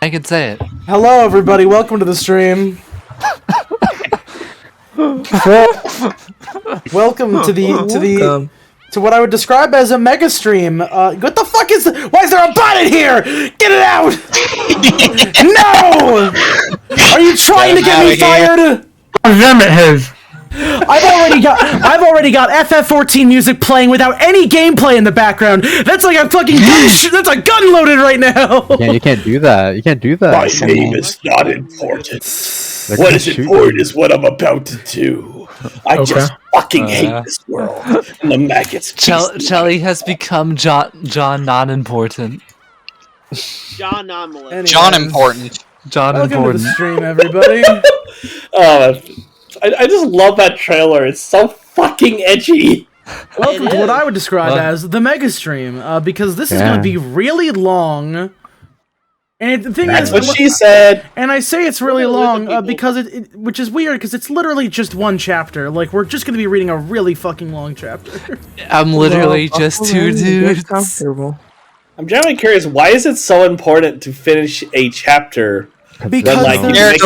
I can say it. Hello, everybody. Welcome to the stream. Welcome to what I would describe as a mega stream. What the fuck is? Why is there a bot in here? Get it out! No! Are you trying to get me fired? I've already got FF14 music playing without any gameplay in the background. That's like a fucking gun. That's a gun loaded right now. Yeah, you can't do that. You can't do that. My name is not important. What is important is what I'm about to do. I just fucking hate this world. And the maggots. Shelly has become John non-important. John non-millennial. John important. John Welcome important. to the stream, everybody. I just love that trailer. It's so fucking edgy. Welcome to what I would describe as the mega stream, because this is going to be really long. And the thing That's is, what she said. And I say it's really long because which is weird because it's literally just one chapter. Like we're just going to be reading a really fucking long chapter. I'm literally just two dudes. I'm generally curious. Why is it so important to finish a chapter? Because there's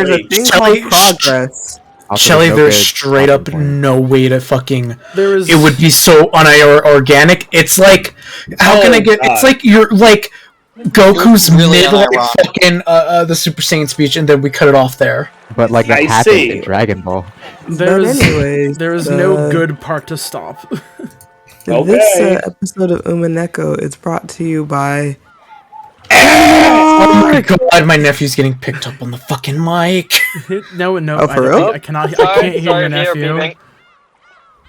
a thing called progress. Shelly, there's straight up no way to fucking. It would be so unorganic. It's like, how can I get? God. It's like you're like Goku's really mid like unironic. fucking the Super Saiyan speech, and then we cut it off there. But like that happened in Dragon Ball. There's no good part to stop. This episode of Umineko is brought to you by. Oh my god, my nephew's getting picked up on the fucking mic. No, Oh, for real? I can't hear your nephew.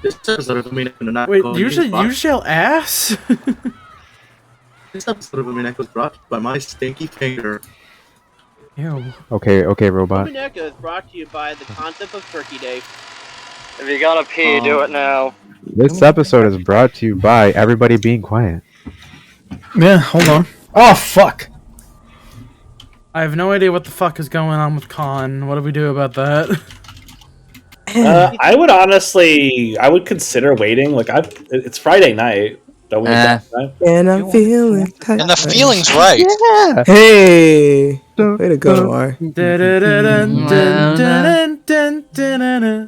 This episode of Umineko Wait, you shall ass? This episode of Umineko is brought to you by my stinky finger. Ew. Okay, robot. Umineko is brought to you by the concept of Turkey Day. If you gotta pee, do it now. This episode is brought to you by everybody being quiet. Yeah, hold on. Oh fuck. I have no idea what the fuck is going on with Khan. What do we do about that? I would consider waiting. Like, it's Friday night. Don't we? And I'm feeling tight. And the feeling's right. Yeah. Hey! Way to go, Mar.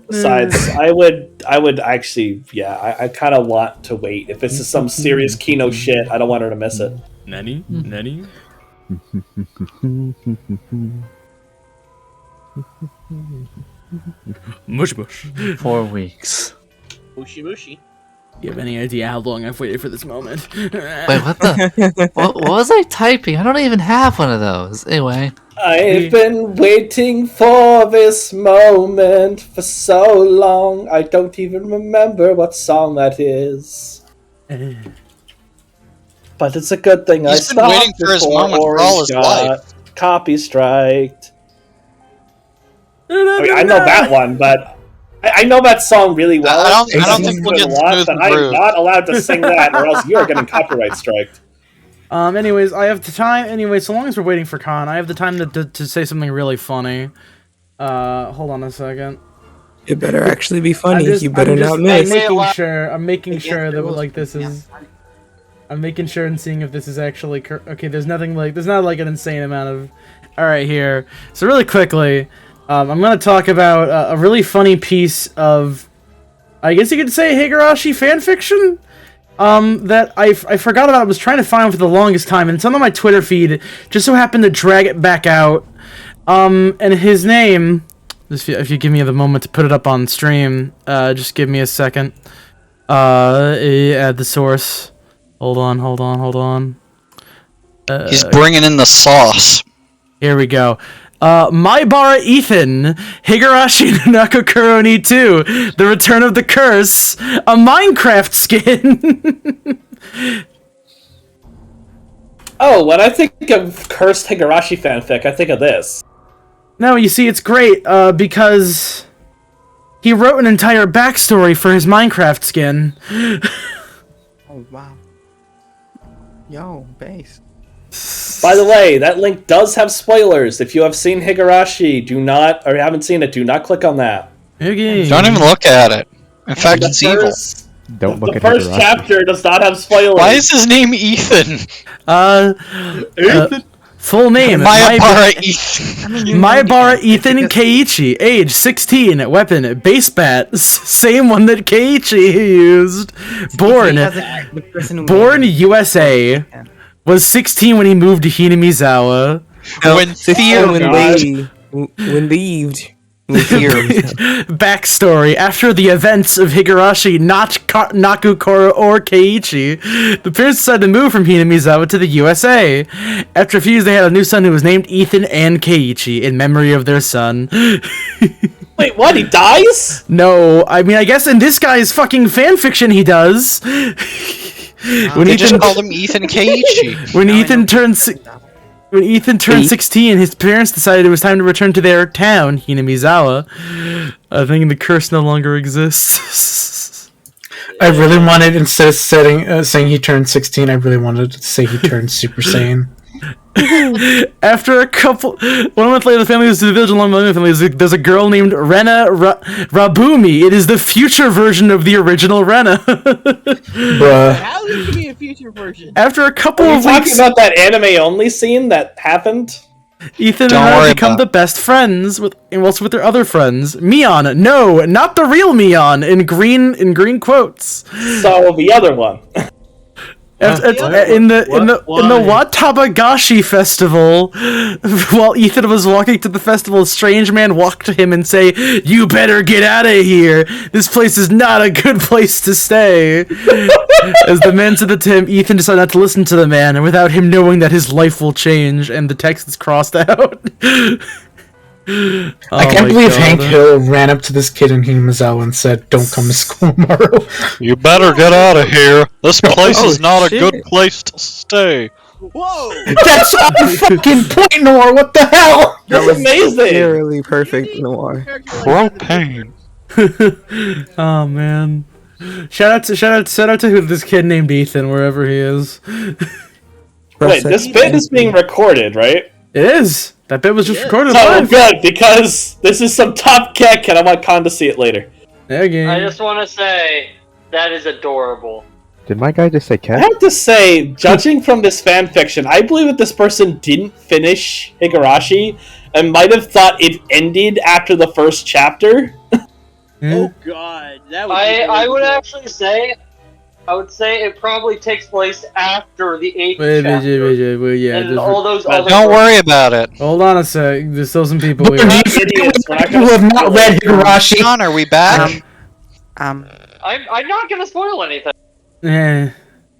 Besides, I would actually, I kind of want to wait. If this is some serious Kino shit, I don't want her to miss it. Nanny? Mush. 4 weeks. Mushi mushi. You have any idea how long I've waited for this moment? Wait, what the? what was I typing? I don't even have one of those. Anyway. I've been waiting for this moment for so long. I don't even remember what song that is. But it's a good thing He's been waiting for his moment for all his life. Copy striked. I mean, I know that one, but I know that song really well. I don't think we'll get smooth and I'm groove. not allowed to sing that, or else you are getting copyright striked. Anyways, I have the time. Anyway, so long as we're waiting for Khan, I have the time to say something really funny. Hold on a second. It better actually be funny. You better not miss. I'm making sure that like this is. I'm making sure and seeing if this is actually okay. There's not like an insane amount of. All right, here. So really quickly, I'm gonna talk about a really funny piece of, I guess you could say, Higurashi fanfiction. That I forgot about. I was trying to find for the longest time, and it's on my Twitter feed. Just so happened to drag it back out. And his name. If you give me the moment to put it up on stream, just give me a second. Add the source. Hold on. He's bringing in the sauce. Here we go. Maibara Ethan, Higurashi Nanako Kuroni 2, The Return of the Curse, a Minecraft skin. Oh, when I think of cursed Higurashi fanfic, I think of this. No, you see, it's great, because he wrote an entire backstory for his Minecraft skin. Oh, wow. Yo, base. By the way, that link does have spoilers. If you have seen Higurashi, haven't seen it, do not click on that. Okay. Don't even look at it. In fact, it's evil. Don't look the at first chapter does not have spoilers. Why is his name Ethan? Ethan. Full name: Mayabara Ethan. Mayabara Ethan Keiichi. Age 16. Weapon: base bat. Same one that Keiichi used. Born USA. Was 16 when he moved to Hinamizawa. When leaved. Backstory: after the events of Higurashi Nakukoro or Keiichi, the parents decided to move from Hinamizawa to the USA. After a few years, they had a new son who was named Ethan and Keiichi in memory of their son. Wait, what? He dies? No, I mean, I guess in this guy's fucking fanfiction he does. They just called him Ethan Keiichi. When Ethan turned 16, his parents decided it was time to return to their town, Hinamizawa. I think the curse no longer exists. I really wanted, instead of saying he turned 16, I really wanted to say he turned Super Saiyan. After a couple... 1 month later, the family was to the village along with the family. There's a girl named Rena Rabumi. It is the future version of the original Rena. Bruh. How is it be a future version? After a couple Are of you weeks... talking about that anime-only scene that happened? Ethan and Rena become the best friends with their other friends. Mion, no, not the real Mion, in green quotes. So the other one. In the Watabagashi festival, while Ethan was walking to the festival, a strange man walked to him and say, "You better get out of here. This place is not a good place to stay." As the man said to him, Ethan decided not to listen to the man, and without him knowing that his life will change, and the text is crossed out. I can't believe Hank Hill ran up to this kid in Hinamizawa and said, "Don't come to school tomorrow." You better get out of here. This place is not a good place to stay. Whoa! That's on the fucking point, Noir. What the hell? That's amazing. Eerily perfect Noir. Propane. Oh man! Shout out to this kid named Ethan wherever he is. Wait, this bit is being recorded, right? It is. That bit was just recorded Oh, live. good, because this is some top kick, and I want Con to see it later. Again. I just want to say, that is adorable. Did my guy just say I cat? have to say, judging from this fanfiction, I believe that this person didn't finish Higurashi and might have thought it ended after the first chapter. Oh god, that would I would actually say, I would say it probably takes place after the 8th chapter. And all those other... Don't worry about it. Hold on a sec. There's still some people. We're not idiots. We're not You have not read Higurashi. John, are we back? I'm not gonna spoil anything. Yeah.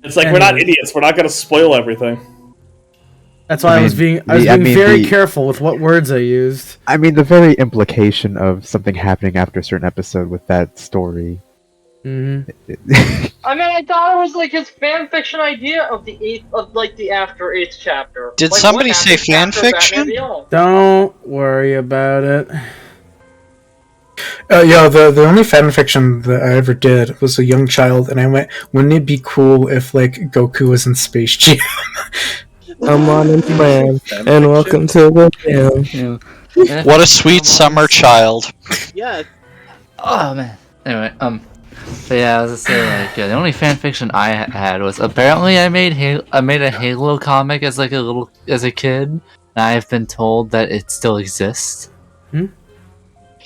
It's like, we're not idiots. We're not going to spoil everything. That's why I was being very careful with what words I used. I mean, the very implication of something happening after a certain episode with that story. Mm-hmm. I mean, I thought it was like his fanfiction idea of the 8th, of like the after 8th chapter. Did like, somebody what say happens after fanfiction? Batman Beyond? Don't worry about it. The only fanfiction that I ever did was a young child, and I went, wouldn't it be cool if, like, Goku was in Space Jam? I'm on in plan, and welcome to the jam. What a sweet summer child. Yeah. Oh man. Anyway, but yeah, I was just saying, like, the only fanfiction I had was apparently I made a Halo comic as a kid, and I've been told that it still exists.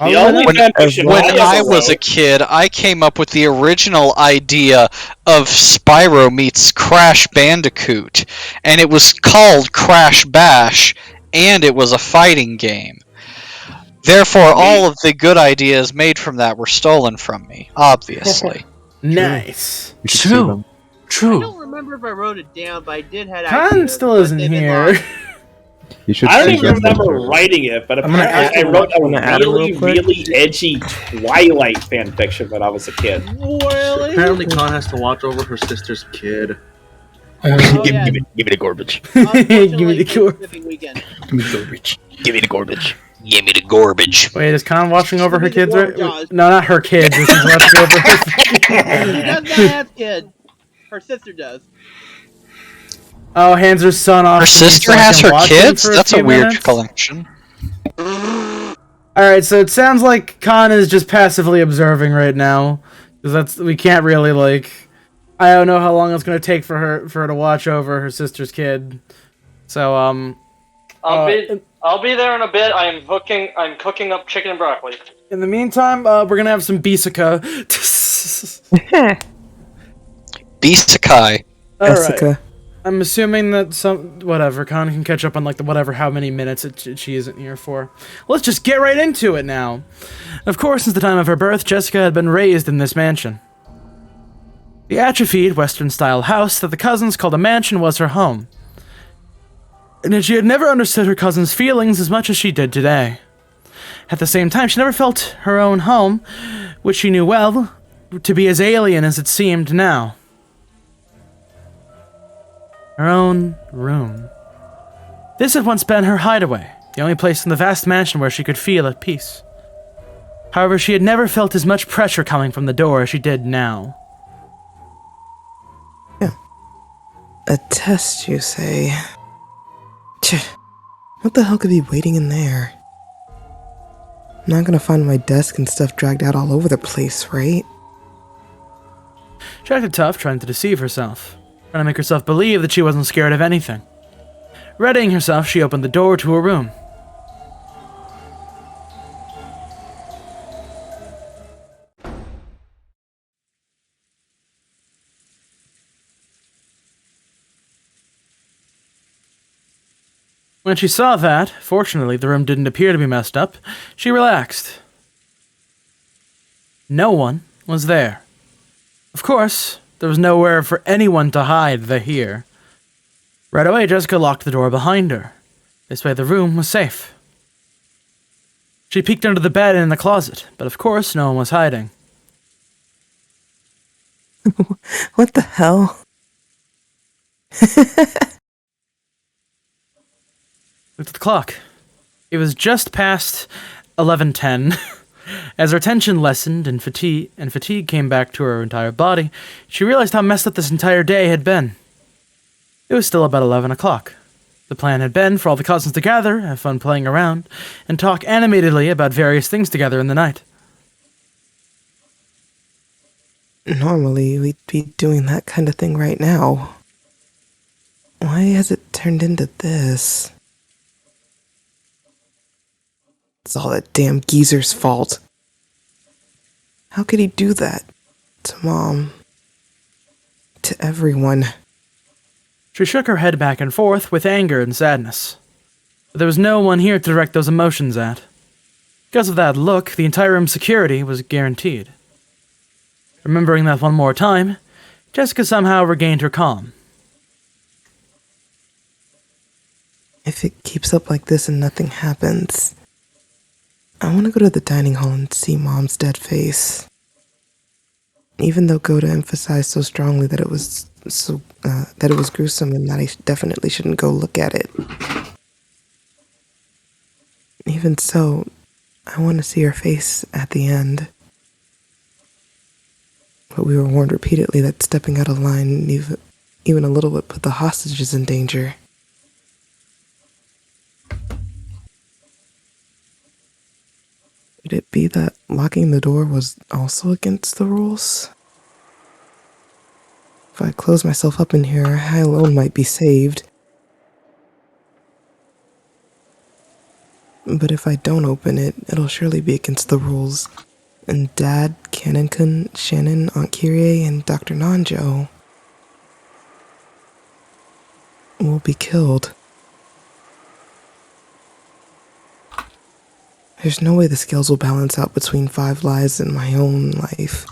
When I was a kid, I came up with the original idea of Spyro meets Crash Bandicoot, and it was called Crash Bash, and it was a fighting game. Therefore, all of the good ideas made from that were stolen from me, obviously. Nice. True. I don't remember if I wrote it down, but I did have Con ideas, still but isn't they've been here. lost. You should I don't say even yes, remember Lord. writing it, but I'm gonna apparently I wrote add a real really, quick. really edgy Twilight fanfiction when I was a kid. Really? Apparently, Con has to watch over her sister's kid. Oh, yeah. Give me the garbage. Give me the Thanksgiving weekend. Give me garbage. Give me the garbage. Give me the garbage. Wait, is Con watching over her Give me kids? the Right? garbage. No, not her kids. This is watching over her. She does not have kids. Her sister does. Oh, hands her son off. Her to me sister so I has can her watch him kids? for That's a few weird minutes. collection. Alright, so it sounds like Con is just passively observing right now. Because we can't really, like... I don't know how long it's going to take for her to watch over her sister's kid. So, I'll be there in a bit. I'm cooking up chicken and broccoli. In the meantime, we're gonna have some bisaka. Bisakai. Alright. I'm assuming that whatever, Con can catch up on like how many minutes she isn't here for. Let's just get right into it now. Of course, since the time of her birth, Jessica had been raised in this mansion. The atrophied Western-style house that the cousins called a mansion was her home. And she had never understood her cousin's feelings as much as she did today. At the same time, she never felt her own home, which she knew well, to be as alien as it seemed now. Her own room. This had once been her hideaway, the only place in the vast mansion where she could feel at peace. However, she had never felt as much pressure coming from the door as she did now. Yeah. A test, you say? What the hell could be waiting in there? I'm not gonna find my desk and stuff dragged out all over the place, right? She acted tough, trying to deceive herself. Trying to make herself believe that she wasn't scared of anything. Readying herself, she opened the door to her room. When she saw that, fortunately the room didn't appear to be messed up, she relaxed. No one was there. Of course, there was nowhere for anyone to hide here. Right away, Jessica locked the door behind her. This way the room was safe. She peeked under the bed and in the closet, but of course no one was hiding. What the hell? Looked at the clock. It was just past 11:10. As her tension lessened and fatigue came back to her entire body, she realized how messed up this entire day had been. It was still about 11 o'clock. The plan had been for all the cousins to gather, have fun playing around, and talk animatedly about various things together in the night. Normally, we'd be doing that kind of thing right now. Why has it turned into this? It's all that damn geezer's fault. How could he do that? To Mom. To everyone. She shook her head back and forth with anger and sadness. But there was no one here to direct those emotions at. Because of that look, the entire room's security was guaranteed. Remembering that one more time, Jessica somehow regained her calm. If it keeps up like this and nothing happens, I want to go to the dining hall and see Mom's dead face. Even though Goda emphasized so strongly that it was gruesome and that I definitely shouldn't go look at it. Even so, I want to see her face at the end. But we were warned repeatedly that stepping out of line even a little bit put the hostages in danger. Could it be that locking the door was also against the rules? If I close myself up in here, I alone might be saved. But if I don't open it, it'll surely be against the rules. And Dad, Canon-kun, Shannon, Aunt Kyrie, and Dr. Nanjo will be killed. There's no way the scales will balance out between 5 lives and my own life.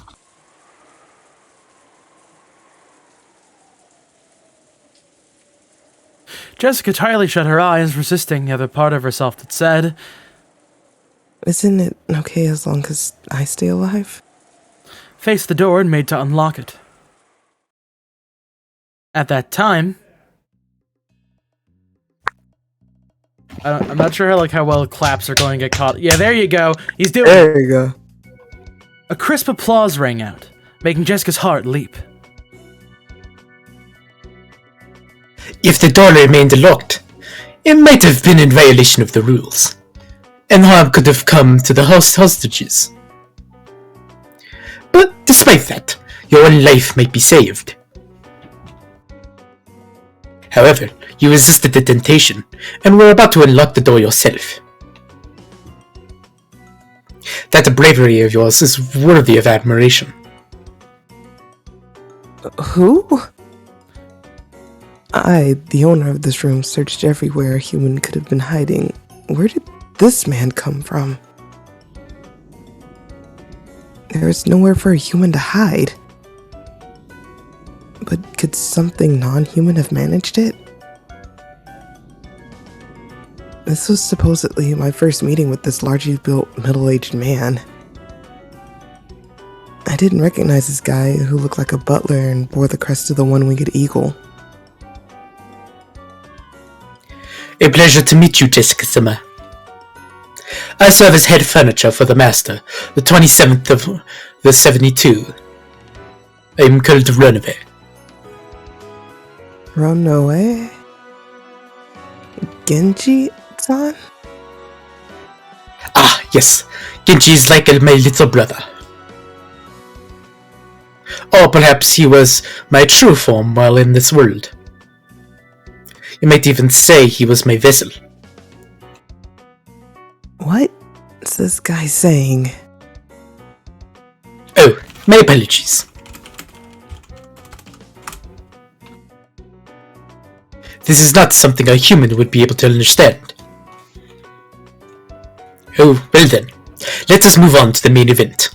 Jessica tightly shut her eyes, resisting the other part of herself that said, "Isn't it okay as long as I stay alive?" Faced the door and made to unlock it. At that time, I'm not sure how well claps are going to get caught. Yeah, there you go. He's doing it. There you go. A crisp applause rang out, making Jessica's heart leap. If the door remained locked, it might have been in violation of the rules, and harm could have come to the hostages. But despite that, your own life might be saved. However, you resisted the temptation, and were about to unlock the door yourself. That bravery of yours is worthy of admiration. Who? I, the owner of this room, searched everywhere a human could have been hiding. Where did this man come from? There is nowhere for a human to hide. But could something non-human have managed it? This was supposedly my first meeting with this largely built, middle-aged man. I didn't recognize this guy who looked like a butler and bore the crest of the one-winged eagle. A pleasure to meet you, Jessica-sama. I serve as head furniture for the master, the 27th of the 72. I am called Runoe. Runoe? Genji-san? Ah, yes. Genji is like my little brother. Or perhaps he was my true form while in this world. You might even say he was my vessel. What is this guy saying? Oh, my apologies. This is not something a human would be able to understand. Oh, well then. Let us move on to the main event.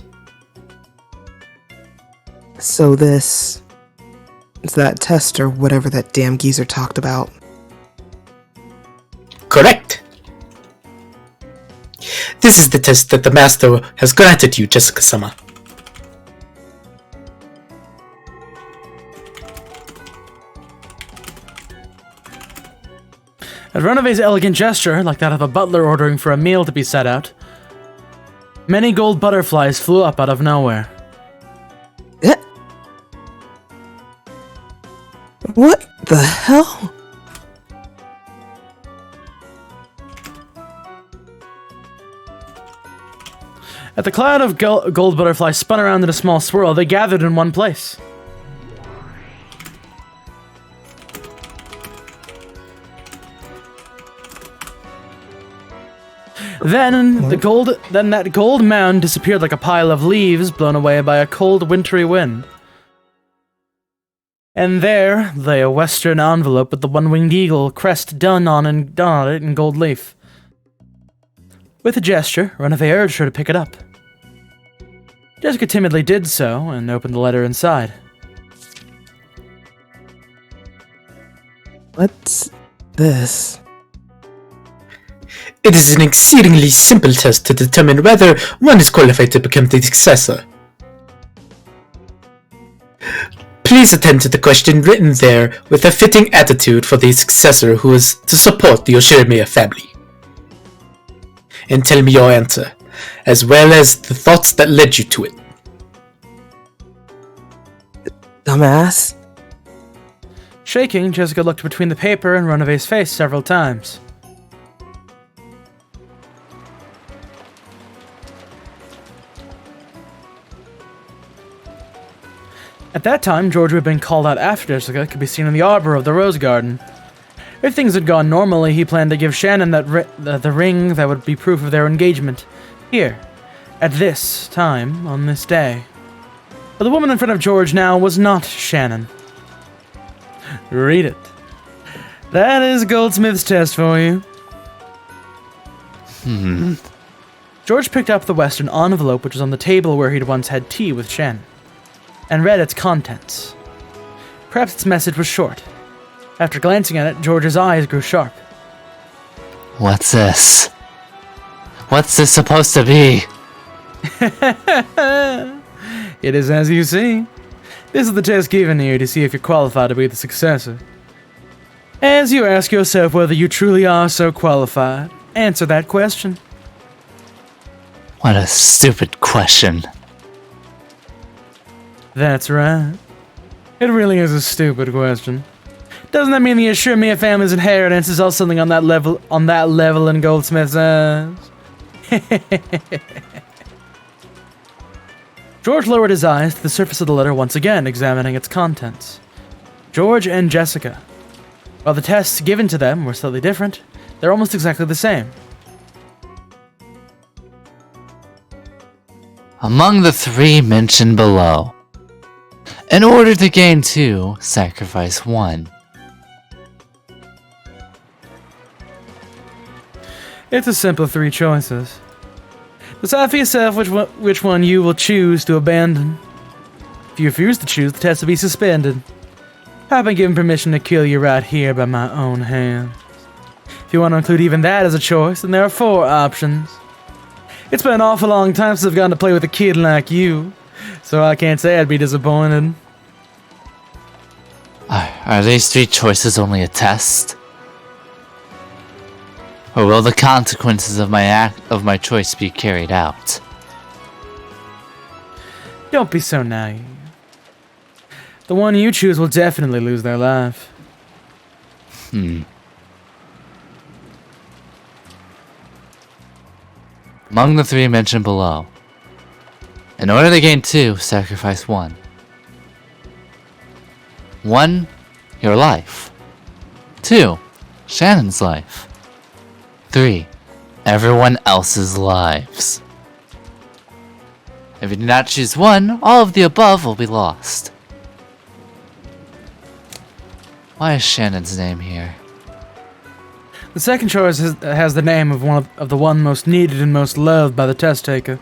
So this... it's that test or whatever that damn geezer talked about. Correct. This is the test that the master has granted you, Jessica-sama. At Runove's elegant gesture, like that of a butler ordering for a meal to be set out, many gold butterflies flew up out of nowhere. What the hell? At the cloud of gold butterflies spun around in a small swirl, they gathered in one place. Then that gold mound disappeared like a pile of leaves blown away by a cold, wintry wind. And there lay a western envelope with the one-winged eagle crest done on it in gold leaf. With a gesture, Runoe urged her to pick it up. Jessica timidly did so and opened the letter inside. What's this? It is an exceedingly simple test to determine whether one is qualified to become the successor. Please attend to the question written there with a fitting attitude for the successor who is to support the Yoshirimiya family. And tell me your answer, as well as the thoughts that led you to it. Dumbass. Shaking, Jessica looked between the paper and Runove's face several times. At that time, George, who had been called out after Jessica, could be seen in the arbor of the rose garden. If things had gone normally, he planned to give Shannon the ring that would be proof of their engagement. Here, at this time, on this day. But the woman in front of George now was not Shannon. Read it. That is Goldsmith's test for you. George picked up the western envelope which was on the table where he'd once had tea with Shannon, and read its contents. Perhaps its message was short. After glancing at it, George's eyes grew sharp. What's this? What's this supposed to be? It is as you see. This is the test given you to see if you're qualified to be the successor. As you ask yourself whether you truly are so qualified, answer that question. What a stupid question. That's right. It really is a stupid question. Doesn't that mean the Yoshirimiya family's inheritance is also something on that level in Goldsmith's eyes? George lowered his eyes to the surface of the letter once again, examining its contents. George and Jessica. While the tests given to them were slightly different, they're almost exactly the same. Among the 3 mentioned below, in order to gain 2, sacrifice 1. It's a simple 3 choices. Decide for yourself which one you will choose to abandon. If you refuse to choose, the test will be suspended. I've been given permission to kill you right here by my own hand. If you want to include even that as a choice, then there are 4 options. It's been an awful long time since I've gotten to play with a kid like you, so I can't say I'd be disappointed. Are these 3 choices only a test? Or will the consequences of my choice be carried out? Don't be so naive. The one you choose will definitely lose their life. Among the 3 mentioned below, in order to gain 2, sacrifice 1. 1, your life. 2, Shannon's life. 3, everyone else's lives. If you do not choose 1, all of the above will be lost. Why is Shannon's name here? The second choice has the name of the one most needed and most loved by the test taker.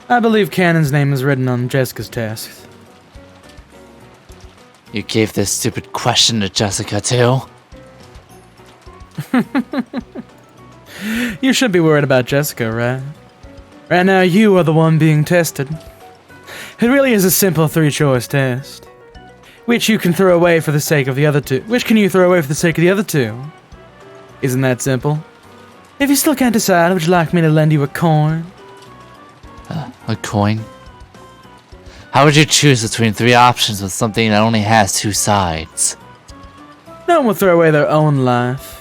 I believe Cannon's name is written on Jessica's test. You gave this stupid question to Jessica too? You should be worried about Jessica, right? Right now, you are the one being tested. It really is a simple 3-choice test. Which you can throw away for the sake of the other 2. Which can you throw away for the sake of the other 2? Isn't that simple? If you still can't decide, would you like me to lend you a coin? A coin? How would you choose between 3 options with something that only has 2 sides? No one will throw away their own life.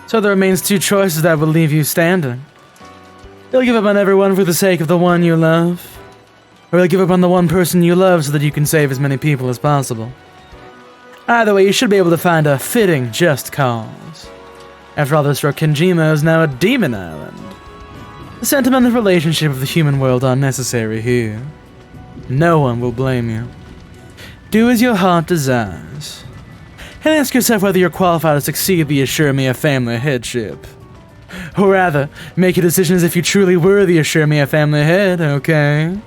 So there remains 2 choices that will leave you standing. You'll give up on everyone for the sake of the one you love. Or you'll give up on the one person you love so that you can save as many people as possible. Either way, you should be able to find a fitting, just cause. After all, this Rokenjima is now a demon island. The sentimental relationship of the human world unnecessary here. No one will blame you. Do as your heart desires. And ask yourself whether you're qualified to succeed the Assure Me a Family headship. Or rather, make a decision as if you truly were the Assure Me a Family head, okay?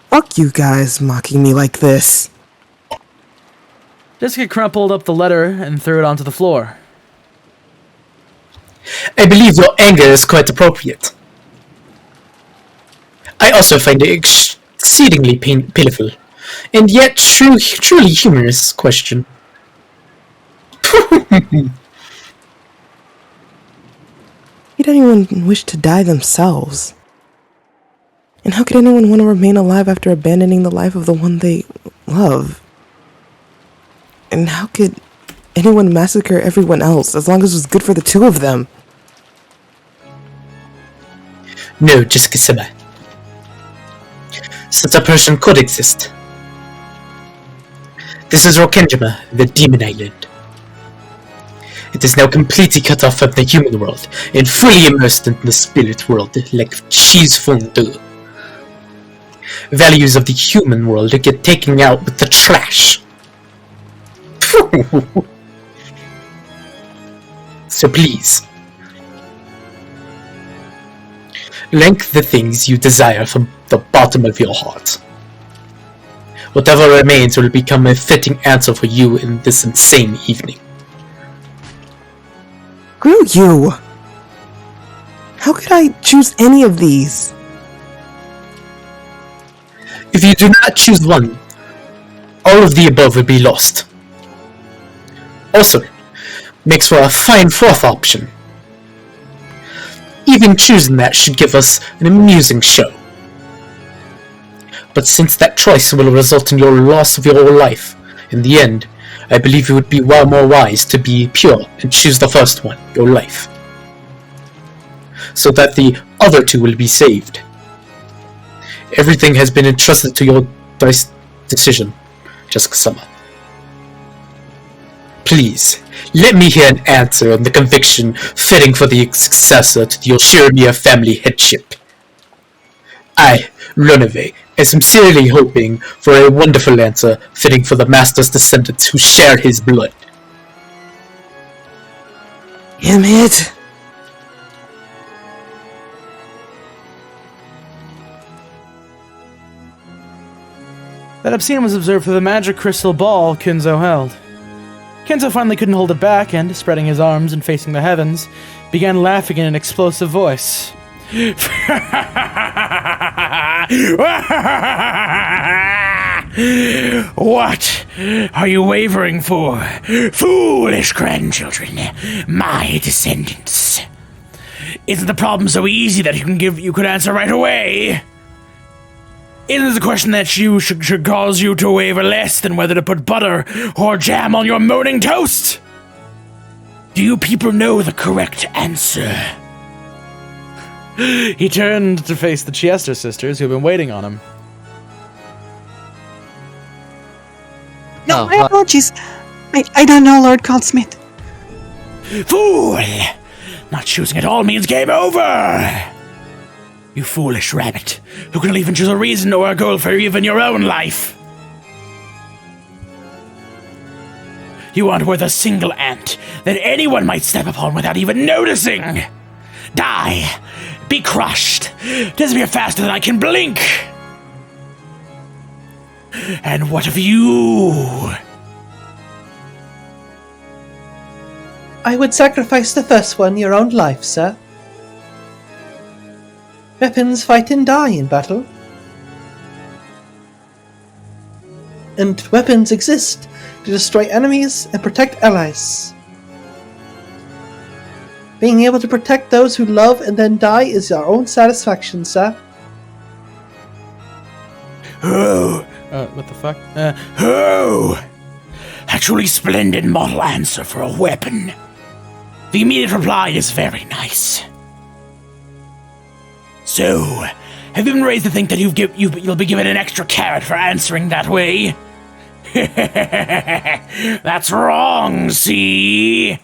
Fuck you guys mocking me like this. Jessica crumpled up the letter and threw it onto the floor. I believe your anger is quite appropriate. I also find it exceedingly pitiful, and yet truly humorous question. Did anyone wish to die themselves? And how could anyone want to remain alive after abandoning the life of the one they love? And how could anyone massacre everyone else as long as it was good for the 2 of them? No, Jessica-sama. Such a person could exist. This is Rokenjima, the Demon Island. It is now completely cut off from the human world and fully immersed in the spirit world like cheese fondue. Values of the human world get taken out with the trash. So please, rank the things you desire from the bottom of your heart. Whatever remains will become a fitting answer for you in this insane evening. Screw you! How could I choose any of these? If you do not choose one, all of the above will be lost. Also, makes for a fine 4th option. Even choosing that should give us an amusing show. But since that choice will result in your loss of your life, in the end, I believe it would be well more wise to be pure and choose the first one, your life, so that the other two will be saved. Everything has been entrusted to your decision, Jessica-sama. Please, let me hear an answer on the conviction fitting for the successor to the Yoshirimiya family headship. I, Runaway, am sincerely hoping for a wonderful answer fitting for the master's descendants who share his blood. Damn it! That obscene was observed through the magic crystal ball Kenzo held. Kenzo finally couldn't hold it back and, spreading his arms and facing the heavens, began laughing in an explosive voice. What are you wavering for, foolish grandchildren, my descendants? Isn't the problem so easy that you could answer right away? Isn't this a question that should cause you to waver less than whether to put butter or jam on your moaning toast? Do you people know the correct answer? He turned to face the Chiester sisters who had been waiting on him. No, my apologies. I don't know, Lord Goldsmith. Fool! Not choosing at all means game over! You foolish rabbit, who cannot even choose a reason or a goal for even your own life. You aren't worth a single ant that anyone might step upon without even noticing. Die! Be crushed! Disappear faster than I can blink! And what of you? I would sacrifice the first one, your own life, sir. Weapons fight and die in battle. And weapons exist to destroy enemies and protect allies. Being able to protect those who love and then die is our own satisfaction, sir. Oh, what the fuck? Oh! A truly splendid model answer for a weapon. The immediate reply is very nice. So, have you been raised to think that you'll be given an extra carrot for answering that way? That's wrong, see?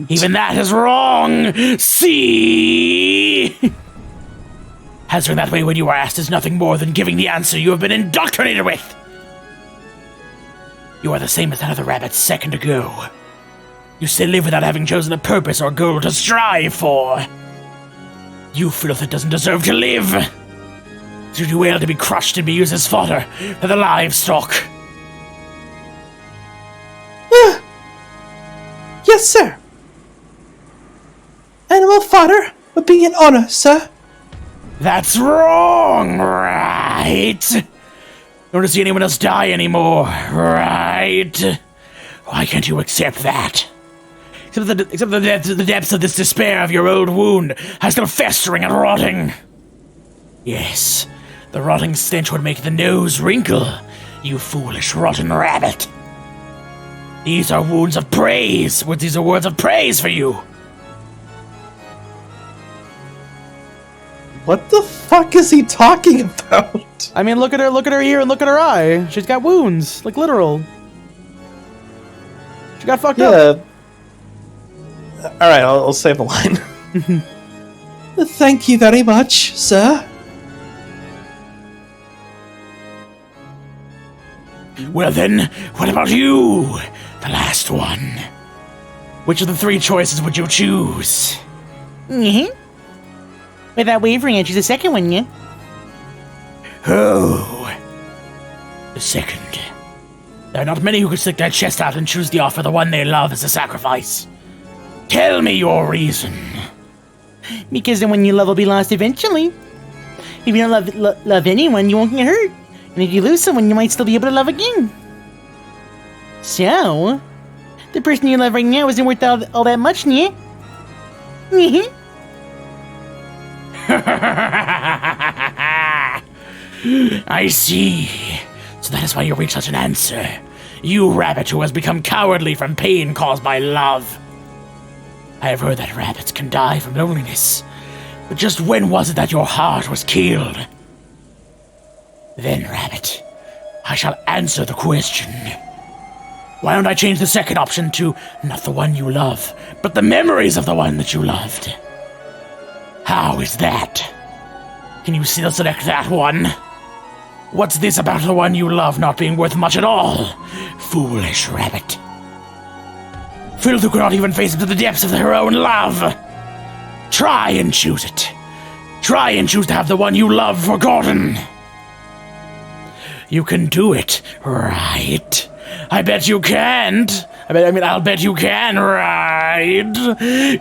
Even that is wrong, see? Answering that way when you are asked is nothing more than giving the answer you have been indoctrinated with. You are the same as that other rabbit second ago. You still live without having chosen a purpose or goal to strive for. You filth that doesn't deserve to live. You do well to be crushed and be used as fodder for the livestock. Yes, sir. Animal fodder would be an honor, sir. That's wrong, right? Don't want to see anyone else die anymore, right? Why can't you accept that? Except the depths of this despair of your old wound are still festering and rotting. Yes, the rotting stench would make the nose wrinkle, you foolish rotten rabbit. These are wounds of praise. These are words of praise for you. What the fuck is he talking about? I mean, look at her ear and look at her eye. She's got wounds, like literal. She got fucked up. Alright, I'll save the line. Thank you very much, sir. Well then, what about you? The last one. Which of the three choices would you choose? Mm-hmm. Without wavering, I choose the second one, yeah? Oh. The second. There are not many who could stick their chest out and choose the offer the one they love as a sacrifice. Tell me your reason. Because the one you love will be lost eventually. If you don't love anyone, you won't get hurt. And if you lose someone, you might still be able to love again. So, the person you love right now isn't worth all that much, yeah? I see. So that is why you reached such an answer. You rabbit who has become cowardly from pain caused by love. I have heard that rabbits can die from loneliness. But just when was it that your heart was killed? Then, rabbit, I shall answer the question. Why don't I change the second option to not the one you love, but the memories of the one that you loved? How is that? Can you still select that one? What's this about the one you love not being worth much at all? Foolish rabbit. Filth who cannot even face into the depths of her own love. Try and choose it. Try and choose to have the one you love forgotten. You can do it, right? I bet you can't. I'll bet you can, right?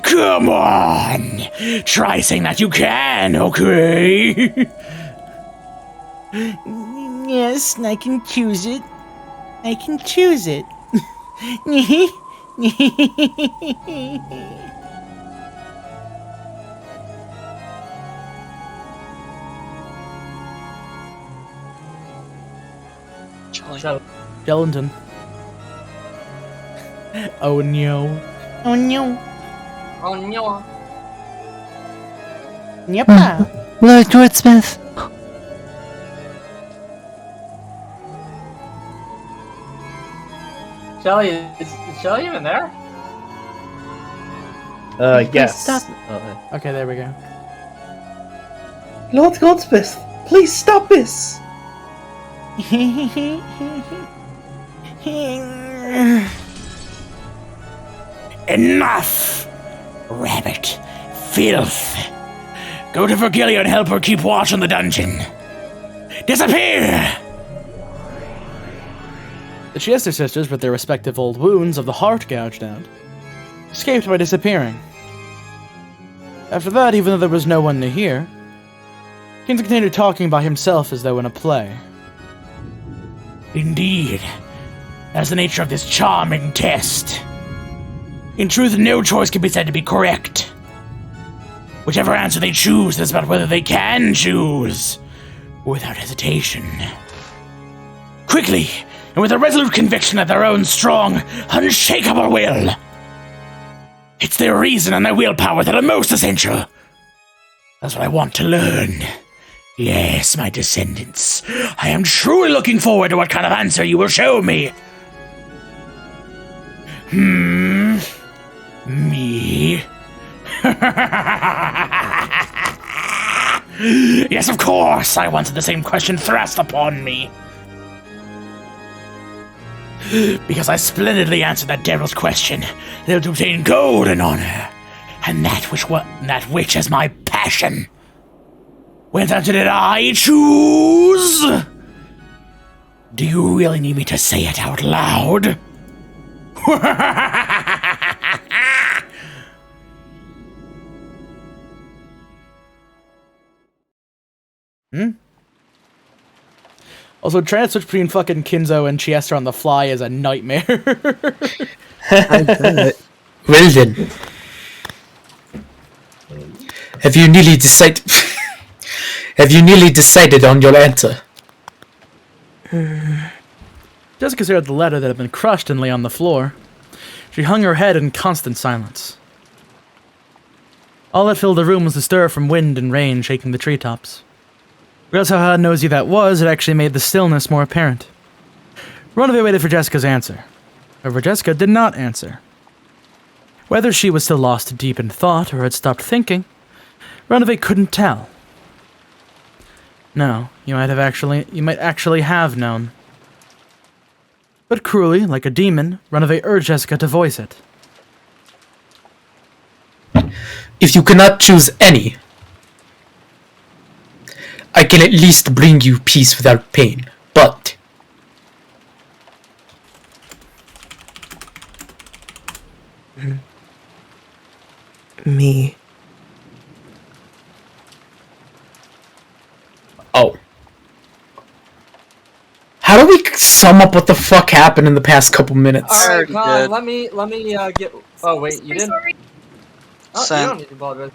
Come on. Try saying that you can, okay? Yes, I can choose it. I can choose it. Skeleton. Oh no. Oh no. Oh no. Yep. Lord Goldsmith. Shelly, is Shelly even there? Yes. Stop. Oh, Okay, there we go. Lord Goldsmith, please stop this! Enough! Rabbit. Filth. Go to Virgilia and help her keep watch on the dungeon. Disappear! The Chester sisters, with their respective old wounds of the heart gouged out, escaped by disappearing. After that, even though there was no one to hear, Kins continued talking by himself as though in a play. Indeed. That's the nature of this charming test. In truth, no choice can be said to be correct. Whichever answer they choose is about whether they can choose, without hesitation. Quickly, and with a resolute conviction of their own strong, unshakable will. It's their reason and their willpower that are most essential. That's what I want to learn. Yes, my descendants. I am truly looking forward to what kind of answer you will show me. Me? Yes, of course, I wanted the same question thrust upon me. Because I splendidly answered that devil's question, they'll obtain gold and honor, and that which is my passion. What answer did I choose? Do you really need me to say it out loud? Also, trying to switch between fucking Kinzo and Chester on the fly is a nightmare. I bet. Well then. Have you nearly decided on your answer? Jessica stared at the letter that had been crushed and lay on the floor. She hung her head in constant silence. All that filled the room was the stir from wind and rain shaking the treetops. Regardless of how nosy that was, it actually made the stillness more apparent. Runaway waited for Jessica's answer. However, Jessica did not answer. Whether she was still lost deep in thought or had stopped thinking, Runaway couldn't tell. No, you might actually have known. But cruelly, like a demon, Runaway urged Jessica to voice it. If you cannot choose any, I can at least bring you peace without pain, but... Me. Oh. How do we sum up what the fuck happened in the past couple minutes? Alright, Colin, let me get... Oh, wait, you didn't? Oh, you don't need to apologize.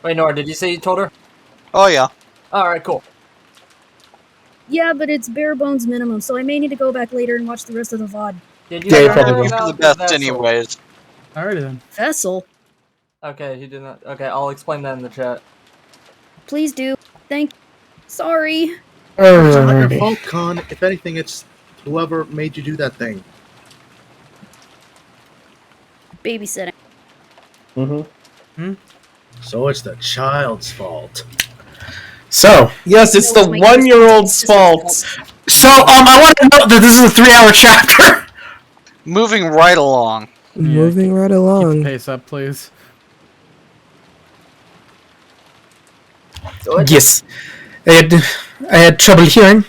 Wait, Nora, did you say you told her? Oh, yeah. Alright, cool. Yeah, but it's bare bones minimum, so I may need to go back later and watch the rest of the VOD. Did Yeah, you probably about for the best vessel? anyways. Alrighty then. Vessel? Okay, he did not. Okay, I'll explain that in the chat. Please do. Thank you. Sorry. It's not your fault, Con. If anything, it's whoever made you do that thing. Babysitting. So it's the child's fault. So Yes, it's the 1-year-old's fault. So I want to note that this is a 3-hour chapter. Moving right along. Moving right along. Pace up, please. Yes, I had trouble hearing.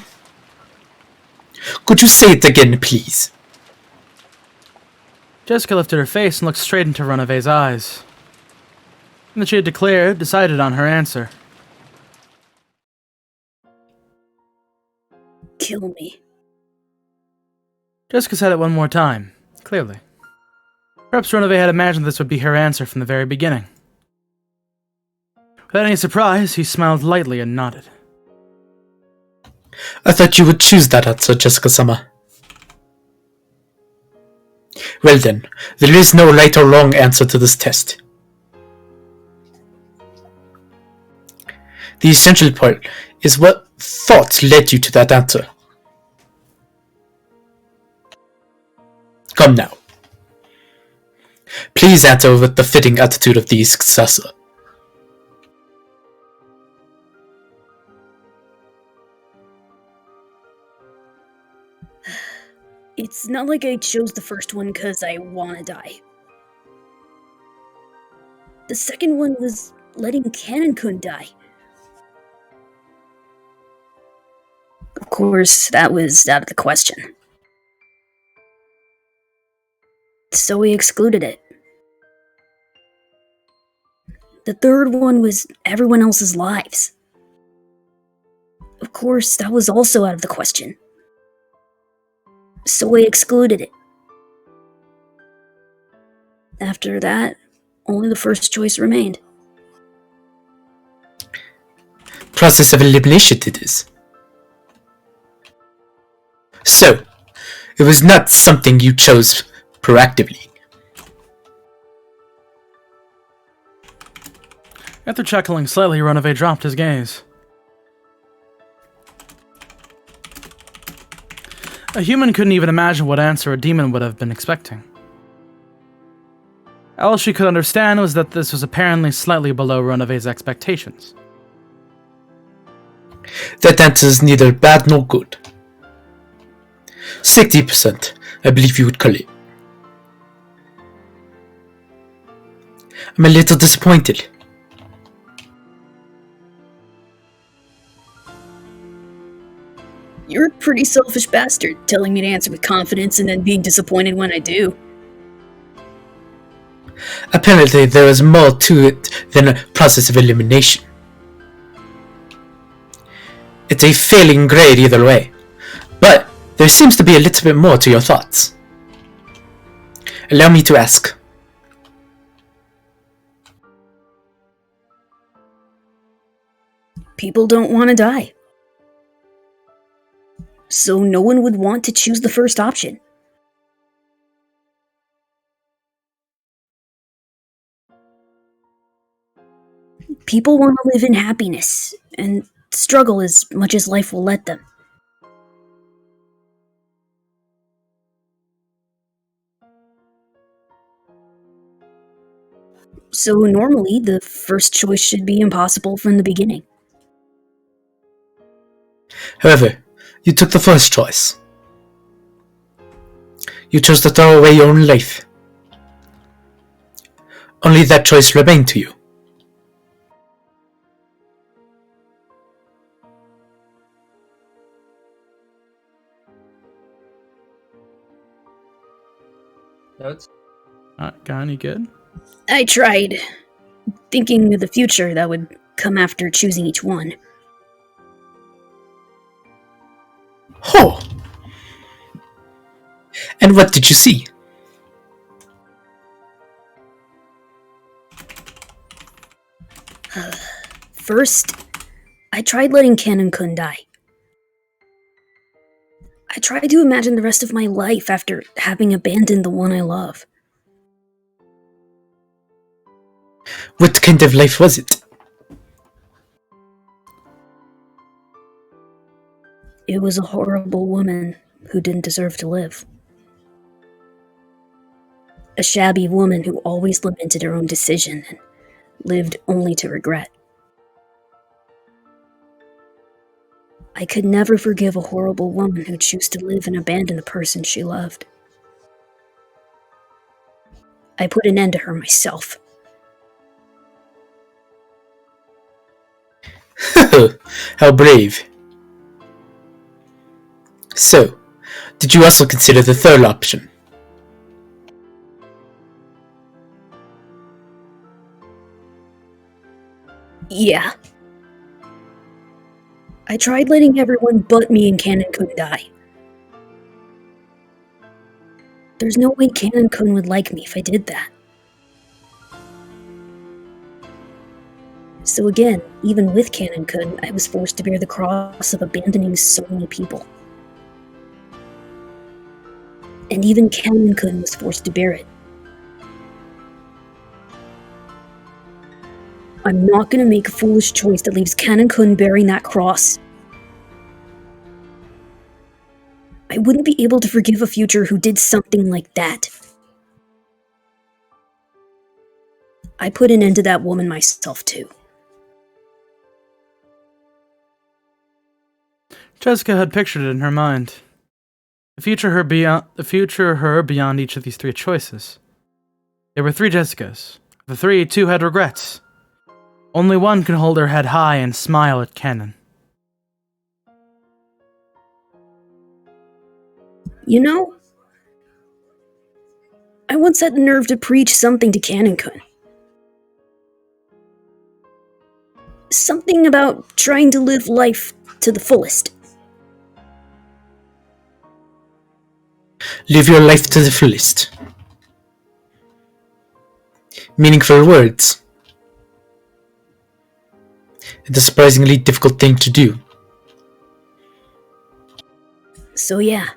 Could you say it again, please? Jessica lifted her face and looked straight into Runaways' eyes. And that she had decided on her answer. Kill me. Jessica said it one more time, clearly. Perhaps Runaway had imagined this would be her answer from the very beginning. Without any surprise, he smiled lightly and nodded. I thought you would choose that answer, Jessica-sama. Well then, there is no right or wrong answer to this test. The essential part is what thought led you to that answer. Come now. Please answer with the fitting attitude of the successor. It's not like I chose the first one because I want to die. The second one was letting Canon-kun die. Of course, that was out of the question. So we excluded it. The third one was everyone else's lives. Of course, that was also out of the question. So we excluded it. After that, only the first choice remained. Process of elimination it is. So, it was not something you chose proactively. After chuckling slightly, Runaway dropped his gaze. A human couldn't even imagine what answer a demon would have been expecting. All she could understand was that this was apparently slightly below Runaway's expectations. That answer is neither bad nor good. 60%, I believe you would call it. I'm a little disappointed. You're a pretty selfish bastard, telling me to answer with confidence and then being disappointed when I do. Apparently there is more to it than a process of elimination. It's a failing grade either way, but there seems to be a little bit more to your thoughts. Allow me to ask. People don't want to die. So no one would want to choose the first option. People want to live in happiness and struggle as much as life will let them. So normally, the first choice should be impossible from the beginning. However, you took the first choice. You chose to throw away your own life. Only that choice remained to you. Notes? Gone, you good? I tried, thinking of the future that would come after choosing each one. Oh! And what did you see? First, I tried letting Canon-kun die. I try to imagine the rest of my life after having abandoned the one I love. What kind of life was it? It was a horrible woman who didn't deserve to live. A shabby woman who always lamented her own decision and lived only to regret. I could never forgive a horrible woman who'd choose to live and abandon the person she loved. I put an end to her myself. How brave. So, did you also consider the third option? Yeah. I tried letting everyone but me and Canon-kun die. There's no way Canon-kun would like me if I did that. So again, even with Canon-kun, I was forced to bear the cross of abandoning so many people. And even Canon-kun was forced to bear it. I'm not gonna make a foolish choice that leaves Canon-kun bearing that cross. I wouldn't be able to forgive a future who did something like that. I put an end to that woman myself too. Jessica had pictured it in her mind. The future her beyond each of these three choices. There were three Jessicas. The three, two had regrets. Only one could hold her head high and smile at Canon. You know, I once had the nerve to preach something to Canon-kun. Something about trying to live life to the fullest. Live your life to the fullest. Meaningful words. It's a surprisingly difficult thing to do. So yeah.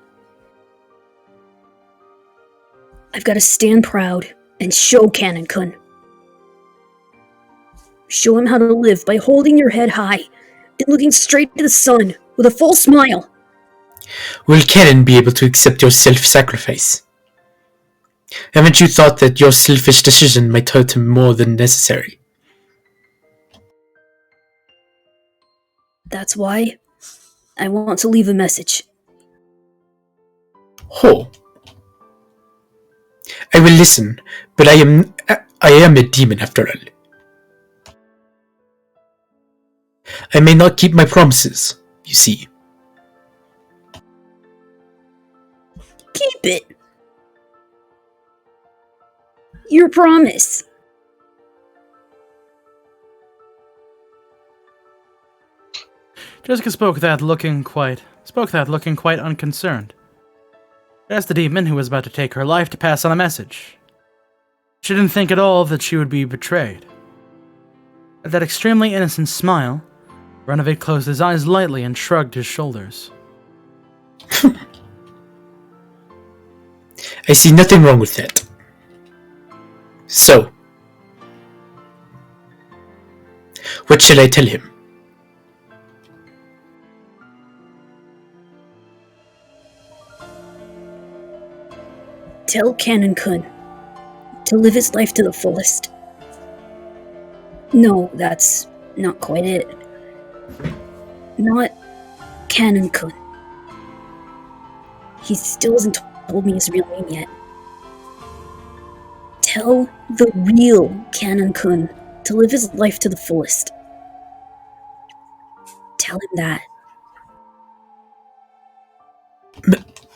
I've got to stand proud and show Canon-kun. Show him how to live by holding your head high and looking straight to the sun with a full smile. Will Canon be able to accept your self-sacrifice? Haven't you thought that your selfish decision might hurt him more than necessary? That's why I want to leave a message. Oh. I will listen, but I am a demon after all. I may not keep my promises, you see. Keep it. Your promise. Jessica spoke that looking quite unconcerned. She asked the demon who was about to take her life to pass on a message. She didn't think at all that she would be betrayed. At that extremely innocent smile, Renovate closed his eyes lightly and shrugged his shoulders. I see nothing wrong with that. So, what shall I tell him? Tell Canon-kun to live his life to the fullest. No, that's not quite it. Not Canon-kun. He still hasn't told me his real name yet. Tell the real Canon-kun to live his life to the fullest. Tell him that.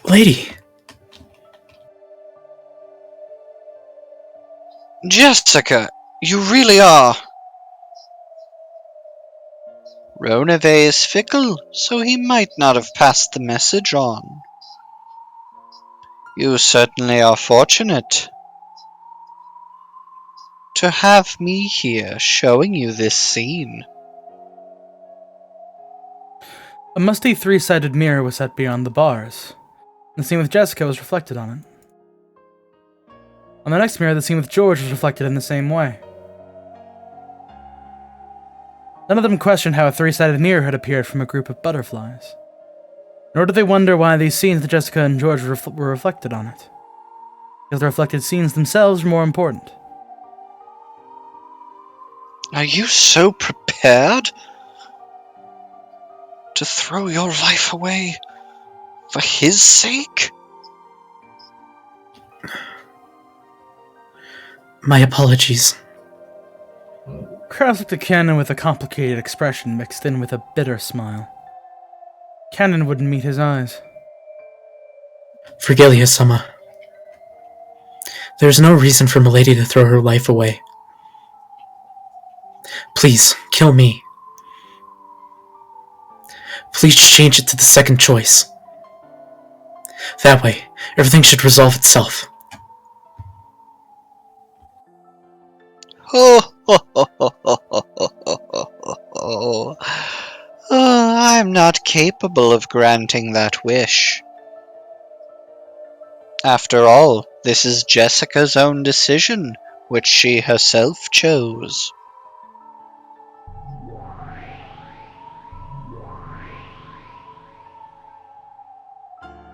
Lady. Jessica, you really are. Ronave is fickle, so he might not have passed the message on. You certainly are fortunate to have me here showing you this scene. A musty three-sided mirror was set beyond the bars. The scene with Jessica was reflected on it. On the next mirror, the scene with George was reflected in the same way. None of them questioned how a three-sided mirror had appeared from a group of butterflies. Nor did they wonder why these scenes with Jessica and George were reflected on it. Because the reflected scenes themselves were more important. Are you so prepared to throw your life away for his sake? My apologies. Krause looked at Cannon with a complicated expression mixed in with a bitter smile. Cannon wouldn't meet his eyes. Vergilia-sama. There's no reason for Milady to throw her life away. Please, kill me. Please change it to the second choice. That way, everything should resolve itself. I'm not capable of granting that wish. After all, this is Jessica's own decision, which she herself chose.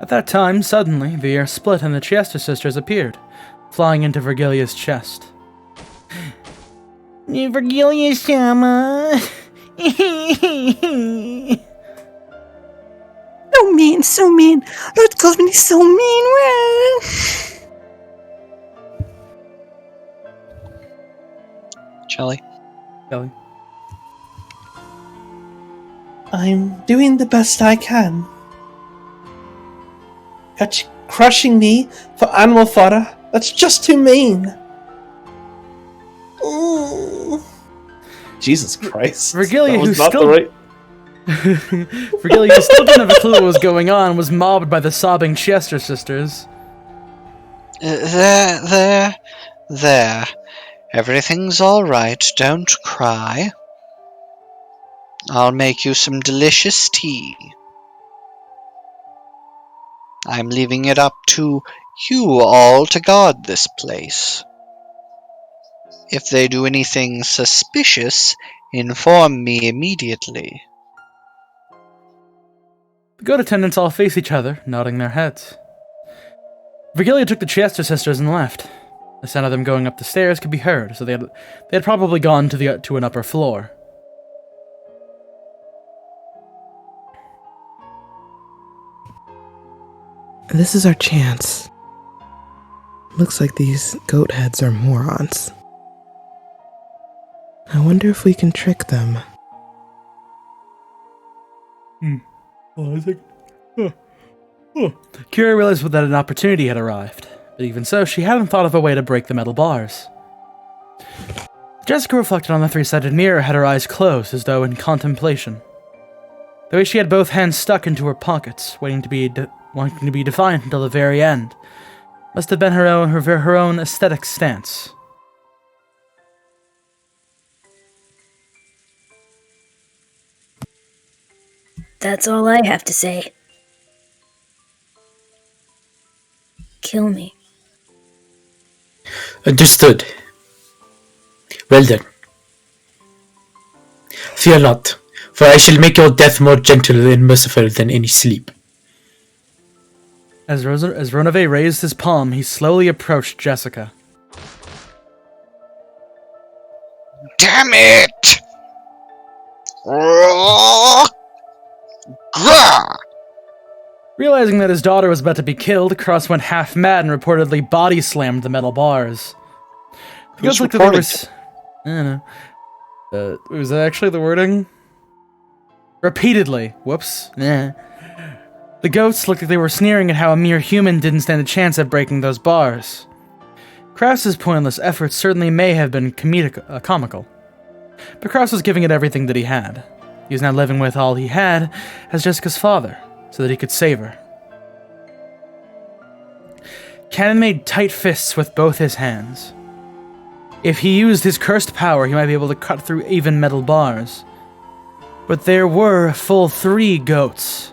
At that time, suddenly, the air split and the Chester sisters appeared, flying into Vergilia's chest. Vergilia-sama! So mean, so mean. Lord Goldsmith is so mean. Shelly? Shelly? I'm doing the best I can. Crushing me for animal fodder? That's just too mean. Ooh. Jesus Christ. Vergilia, who still... Vergilia, who still didn't have a clue what was going on, was mobbed by the sobbing Chester sisters. There. Everything's alright, don't cry. I'll make you some delicious tea. I'm leaving it up to you all to guard this place. If they do anything suspicious, inform me immediately. The goat attendants all face each other, nodding their heads. Vergilia took the Chester sisters and left. The sound of them going up the stairs could be heard, so they had probably gone to an upper floor. This is our chance. Looks like these goat heads are morons. I wonder if we can trick them. Kira realized that an opportunity had arrived, but even so, she hadn't thought of a way to break the metal bars. Jessica reflected on the three-sided mirror, had her eyes closed as though in contemplation. The way she had both hands stuck into her pockets, wanting to be defiant until the very end, must have been her own aesthetic stance. That's all I have to say. Kill me. Understood. Well then. Fear not, for I shall make your death more gentle and merciful than any sleep. As Ronave raised his palm, he slowly approached Jessica. Damn it! Realizing that his daughter was about to be killed, Cross went half mad and reportedly body slammed the metal bars. Who's reporting? I don't know. Was that actually the wording? Repeatedly. Whoops. The goats looked like they were sneering at how a mere human didn't stand a chance at breaking those bars. Krause's pointless efforts certainly may have been comical. But Krause was giving it everything that he had. He was now living with all he had as Jessica's father, so that he could save her. Cannon made tight fists with both his hands. If he used his cursed power, he might be able to cut through even metal bars. But there were a full 3 goats.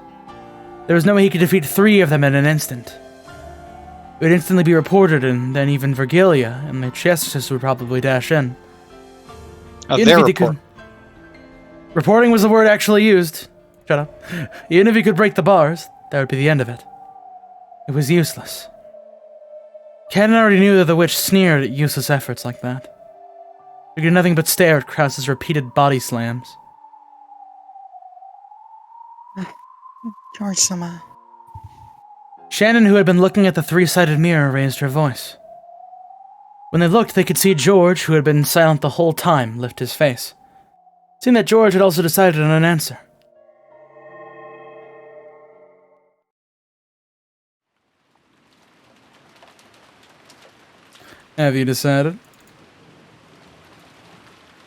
There was no way he could defeat 3 of them in an instant. It would instantly be reported, and then even Virgilia and the Chesters would probably dash in. Reporting was the word actually used. Shut up. Even if he could break the bars, that would be the end of it. It was useless. Cannon already knew that the witch sneered at useless efforts like that. He could do nothing but stare at Krause's repeated body slams. George-sama. Shannon, who had been looking at the 3-sided mirror, raised her voice. When they looked, they could see George, who had been silent the whole time, lift his face. It seemed that George had also decided on an answer. Have you decided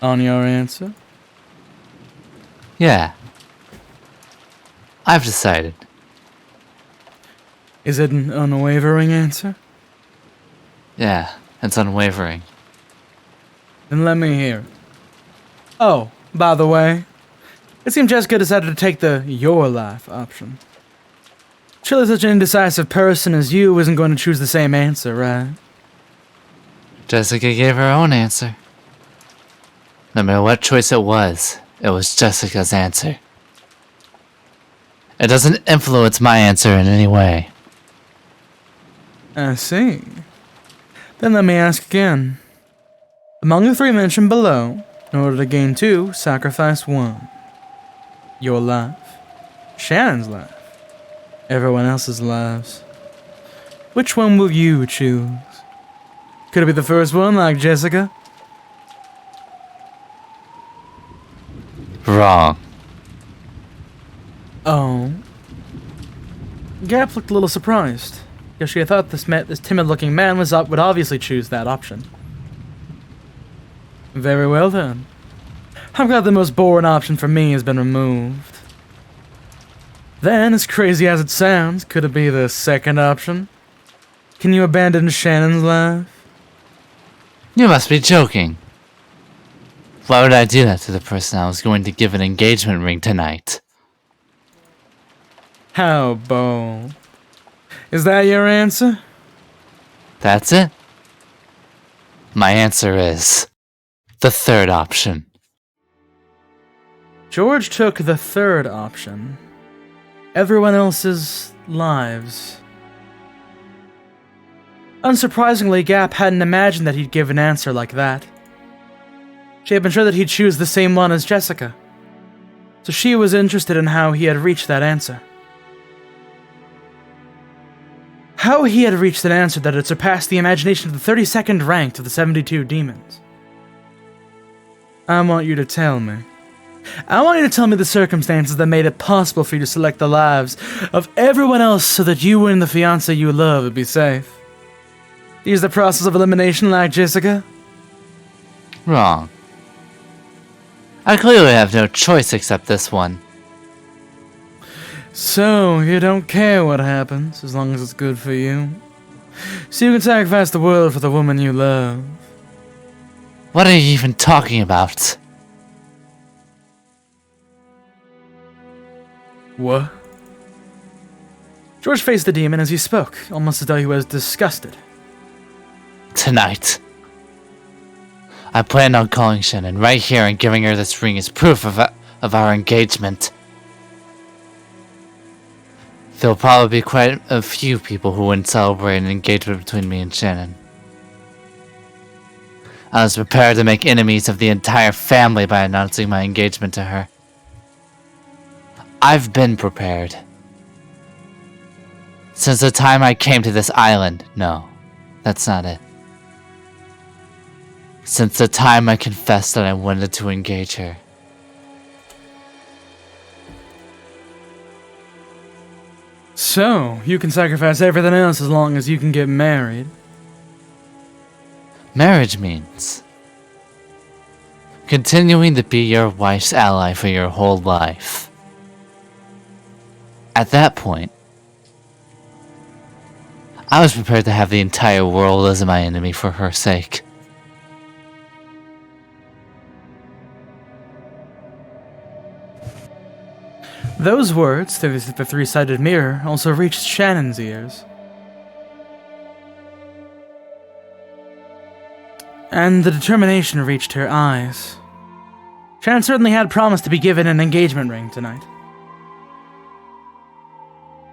on your answer? Yeah. I've decided. Is it an unwavering answer? Yeah, it's unwavering. Then let me hear it. Oh, by the way, it seemed Jessica decided to take the your life option. Surely such an indecisive person as you isn't going to choose the same answer, right? Jessica gave her own answer. No matter what choice it was Jessica's answer. It doesn't influence my answer in any way. I see. Then let me ask again. Among the 3 mentioned below, in order to gain 2, sacrifice 1. Your life. Shannon's life. Everyone else's lives. Which one will you choose? Could it be the first one, like Jessica? Wrong. Oh. Gap looked a little surprised. Because she had thought this timid-looking man would obviously choose that option. Very well then. I'm glad the most boring option for me has been removed. Then, as crazy as it sounds, could it be the second option? Can you abandon Shannon's life? You must be joking. Why would I do that to the person I was going to give an engagement ring tonight? How bold. Is that your answer? That's it? My answer is the third option. George took the third option. Everyone else's lives. Unsurprisingly, Gap hadn't imagined that he'd give an answer like that. She had been sure that he'd choose the same one as Jessica. So she was interested in how he had reached that answer. How he had reached an answer that had surpassed the imagination of the 32nd ranked of the 72 demons. I want you to tell me. I want you to tell me the circumstances that made it possible for you to select the lives of everyone else so that you and the fiancé you love would be safe. Use the process of elimination like Jessica? Wrong. I clearly have no choice except this one. So, you don't care what happens, as long as it's good for you. So you can sacrifice the world for the woman you love. What are you even talking about? What? George faced the demon as he spoke, almost as though he was disgusted. Tonight. I planned on calling Shannon right here and giving her this ring as proof of our engagement. There'll probably be quite a few people who wouldn't celebrate an engagement between me and Shannon. I was prepared to make enemies of the entire family by announcing my engagement to her. I've been prepared. Since the time I came to this island. No, that's not it. Since the time I confessed that I wanted to engage her. So, you can sacrifice everything else as long as you can get married. Marriage means continuing to be your wife's ally for your whole life. At that point, I was prepared to have the entire world as my enemy for her sake. Those words, through the three-sided mirror, also reached Shannon's ears. And the determination reached her eyes. Shannon certainly had promised to be given an engagement ring tonight.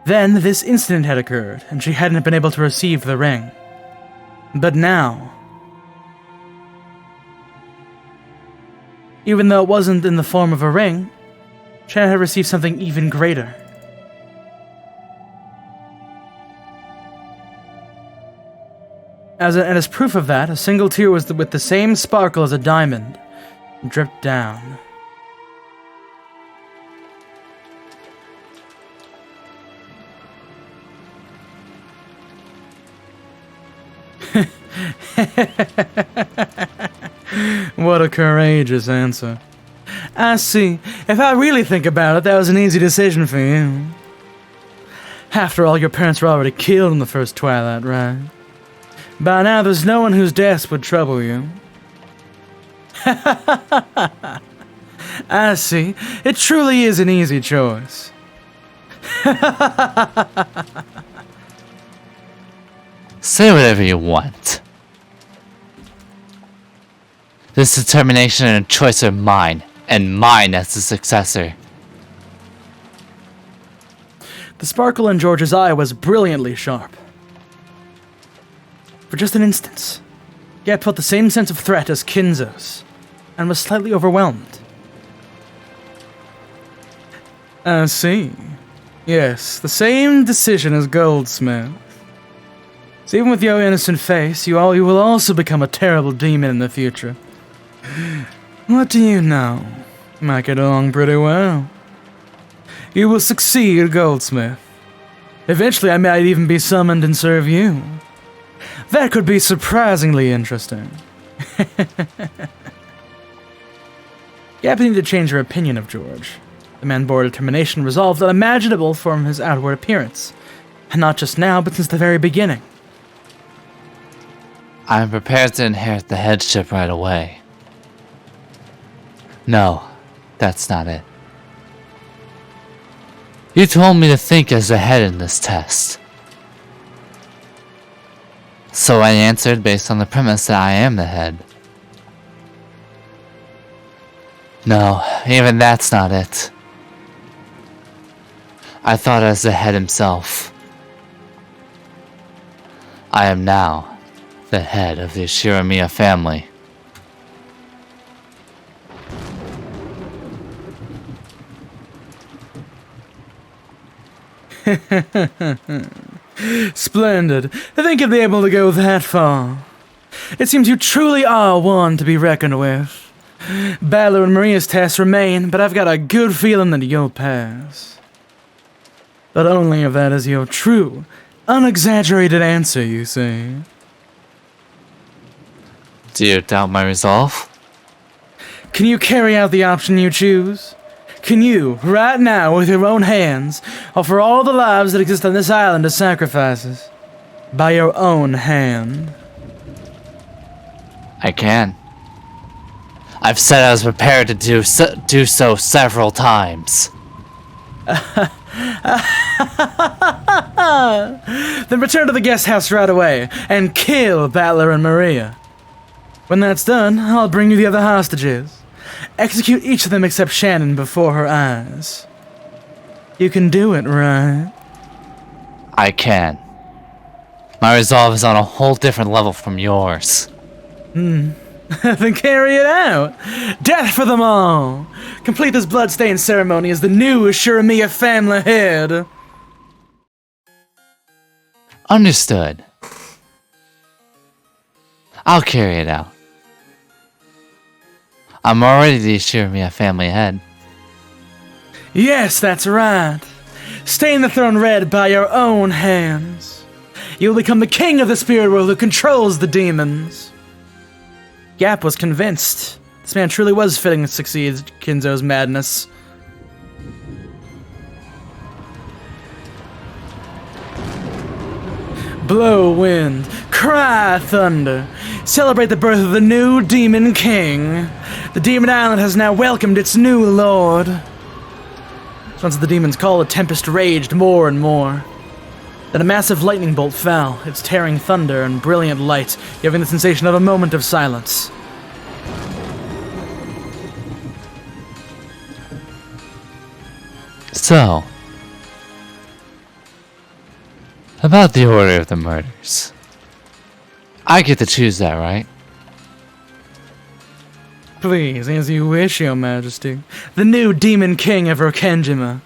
Then, this incident had occurred, and she hadn't been able to receive the ring. But now, even though it wasn't in the form of a ring, Shannon had received something even greater. As proof of that, a single tear was with the same sparkle as a diamond, dripped down. What a courageous answer. I see. If I really think about it, that was an easy decision for you. After all, your parents were already killed in the first twilight, right? By now, there's no one whose death would trouble you. I see. It truly is an easy choice. Say whatever you want. This determination and choice are mine, and mine as the successor. The sparkle in George's eye was brilliantly sharp. For just an instant, Gap felt the same sense of threat as Kinzo's, and was slightly overwhelmed. I see. Yes, the same decision as Goldsmith. So even with your innocent face, you will also become a terrible demon in the future. What do you know? You might get along pretty well. You will succeed, Goldsmith. Eventually, I might even be summoned and serve you. That could be surprisingly interesting. Gap needed to change her opinion of George. The man bore determination resolved unimaginable from his outward appearance. And not just now, but since the very beginning. I am prepared to inherit the headship right away. No, that's not it. You told me to think as the head in this test. So I answered based on the premise that I am the head. No, even that's not it. I thought as the head himself. I am now the head of the Shiramiya family. Splendid. I think you'll be able to go that far. It seems you truly are one to be reckoned with. Balor and Maria's tests remain, but I've got a good feeling that you'll pass. But only if that is your true, unexaggerated answer, you see. Do you doubt my resolve? Can you carry out the option you choose? Can you, right now, with your own hands, offer all the lives that exist on this island as sacrifices? By your own hand? I can. I've said I was prepared to do so several times. Then return to the guest house right away, and kill Balor and Maria. When that's done, I'll bring you the other hostages. Execute each of them except Shannon before her eyes. You can do it, right? I can. My resolve is on a whole different level from yours. Then carry it out. Death for them all. Complete this bloodstained ceremony as the new Shiramiya family head. Understood. I'll carry it out. I'm already the Shiramiya family head. Yes, that's right. Stain the throne red by your own hands. You'll become the king of the spirit world who controls the demons. Gap was convinced. This man truly was fitting to succeed Kinzo's madness. Blow wind, cry thunder, celebrate the birth of the new demon king. The demon island has now welcomed its new lord. Once the demon's call, the tempest raged more and more. Then a massive lightning bolt fell, its tearing thunder and brilliant light giving the sensation of a moment of silence. So, about the order of the murders. I get to choose that, right? Please, as you wish, your majesty. The new demon king of Rokenjima.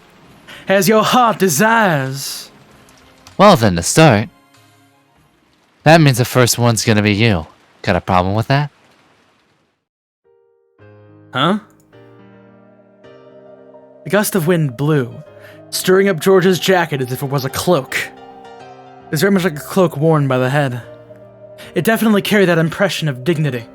As your heart desires. Well then, to start. That means the first one's gonna be you. Got a problem with that? Huh? A gust of wind blew, stirring up George's jacket as if it was a cloak. It was very much like a cloak worn by the head. It definitely carried that impression of dignity.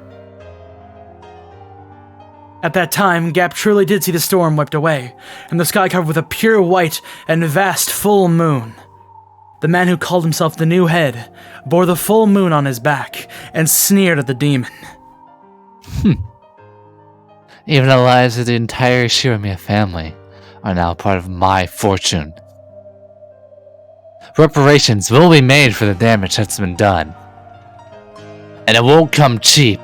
At that time, Gap truly did see the storm wiped away, and the sky covered with a pure white and vast full moon. The man who called himself the new head bore the full moon on his back and sneered at the demon. Even the lives of the entire Shiromiya family are now part of my fortune. Reparations will be made for the damage that's been done. And it won't come cheap.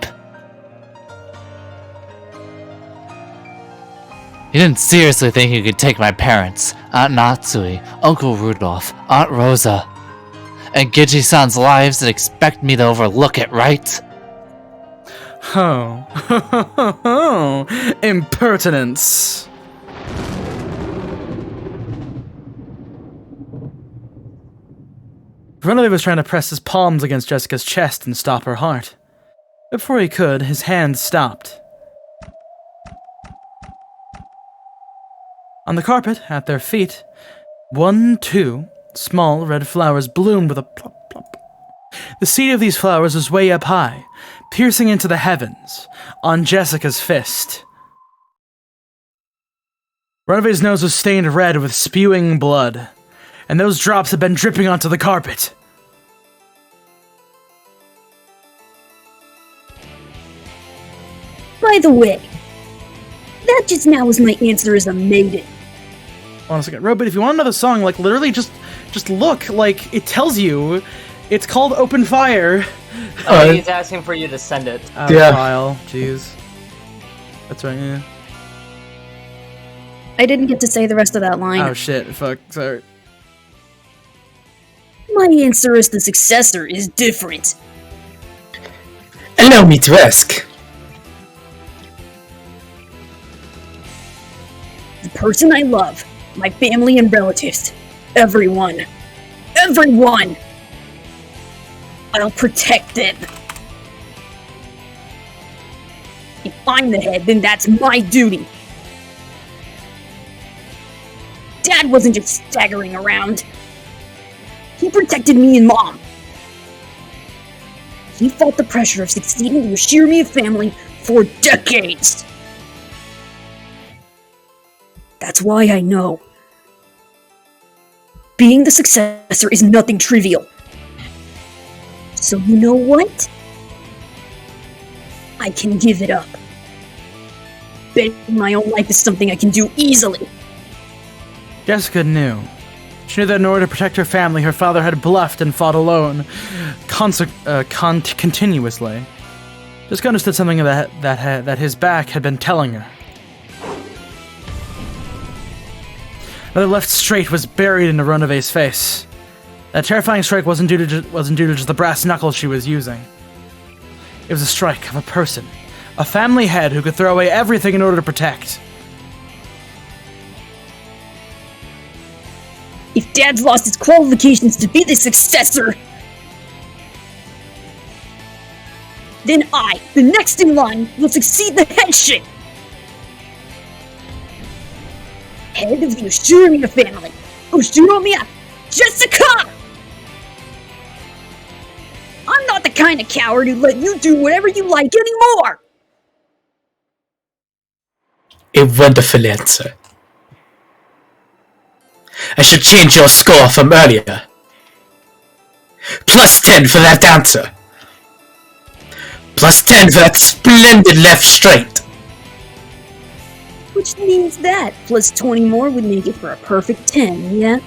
You didn't seriously think you could take my parents, Aunt Natsui, Uncle Rudolph, Aunt Rosa, and Gigi-san's lives and expect me to overlook it, right? Oh. Impertinence. Runaway was trying to press his palms against Jessica's chest and stop her heart. Before he could, his hand stopped. On the carpet, at their feet, 2 small red flowers bloomed with a plop plop. The seed of these flowers was way up high, piercing into the heavens, on Jessica's fist. Runaway's nose was stained red with spewing blood, and those drops had been dripping onto the carpet. By the way, that just now was my answer as a maiden. Hold on a second. Robot, if you want another song, like, literally just look, like, it tells you. It's called Open Fire. Oh, he's asking for you to send it. File. Jeez. That's right, yeah. I didn't get to say the rest of that line. Oh shit, fuck, sorry. My answer as the successor is different. Allow me to ask. The person I love, my family and relatives, everyone. Everyone! I'll protect them. If I'm the head, then that's my duty. Dad wasn't just staggering around. He protected me and Mom. He fought the pressure of succeeding in the Shiromiya family for decades. That's why I know. Being the successor is nothing trivial. So you know what? I can give it up. Betting my own life is something I can do easily. Jessica knew. She knew that in order to protect her family, her father had bluffed and fought alone, continuously. Jessica understood something that his back had been telling her. Another left straight was buried into Runaway's face. That terrifying strike wasn't due to just the brass knuckles she was using. It was a strike of a person, a family head who could throw away everything in order to protect. If Dad's lost his qualifications to be the successor, then I, the next in line, will succeed the headship. Head of the Shiromiya family, Shiromiya Jessica! I'm not the kind of coward who'd let you do whatever you like anymore! A wonderful answer. I should change your score from earlier. +10 for that answer. +10 for that splendid left straight. Which means that, plus 20 more would make it for a perfect 10, yeah?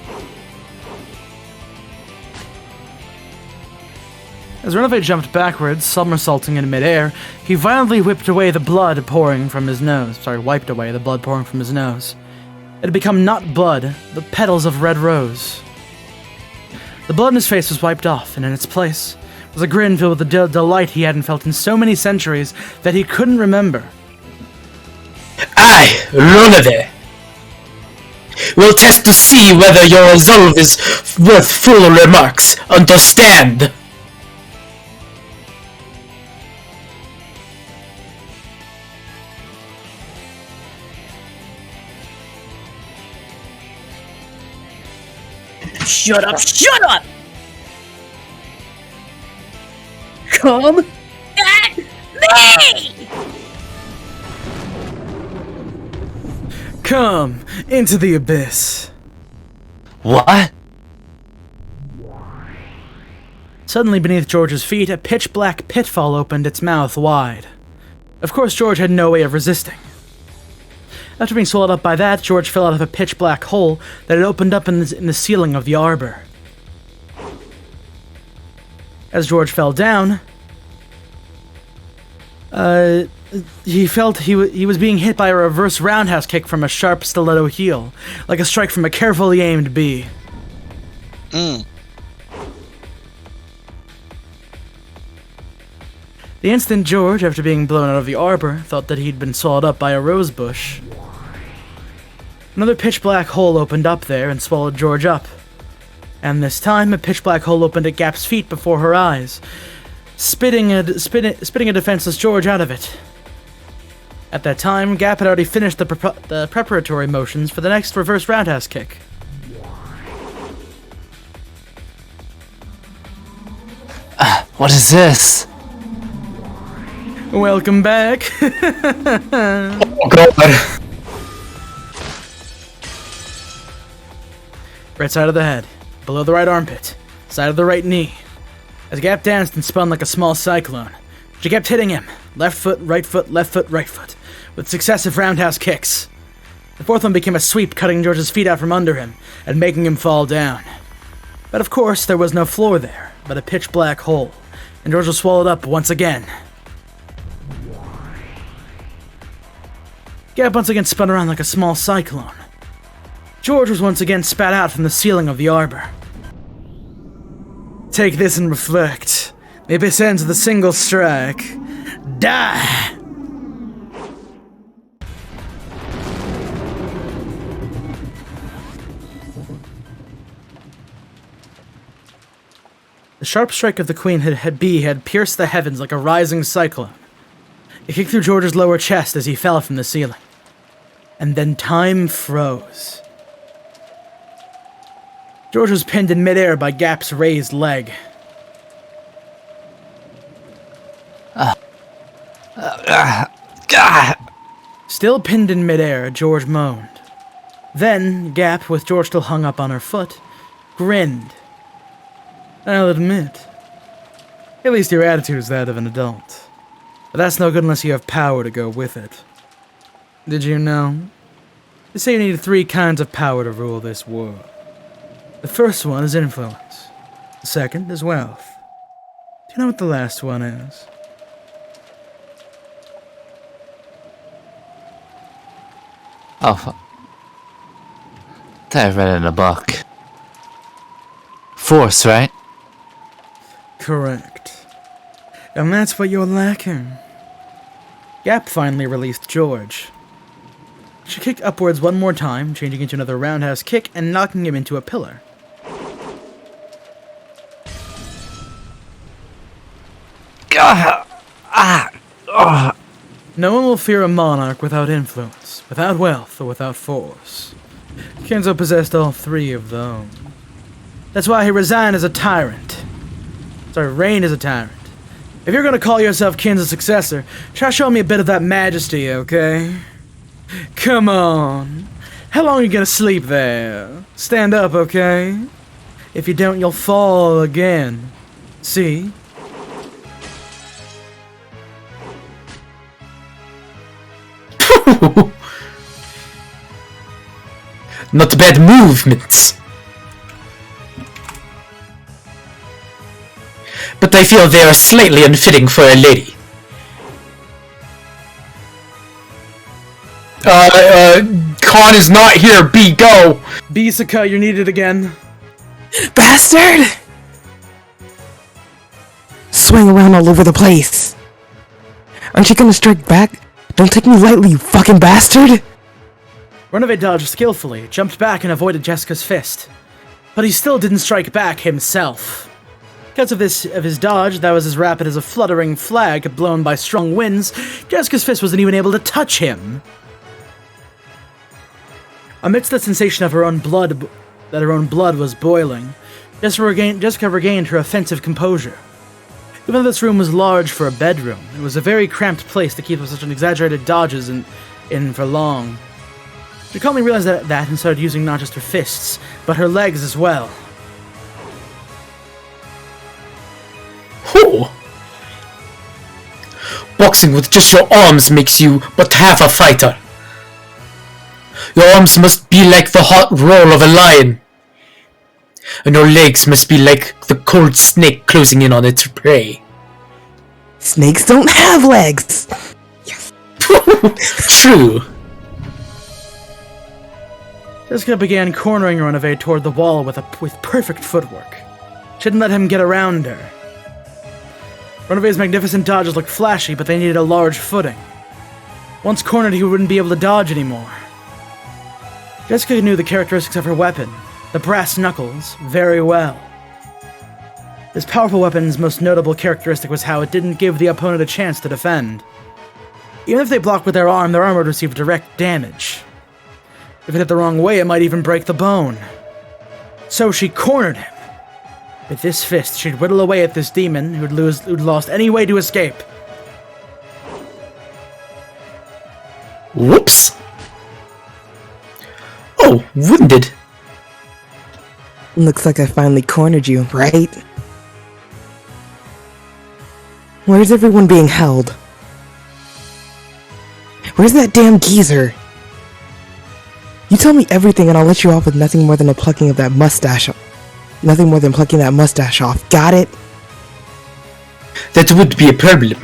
As Renove jumped backwards, somersaulting in midair, he violently wiped away the blood pouring from his nose. Wiped away the blood pouring from his nose. It had become not blood, but petals of red rose. The blood in his face was wiped off, and in its place was a grin filled with the delight he hadn't felt in so many centuries that he couldn't remember. I, Renove, will test to see whether your resolve is worth full remarks. Understand? Shut up! Shut up! Come at me! Come into the abyss. What? Suddenly beneath George's feet, a pitch-black pitfall opened its mouth wide. Of course, George had no way of resisting. After being swallowed up by that, George fell out of a pitch-black hole that had opened up in the ceiling of the arbor. As George fell down, he felt he was being hit by a reverse roundhouse kick from a sharp stiletto heel, like a strike from a carefully aimed bee. The instant George, after being blown out of the arbor, thought that he'd been swallowed up by a rose bush, another pitch-black hole opened up there and swallowed George up. And this time, a pitch-black hole opened at Gap's feet before her eyes, spitting a defenseless George out of it. At that time, Gap had already finished the preparatory motions for the next reverse roundhouse kick. What is this? Welcome back. Oh god. Right side of the head, below the right armpit, side of the right knee. As Gap danced and spun like a small cyclone, she kept hitting him, left foot, right foot, left foot, right foot, with successive roundhouse kicks. The fourth one became a sweep, cutting George's feet out from under him and making him fall down. But of course, there was no floor there, but a pitch-black hole, and George was swallowed up once again. Gap once again spun around like a small cyclone. George was once again spat out from the ceiling of the arbor. Take this and reflect. The abyss ends with a single strike. Die! The sharp strike of the queen bee had pierced the heavens like a rising cyclone. It kicked through George's lower chest as he fell from the ceiling. And then time froze. George was pinned in midair by Gap's raised leg. Still pinned in midair, George moaned. Then, Gap, with George still hung up on her foot, grinned. I'll admit, at least your attitude is that of an adult. But that's no good unless you have power to go with it. Did you know? They say you need 3 kinds of power to rule this world. The first one is influence. The second is wealth. Do you know what the last one is? Oh, I read it in a book. Force, right? Correct. And that's what you're lacking. Gap finally released George. She kicked upwards one more time, changing into another roundhouse kick and knocking him into a pillar. No one will fear a monarch without influence, without wealth, or without force. Kenzo possessed all 3 of those. That's why he resigned as a tyrant. Reigned as a tyrant. If you're gonna call yourself Kin's successor, try showing me a bit of that majesty, okay? Come on. How long are you gonna sleep there? Stand up, okay? If you don't, you'll fall again. See? Not bad movements. But I feel they are slightly unfitting for a lady. Khan is not here. B, go! Bisaka, you're needed again. Bastard! Swing around all over the place. Aren't you gonna strike back? Don't take me lightly, you fucking bastard! Runaway dodged skillfully, jumped back and avoided Jessica's fist. But he still didn't strike back himself. Because of his dodge, that was as rapid as a fluttering flag blown by strong winds, Jessica's fist wasn't even able to touch him. Amidst the sensation of her own blood was boiling, Jessica regained her offensive composure. Even though this room was large for a bedroom, it was a very cramped place to keep up such an exaggerated dodges in for long. She calmly realized that and started using not just her fists, but her legs as well. Who? Boxing with just your arms makes you but half a fighter. Your arms must be like the hot roll of a lion, and your legs must be like the cold snake closing in on its prey. Snakes don't have legs! Yes. True. Jessica began cornering Runaway toward the wall with perfect footwork. She didn't let him get around her. Runaway's magnificent dodges looked flashy, but they needed a large footing. Once cornered, he wouldn't be able to dodge anymore. Jessica knew the characteristics of her weapon, the brass knuckles, very well. This powerful weapon's most notable characteristic was how it didn't give the opponent a chance to defend. Even if they blocked with their arm would receive direct damage. If it hit the wrong way, it might even break the bone. So she cornered him. With this fist, she'd whittle away at this demon who'd lost any way to escape. Whoops! Oh, wounded. Looks like I finally cornered you, right? Where's everyone being held? Where's that damn geezer? You tell me everything and I'll let you off with nothing more than a plucking of that mustache. Nothing more than plucking that mustache off. Got it? That would be a problem.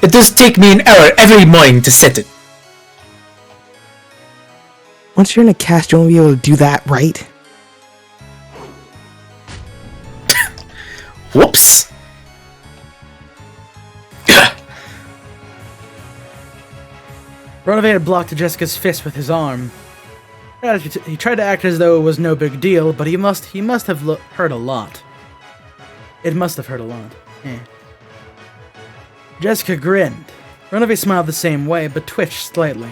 It does take me an hour every morning to set it. Once you're in a cast, you won't be able to do that, right? Whoops! Runaway had blocked Jessica's fist with his arm. He tried to act as though it was no big deal, but he must have hurt a lot. It must have hurt a lot. Jessica grinned. Runaway smiled the same way, but twitched slightly.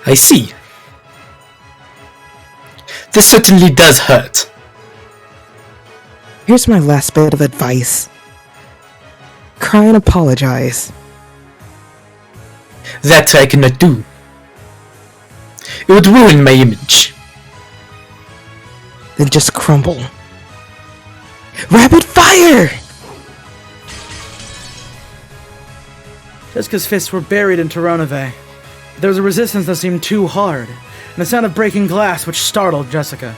I see. This certainly does hurt. Here's my last bit of advice. Cry and apologize. That I cannot do. It would ruin my image. Then just crumble. Rapid fire! Jessica's fists were buried into Runaway. There was a resistance that seemed too hard, and the sound of breaking glass which startled Jessica.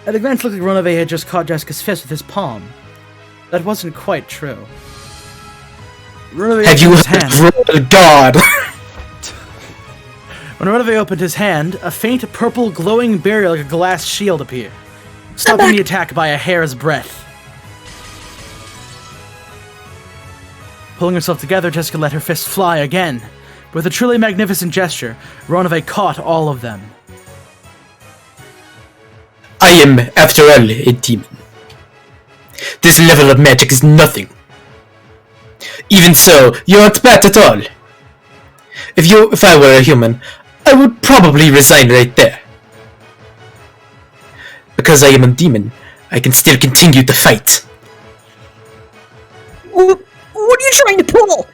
At a glance, it looked like Runaway had just caught Jessica's fist with his palm. That wasn't quite true. Runaway Have you heard God? When Runaway opened his hand, a faint purple glowing barrier like a glass shield appeared, stopping the attack by a hair's breadth. Pulling herself together, Jessica let her fist fly again. With a truly magnificent gesture, Runaway caught all of them. I am, after all, a demon. This level of magic is nothing. Even so, you aren't bad at all. If I were a human, I would probably resign right there. Because I am a demon, I can still continue to fight. What are you trying to pull?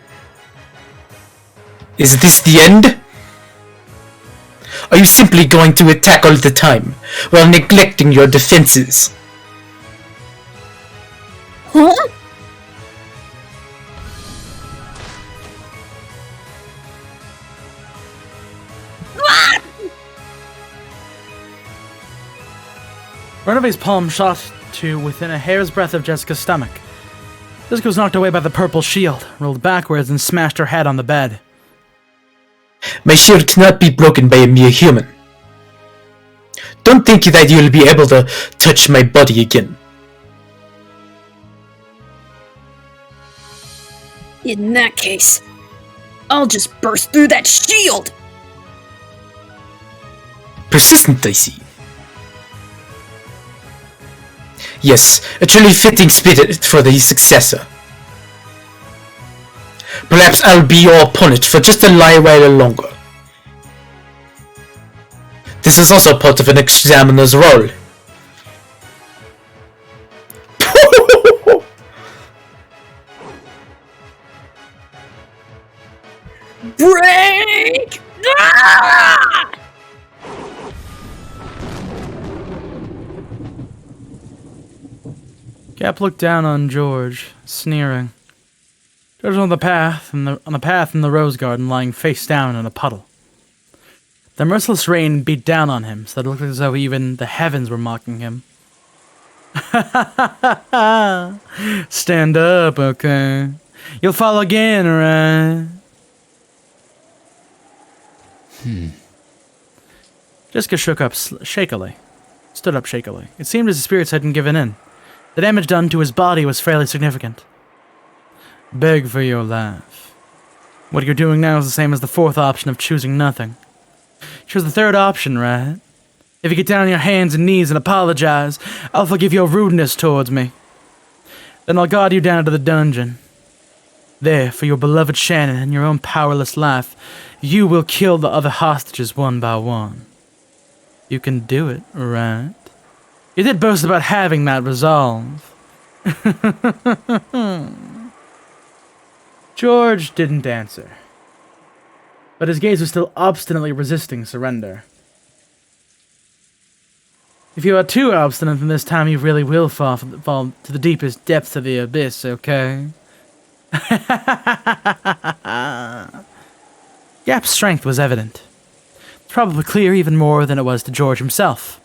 Is this the end? Are you simply going to attack all the time, while neglecting your defenses? Huh? Reneve's palm shot to within a hair's breadth of Jessica's stomach. Jessica was knocked away by the purple shield, rolled backwards, and smashed her head on the bed. My shield cannot be broken by a mere human. Don't think that you'll be able to touch my body again. In that case, I'll just burst through that shield! Persistent, I see. Yes, a truly fitting spirit for the successor. Perhaps I'll be your opponent for just a while longer. This is also part of an examiner's role. Break! Ah! Gap looked down on George, sneering. George was on the path in the rose garden, lying face down in a puddle. The merciless rain beat down on him, so that it looked as though even the heavens were mocking him. Stand up, okay? You'll fall again, right? Jessica stood up shakily. It seemed as the spirits hadn't given in. The damage done to his body was fairly significant. Beg for your life. What you're doing now is the same as the fourth option of choosing nothing. Choose the third option, right? If you get down on your hands and knees and apologize, I'll forgive your rudeness towards me. Then I'll guard you down to the dungeon. There, for your beloved Shannon and your own powerless life, you will kill the other hostages one by one. You can do it, right? You did boast about having that resolve. George didn't answer, but his gaze was still obstinately resisting surrender. If you are too obstinate, then this time you really will fall to the deepest depths of the abyss, okay? Yap's strength was evident. Probably clear even more than it was to George himself.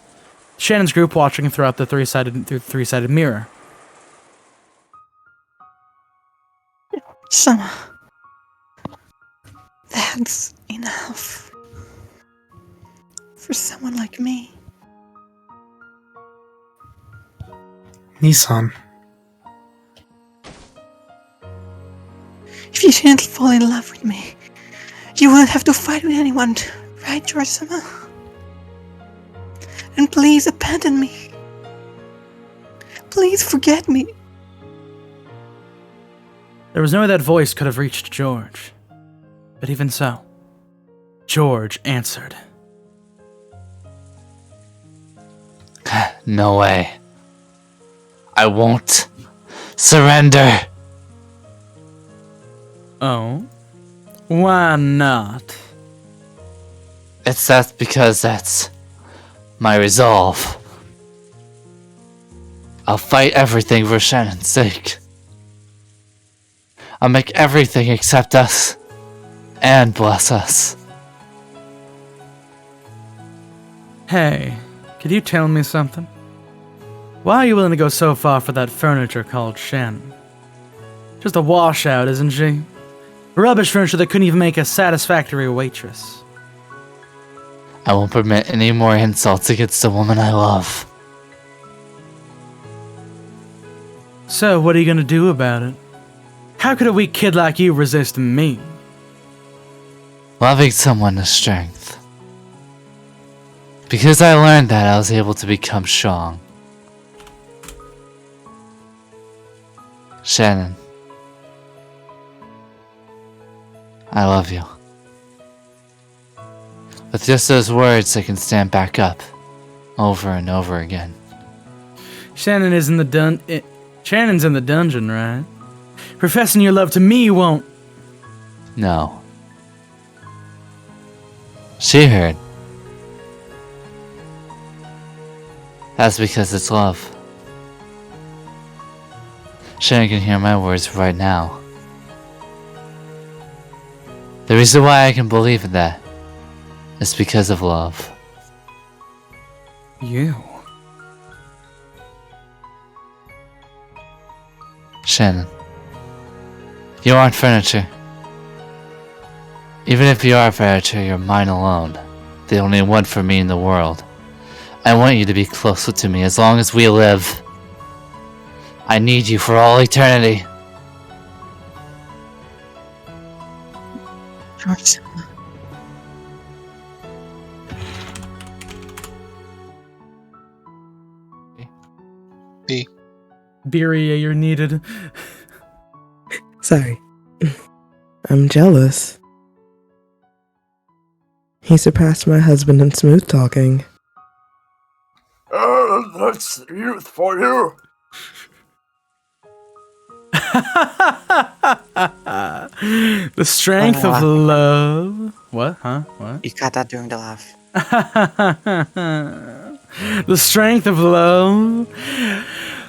Shannon's group watching him through the three-sided mirror. Summer. That's enough. For someone like me. Nissan. If you didn't fall in love with me, you wouldn't have to fight with anyone, right, George Summer? And please abandon me. Please forget me. There was no way that voice could have reached George. But even so, George answered. No way. I won't surrender. Oh? Why not? That's because that's my resolve. I'll fight everything for Shannon's sake. I'll make everything accept us and bless us. Hey, could you tell me something? Why are you willing to go so far for that furniture called Shannon? Just a washout, isn't she? Rubbish furniture that couldn't even make a satisfactory waitress. I won't permit any more insults against the woman I love. So, what are you gonna do about it? How could a weak kid like you resist me? Loving someone is strength. Because I learned that, I was able to become strong. Shannon, I love you. With just those words, I can stand back up, over and over again. Shannon's in the dungeon, right? Professing your love to me won't. No. She heard. That's because it's love. Shannon can hear my words right now. The reason why I can believe in that, is because of love. You? Shannon, you aren't furniture. Even if you are furniture, you're mine alone. The only one for me in the world. I want you to be closer to me as long as we live. I need you for all eternity. George. B. Beery, you're needed. Sorry. I'm jealous. He surpassed my husband in smooth talking. That's youth for you. The strength of love. What? Huh? What? You got that during the laugh. The strength of love.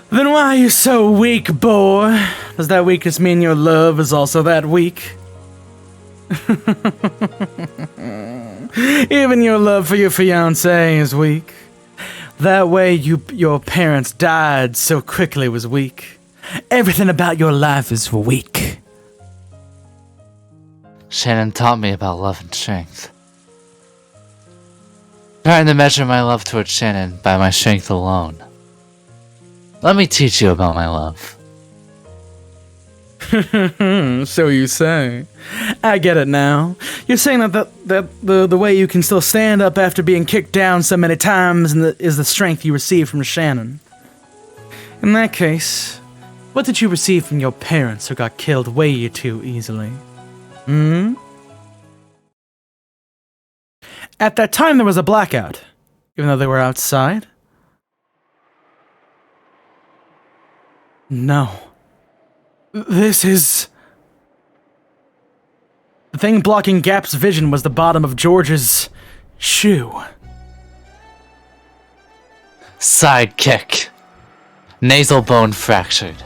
Then why are you so weak, boy? Does that weakness mean your love is also that weak? Even your love for your fiancé is weak. That way your parents died so quickly was weak. Everything about your life is weak. Shannon taught me about love and strength. Trying to measure my love towards Shannon by my strength alone. Let me teach you about my love. So you say. I get it now. You're saying that the way you can still stand up after being kicked down so many times is the strength you receive from Shannon. In that case, what did you receive from your parents who got killed way too easily? Hmm? At that time there was a blackout, even though they were outside. No. This is... The thing blocking Gap's vision was the bottom of George's shoe. Sidekick. Nasal bone fractured.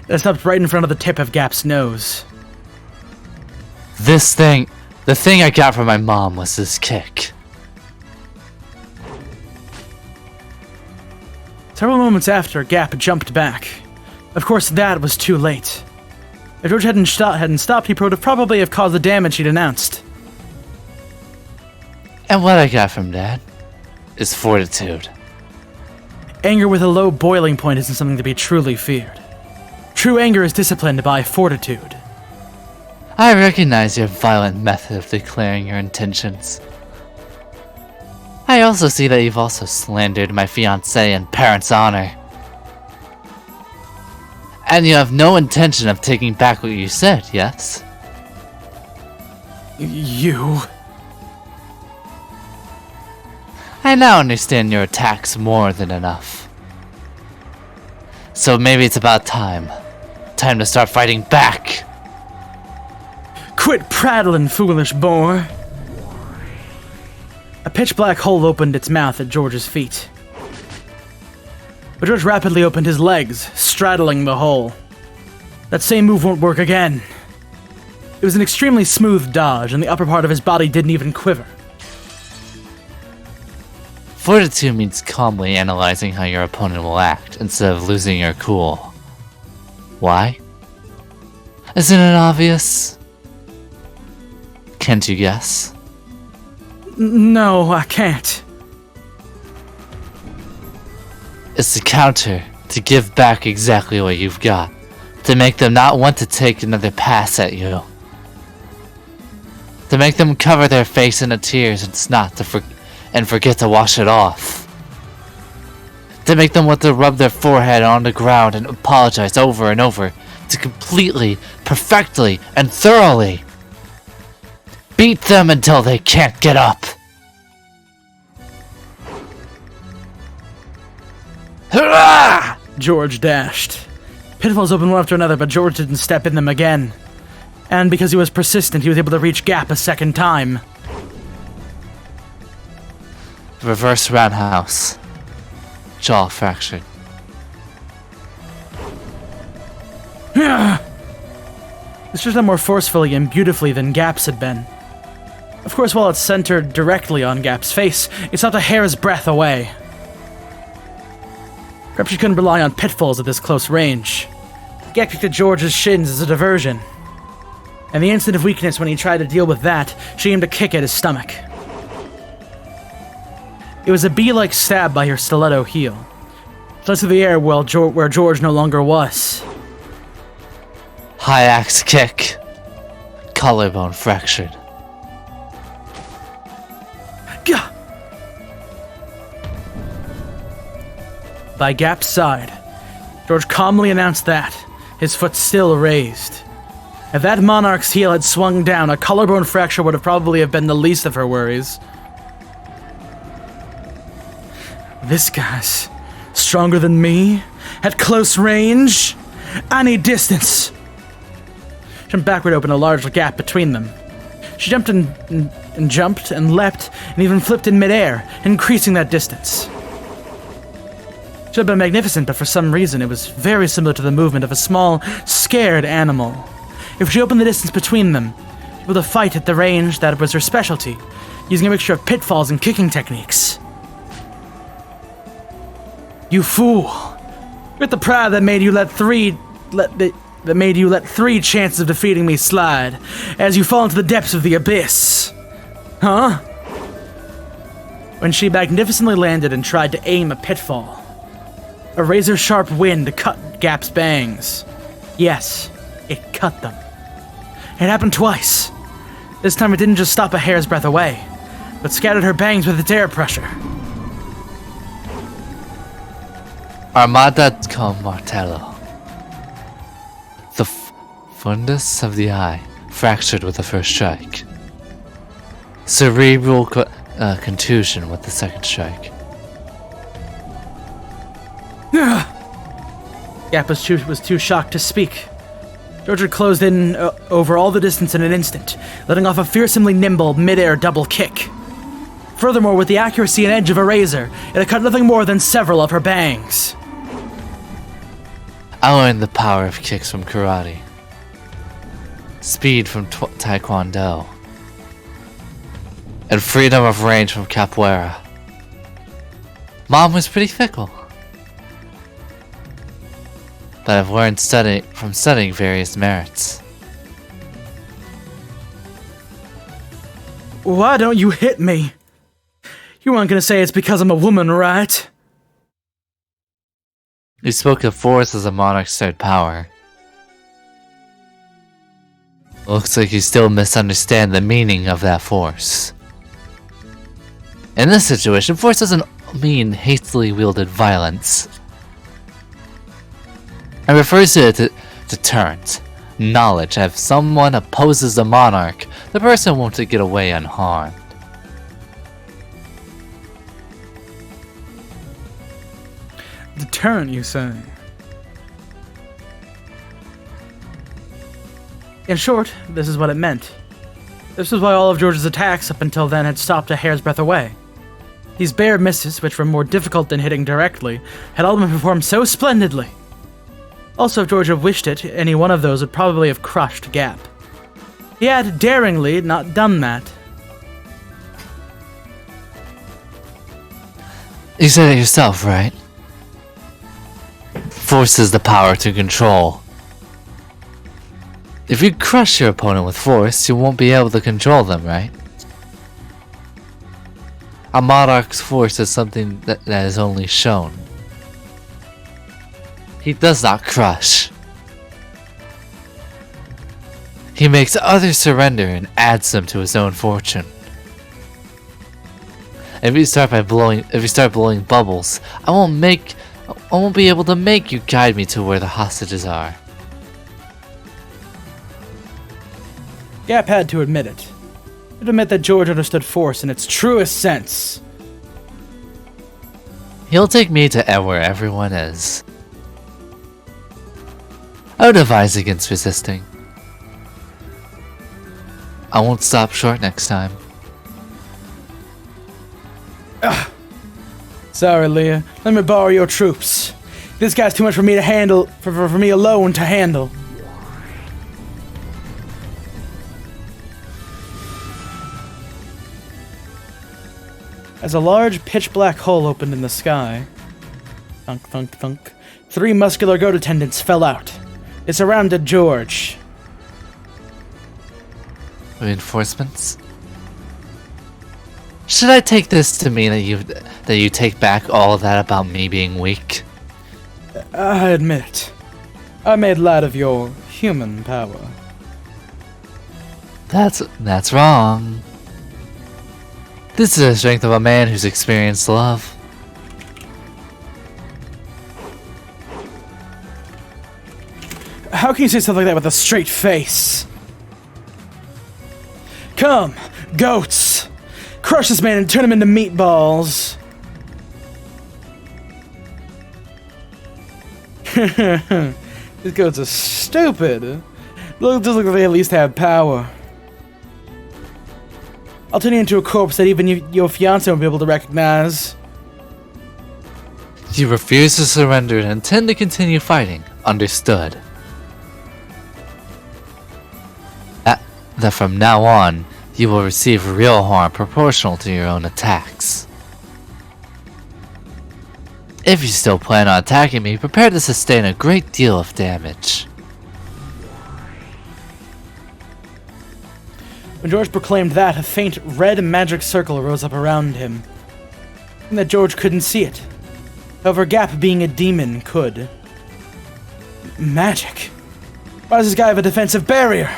It stopped right in front of the tip of Gap's nose. The thing I got from my mom was this kick. Several moments after, Gap jumped back. Of course, that was too late. If George hadn't stopped, he would probably have caused the damage he'd announced. And what I got from Dad is fortitude. Anger with a low boiling point isn't something to be truly feared. True anger is disciplined by fortitude. I recognize your violent method of declaring your intentions. I also see that you've also slandered my fiancé and parents' honor. And you have no intention of taking back what you said, yes? You... I now understand your attacks more than enough. So maybe it's about time. Time to start fighting back. Quit prattling, foolish boy. A pitch-black hole opened its mouth at George's feet. But George rapidly opened his legs, straddling the hole. That same move won't work again. It was an extremely smooth dodge, and the upper part of his body didn't even quiver. Fortitude means calmly analyzing how your opponent will act, instead of losing your cool. Why? Isn't it obvious? Can't you guess? No, I can't. It's to counter, to give back exactly what you've got. To make them not want to take another pass at you. To make them cover their face in the tears and snot and forget to wash it off. To make them want to rub their forehead on the ground and apologize over and over. To completely, perfectly, and thoroughly beat them until they can't get up. Hurrah! George dashed. Pitfalls opened one after another, but George didn't step in them again. And because he was persistent, he was able to reach Gap a second time. Reverse roundhouse. Jaw fractured. This was done more forcefully and beautifully than Gap's had been. Of course, while it's centered directly on Gap's face, it's not a hair's breadth away. Perhaps she couldn't rely on pitfalls at this close range. Gap kicked at George's shins as a diversion. And the instant of weakness when he tried to deal with that, she aimed a kick at his stomach. It was a bee-like stab by her stiletto heel. Close to the air where George no longer was. High axe kick. Collarbone fractured. Gah! By Gap's side, George calmly announced that, his foot still raised. If that monarch's heel had swung down, a collarbone fracture would have probably been the least of her worries. This guy's stronger than me? At close range? I need distance! She jumped backward to open a large gap between them. She jumped and jumped and leapt and even flipped in midair, increasing that distance. It should have been magnificent, but for some reason it was very similar to the movement of a small, scared animal. If she opened the distance between them, she would have to fight at the range that was her specialty, using a mixture of pitfalls and kicking techniques. You fool! With the pride that made you let three chances of defeating me slide, as you fall into the depths of the abyss. Huh? When she magnificently landed and tried to aim a pitfall. A razor-sharp wind cut Gap's bangs. Yes, it cut them. It happened twice. This time it didn't just stop a hair's breadth away, but scattered her bangs with its air pressure. Armada con martello. The fundus of the eye fractured with the first strike. Cerebral contusion with the second strike. Gap was too shocked to speak. George had closed in over all the distance in an instant, letting off a fearsomely nimble mid-air double kick. Furthermore, with the accuracy and edge of a razor, it had cut nothing more than several of her bangs. I learned the power of kicks from karate. Speed from taekwondo. And freedom of range from capoeira. Mom was pretty fickle. But I've learned from studying various merits. Why don't you hit me? You weren't gonna say it's because I'm a woman, right? You spoke of force as a monarch's third power. Looks like you still misunderstand the meaning of that force. In this situation, force doesn't mean hastily wielded violence. It refers to deterrent, knowledge. If someone opposes the monarch, the person won't get away unharmed. Deterrent, you say? In short, this is what it meant. This was why all of George's attacks up until then had stopped a hair's breadth away. These bare misses, which were more difficult than hitting directly, had all been performed so splendidly. Also, if George had wished it, any one of those would probably have crushed Gap. He had, daringly, not done that. You said it yourself, right? Force is the power to control. If you crush your opponent with force, you won't be able to control them, right? A monarch's force is something that is only shown. He does not crush. He makes others surrender and adds them to his own fortune. If you start blowing bubbles, I won't be able to make you guide me to where the hostages are. Gap had to admit it. He'd admit that George understood force in its truest sense. He'll take me to where everyone is. I would advise against resisting. I won't stop short next time. Sorry, Leah. Let me borrow your troops. This guy's too much for me to handle, for me alone to handle. as a large pitch-black hole opened in the sky. Thunk, thunk, thunk. 3 muscular goat attendants fell out. They surrounded George. Reinforcements? Should I take this to mean that you take back all of that about me being weak? I admit, I made light of your human power. That's wrong. This is the strength of a man who's experienced love. How can you say something like that with a straight face? Come, goats! Crush this man and turn him into meatballs! These goats are stupid. Doesn't look like they at least have power. I'll turn you into a corpse that even your fiancé won't be able to recognize. You refuse to surrender and intend to continue fighting. Understood. That from now on, you will receive real harm proportional to your own attacks. If you still plan on attacking me, prepare to sustain a great deal of damage. When George proclaimed that, a faint red magic circle rose up around him. And that George couldn't see it. However, Gap, being a demon, could. Magic? Why does this guy have a defensive barrier?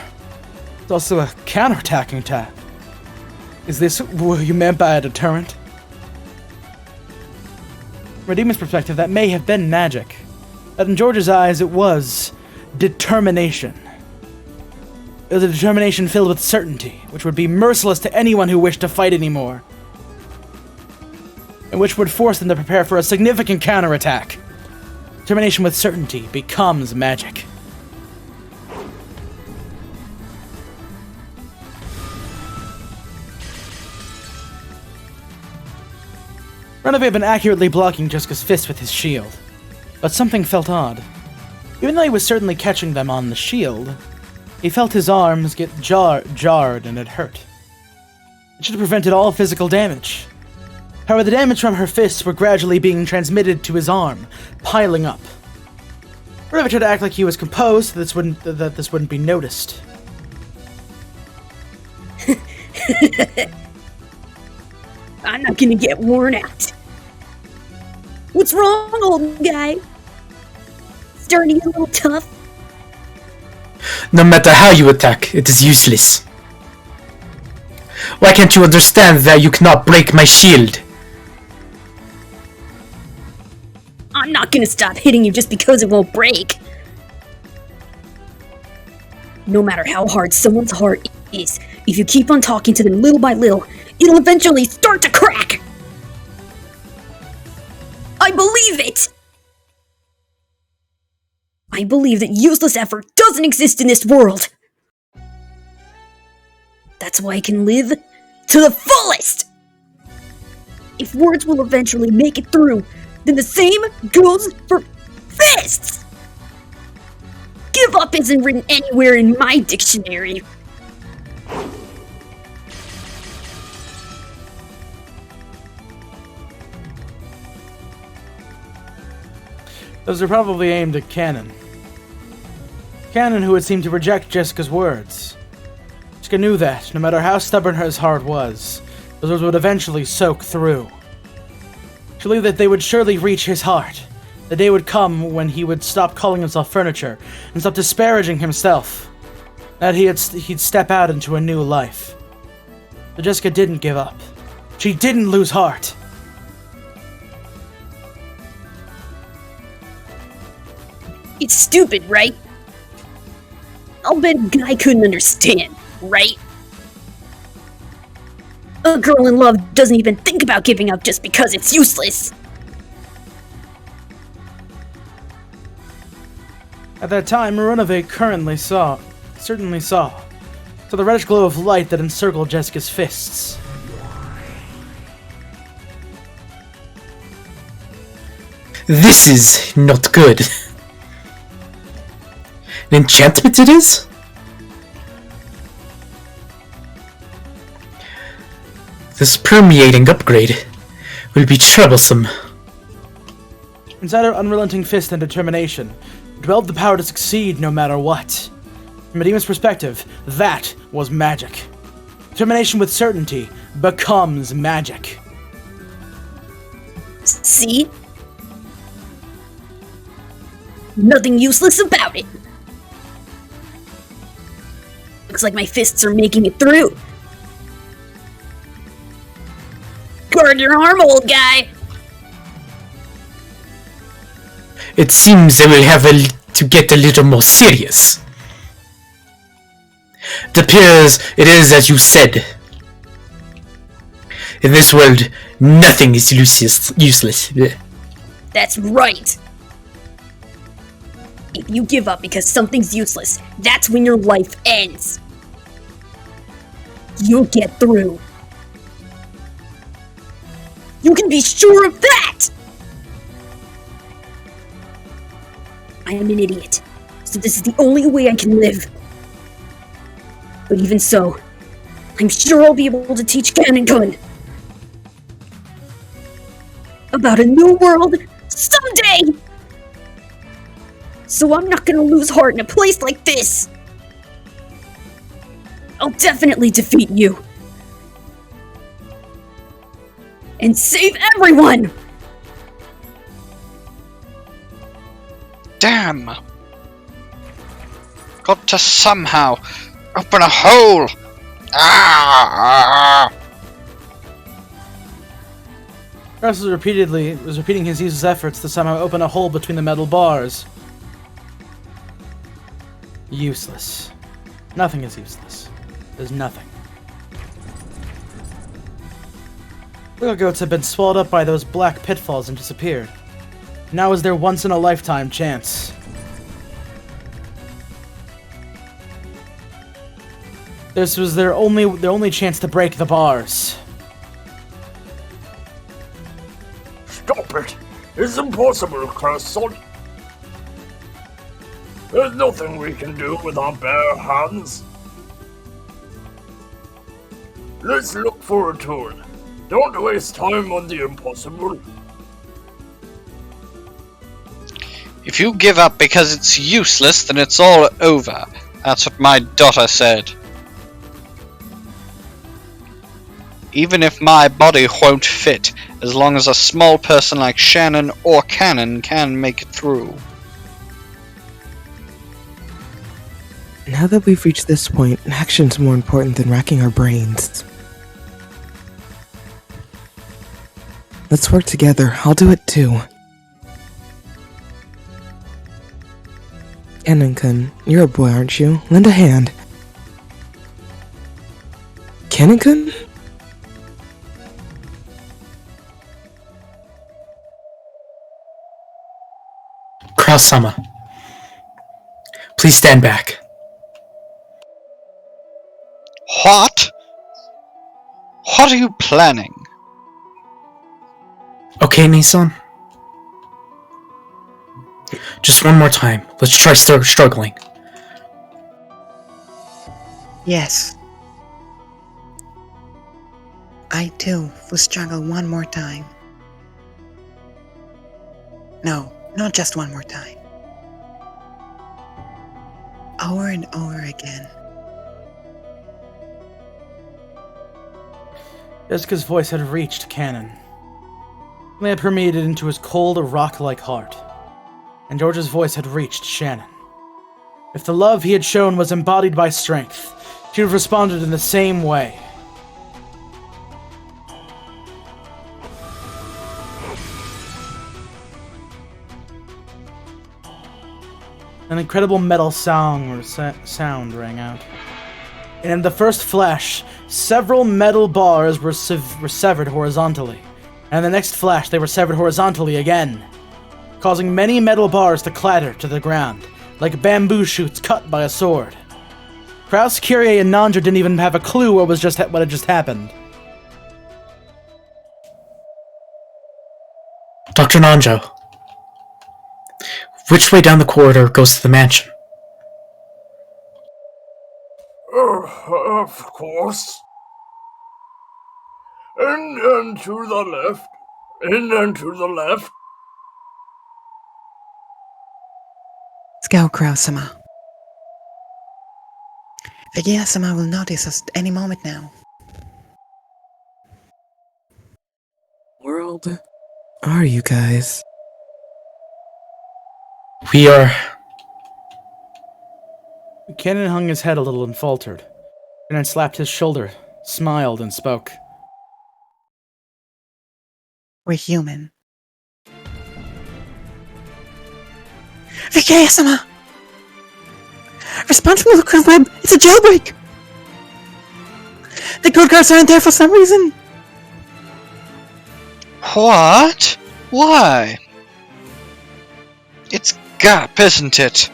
It's also a counterattacking type. Is this what you meant by a deterrent? From a demon's perspective, that may have been magic. But in George's eyes, it was determination. It was a determination filled with certainty, which would be merciless to anyone who wished to fight anymore. And which would force them to prepare for a significant counterattack. Determination with certainty becomes magic. Renove had been accurately blocking Jessica's fist with his shield, but something felt odd. Even though he was certainly catching them on the shield, he felt his arms get jarred and it hurt. It should have prevented all physical damage. However, the damage from her fists were gradually being transmitted to his arm, piling up. Renove tried to act like he was composed so that this wouldn't be noticed. I'm not gonna get worn out. What's wrong, old guy? Starting to get a little tough? No matter how you attack, it is useless. Why can't you understand that you cannot break my shield? I'm not gonna stop hitting you just because it won't break. No matter how hard someone's heart is, if you keep on talking to them little by little, it'll eventually start to crack! I believe it! I believe that useless effort doesn't exist in this world! That's why I can live to the fullest! If words will eventually make it through, then the same goes for fists! Give up isn't written anywhere in my dictionary. Those are probably aimed at Cannon. Cannon, who had seemed to reject Jessica's words. Jessica knew that, no matter how stubborn his heart was, those words would eventually soak through. She believed that they would surely reach his heart. The day would come when he would stop calling himself furniture and stop disparaging himself. That he'd step out into a new life. But Jessica didn't give up. She didn't lose heart. It's stupid, right? I'll bet a guy couldn't understand, right? A girl in love doesn't even think about giving up just because it's useless. At that time, Renove certainly saw the reddish glow of light that encircled Jessica's fists. This is not good. An enchantment it is? This permeating upgrade. will be troublesome. Inside her unrelenting fist and determination dwelled the power to succeed no matter what. From a demon's perspective, that was magic. Determination with certainty becomes magic. See? Nothing useless about it. Looks like my fists are making it through. Guard your arm, old guy. It seems they will have to get a little more serious. It appears it is as you said. In this world, nothing is useless. That's right. If you give up because something's useless, that's when your life ends. You'll get through. You can be sure of that! I am an idiot, so this is the only way I can live. But even so, I'm sure I'll be able to teach Cannon about a new world someday! So I'm not gonna lose heart in a place like this! I'll definitely defeat you! And save everyone! Damn! Got to somehow open a hole! Ah! Kraus was repeating his useless efforts to somehow open a hole between the metal bars. Useless. Nothing is useless. There's nothing. Little goats had been swallowed up by those black pitfalls and disappeared. Now is their once-in-a-lifetime chance. This was their only chance to break the bars. Stop it! It's impossible, Crystal. There's nothing we can do with our bare hands. Let's look for a tool. Don't waste time on the impossible. If you give up because it's useless, then it's all over. That's what my daughter said. Even if my body won't fit, as long as a small person like Shannon or Cannon can make it through. Now that we've reached this point, action's more important than racking our brains. Let's work together. I'll do it too. Cannon-kun, you're a boy, aren't you? Lend a hand. Cannon-kun? Kraus-sama, please stand back. What? What are you planning? Okay, Nissan. Just one more time. Let's try struggling. Yes. I too will struggle one more time. No, not just one more time. Over and over again. Jessica's voice had reached Cannon. It had permeated into his cold, rock-like heart. And George's voice had reached Shannon. If the love he had shown was embodied by strength, she would have responded in the same way. An incredible metal sound rang out. And in the first flash, several metal bars were severed horizontally. And in the next flash, they were severed horizontally again, causing many metal bars to clatter to the ground, like bamboo shoots cut by a sword. Kraus, Kyrie, and Nanja didn't even have a clue what had just happened. Dr. Nanjo, which way down the corridor goes to the mansion? Of course. And to the left. And then to the left. Scoutcrow-sama. Vegeta-sama will notice us any moment now. World are you guys? We are. Cannon hung his head a little and faltered, and then slapped his shoulder, smiled, and spoke. We're human. Vegeta-sama! Response from the Lucrative Web, it's a jailbreak! The code cards aren't there for some reason! What? Why? It's GAP, isn't it?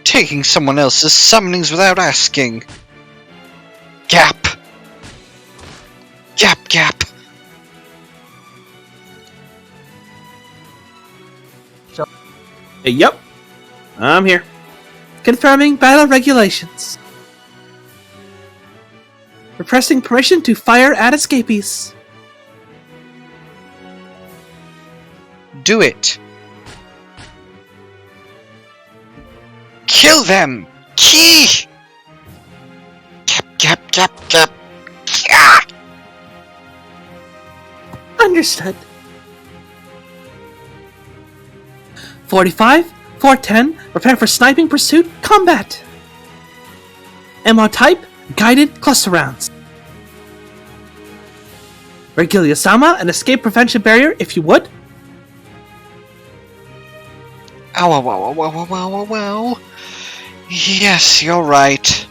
Taking someone else's summonings without asking. GAP. GAP. Yep. I'm here. Confirming battle regulations. Requesting permission to fire at escapees. Do it. Kill them! Key! Gap. Yeah! Understood. 45, 410, prepare for sniping pursuit combat. Ammo type, guided cluster rounds. Regalia-sama, an escape prevention barrier if you would. Ow. Yes, you're right.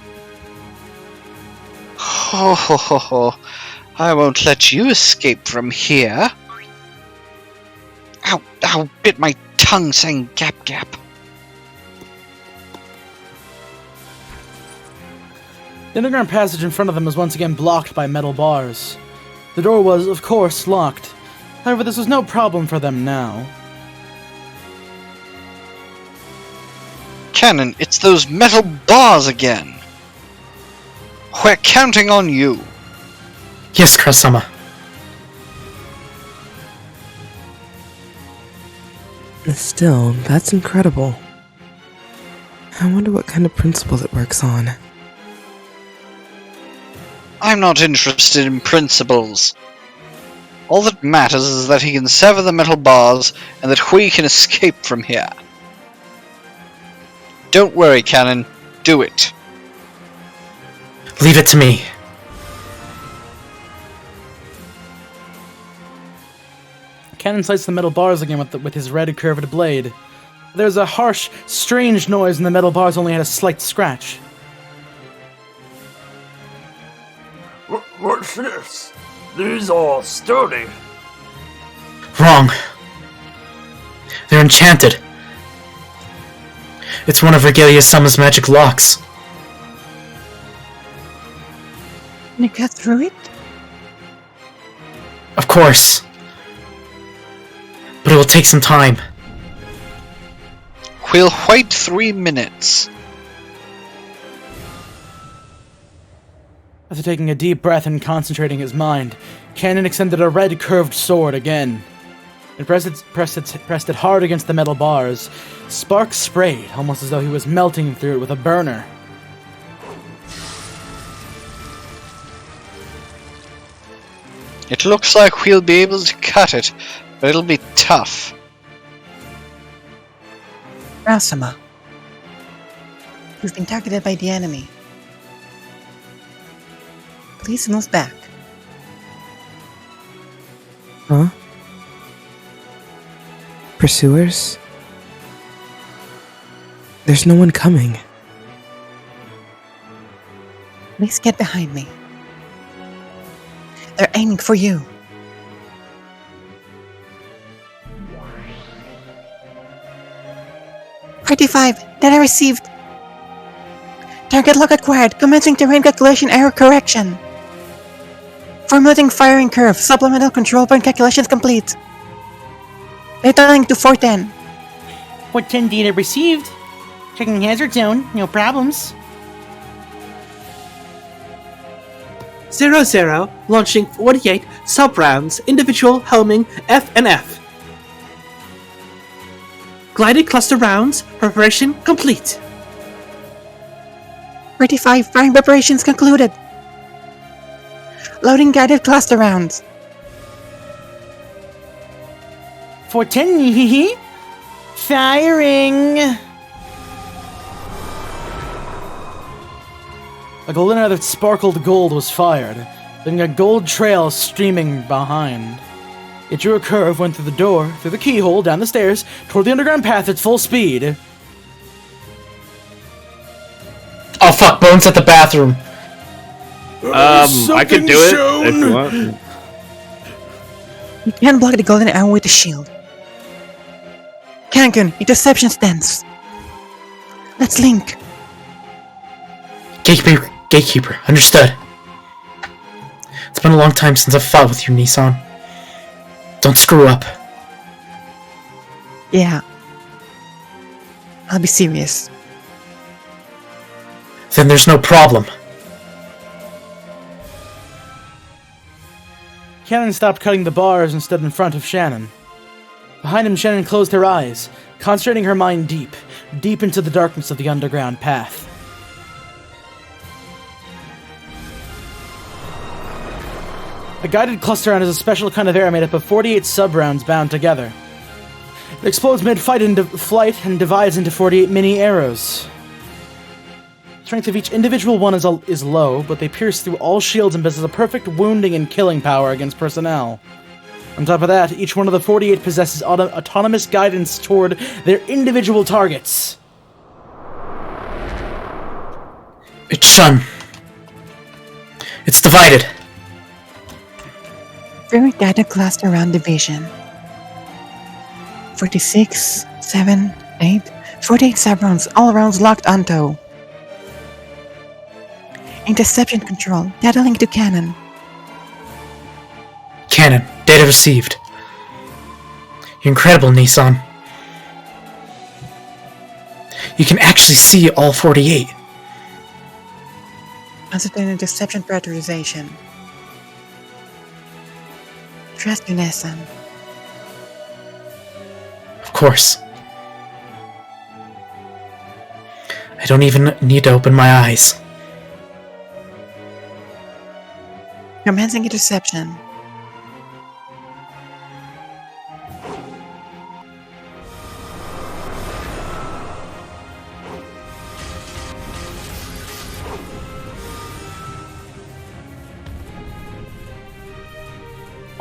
Ho. I won't let you escape from here. Ow, bit my tongue saying gap. The underground passage in front of them was once again blocked by metal bars. The door was, of course, locked. However, this was no problem for them now. Cannon, it's those metal bars again. We're counting on you. Yes, Kurosama. Still, that's incredible. I wonder what kind of principle it works on. I'm not interested in principles. All that matters is that he can sever the metal bars and that we can escape from here. Don't worry, Cannon. Do it. Leave it to me. Cannon slices the metal bars again with his red curved blade. There's a harsh, strange noise and the metal bars only had a slight scratch. What's this? These are sturdy. Wrong. They're enchanted. It's one of Regalia-sama's magic locks. Can you cut through it? Of course. But it will take some time. We'll wait 3 minutes. After taking a deep breath and concentrating his mind, Cannon extended a red curved sword again. And pressed it hard against the metal bars. Sparks sprayed, almost as though he was melting through it with a burner. It looks like we'll be able to cut it, but it'll be tough. Kurosama. You've been targeted by the enemy. Please move back. Huh? Pursuers? There's no one coming. Please get behind me. They're aiming for you. "45, data received. Target lock acquired. Commencing terrain calculation error correction. Formatting firing curve. Supplemental control point calculations complete. Data link to 410. 410 data received. Checking hazard zone. No problems. 00, launching 48 sub-rounds, individual homing F and F. Glided cluster rounds, preparation complete. 35 firing preparations concluded. Loading guided cluster rounds. For 10, firing! A glinter that sparkled gold was fired, leaving a gold trail streaming behind. It drew a curve, went through the door, through the keyhole, down the stairs, toward the underground path at full speed. Oh fuck, Bones at the bathroom. I could do it if you want. You can't block the golden arrow with the shield. Cancun, your deception stance. Let's link. Gatekeeper, understood. It's been a long time since I've fought with you, Nissan. Don't screw up. Yeah. I'll be serious. Then there's no problem. Cannon stopped cutting the bars and stood in front of Shannon. Behind him, Shannon closed her eyes, concentrating her mind deep into the darkness of the underground path. A guided cluster round is a special kind of arrow made up of 48 sub-rounds bound together. It explodes mid-flight and divides into 48 mini arrows. Strength of each individual one is low, but they pierce through all shields and possess a perfect wounding and killing power against personnel. On top of that, each one of the 48 possesses autonomous guidance toward their individual targets. It's done. It's divided. Very guided cluster round division. 46, 7, 8, 48 sub-rounds, all rounds locked onto. Interception control, data link to cannon. Cannon, data received. You're incredible, Nissan. You can actually see all 48. Ascertain interception prioritization. Trust you, Nissan. Of course. I don't even need to open my eyes. Commencing interception.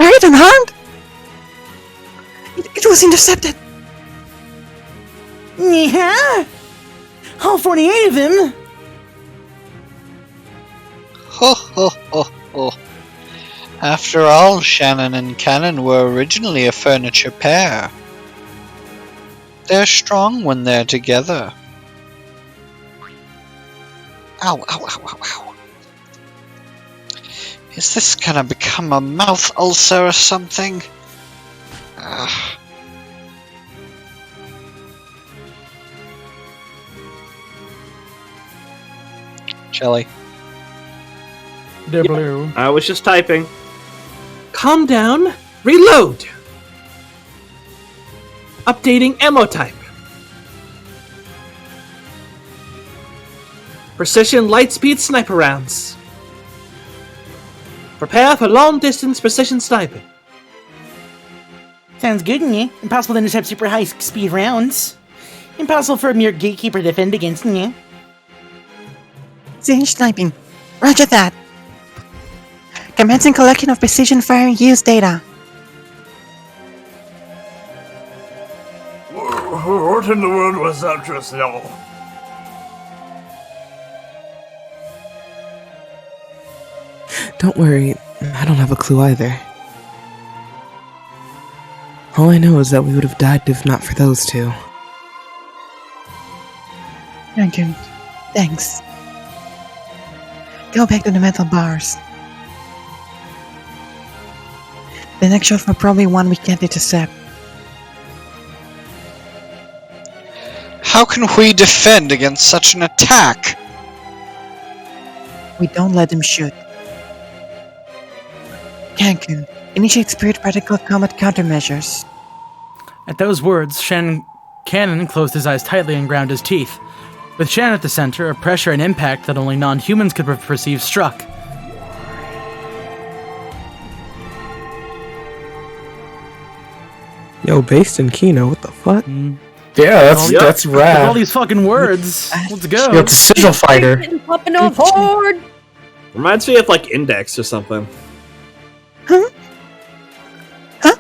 Alright, unharmed! It was intercepted! Yeah! All 48 of them! Ho ho ho ho. After all, Shannon and Cannon were originally a furniture pair. They're strong when they're together. Ow, ow, ow, ow, ow. Is this gonna become a mouth ulcer or something? Ugh. Jelly. Yeah. I was just typing. Calm down. Reload. Updating ammo type. Precision light-speed sniper rounds. Prepare for long-distance precision sniping. Sounds good, yeah. Impossible to intercept super high-speed rounds. Impossible for a mere gatekeeper to defend against, yeah. Range sniping. Roger that. Commencing collection of precision firing use data. What in the world was that just now? Don't worry, I don't have a clue either. All I know is that we would have died if not for those two. Cancun, thanks. Go back to the metal bars. The next shot will probably one we can't intercept. How can we defend against such an attack? We don't let them shoot. Shanku, initiate spirit particle combat countermeasures. At those words, Cannon closed his eyes tightly and ground his teeth. With Shan at the center, a pressure and impact that only non-humans could perceive struck. Yo, based in Kino, what the fuck? Yeah, that's rad. All these fucking words. Let's go. It's a sigil fighter. Popping off hard. Reminds me of like Index or something. Huh?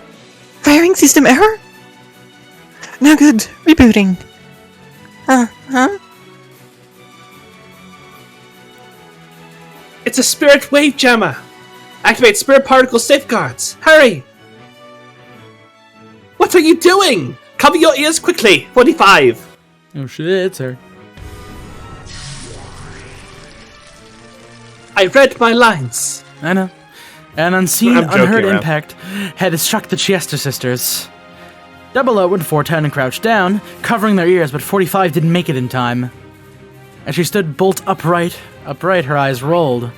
Firing system error? No good. Rebooting. Huh? It's a spirit wave jammer. Activate spirit particle safeguards. Hurry! What are you doing? Cover your ears quickly. 45. Oh shit, it's her. I read my lines. I know. An unseen, I'm joking unheard around. impact had struck the Chiesta sisters. 00 and 410 crouched down, covering their ears, but 45 didn't make it in time. As she stood bolt upright, her eyes rolled.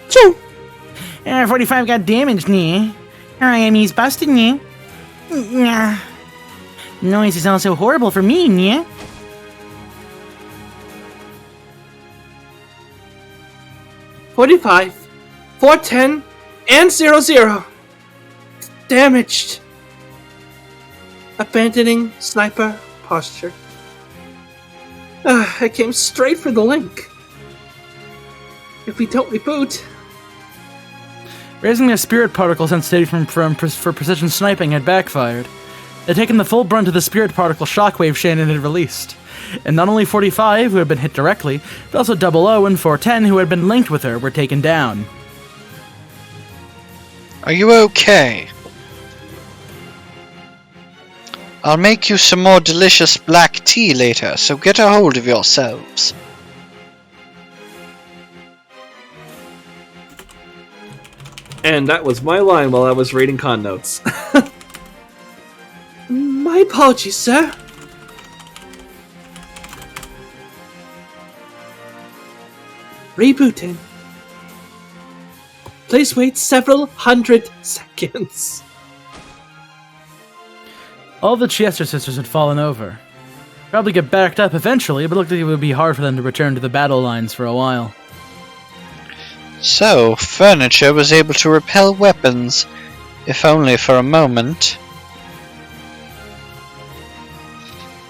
Choo! 45 got damaged, nee. Here I am, he's busted, nee. Noise is also horrible for me, nee. $45, 410, and 00. Damaged. Abandoning sniper posture. I came straight for the link. If we don't reboot... Raising their spirit particle sensitivity for precision sniping had backfired. They'd taken the full brunt of the spirit particle shockwave Shannon had released. And not only 45, who had been hit directly, but also 00 and 410, who had been linked with her, were taken down. Are you okay? I'll make you some more delicious black tea later, so get a hold of yourselves. And that was my line while I was reading con notes. My apologies, sir. Rebooting. Please wait several hundred seconds. All the Chester sisters had fallen over. Probably get backed up eventually, but it looked like it would be hard for them to return to the battle lines for a while. So, furniture was able to repel weapons, if only for a moment.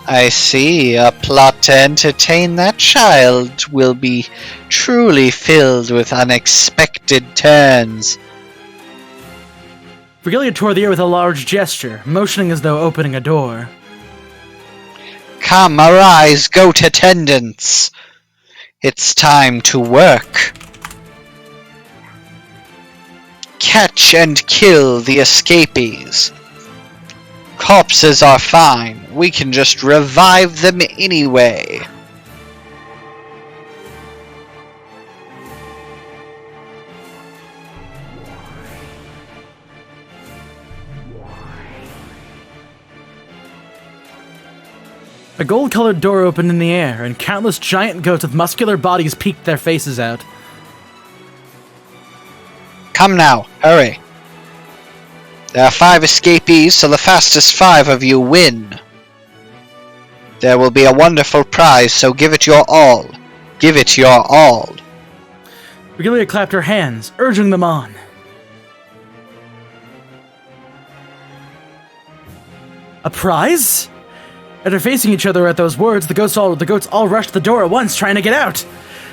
I see, a plot to entertain that child will be truly filled with unexpected turns. Virgilia tore the air with a large gesture, motioning as though opening a door. Come, arise, goat attendants! It's time to work. Catch and kill the escapees. Corpses are fine. We can just revive them anyway. A gold-colored door opened in the air, and countless giant goats with muscular bodies peeked their faces out. Come now, hurry. There are 5 escapees, so the fastest 5 of you win. There will be a wonderful prize, so give it your all. Give it your all. Virgilia clapped her hands, urging them on. A prize? After facing each other at those words, the goats all rushed the door at once, trying to get out.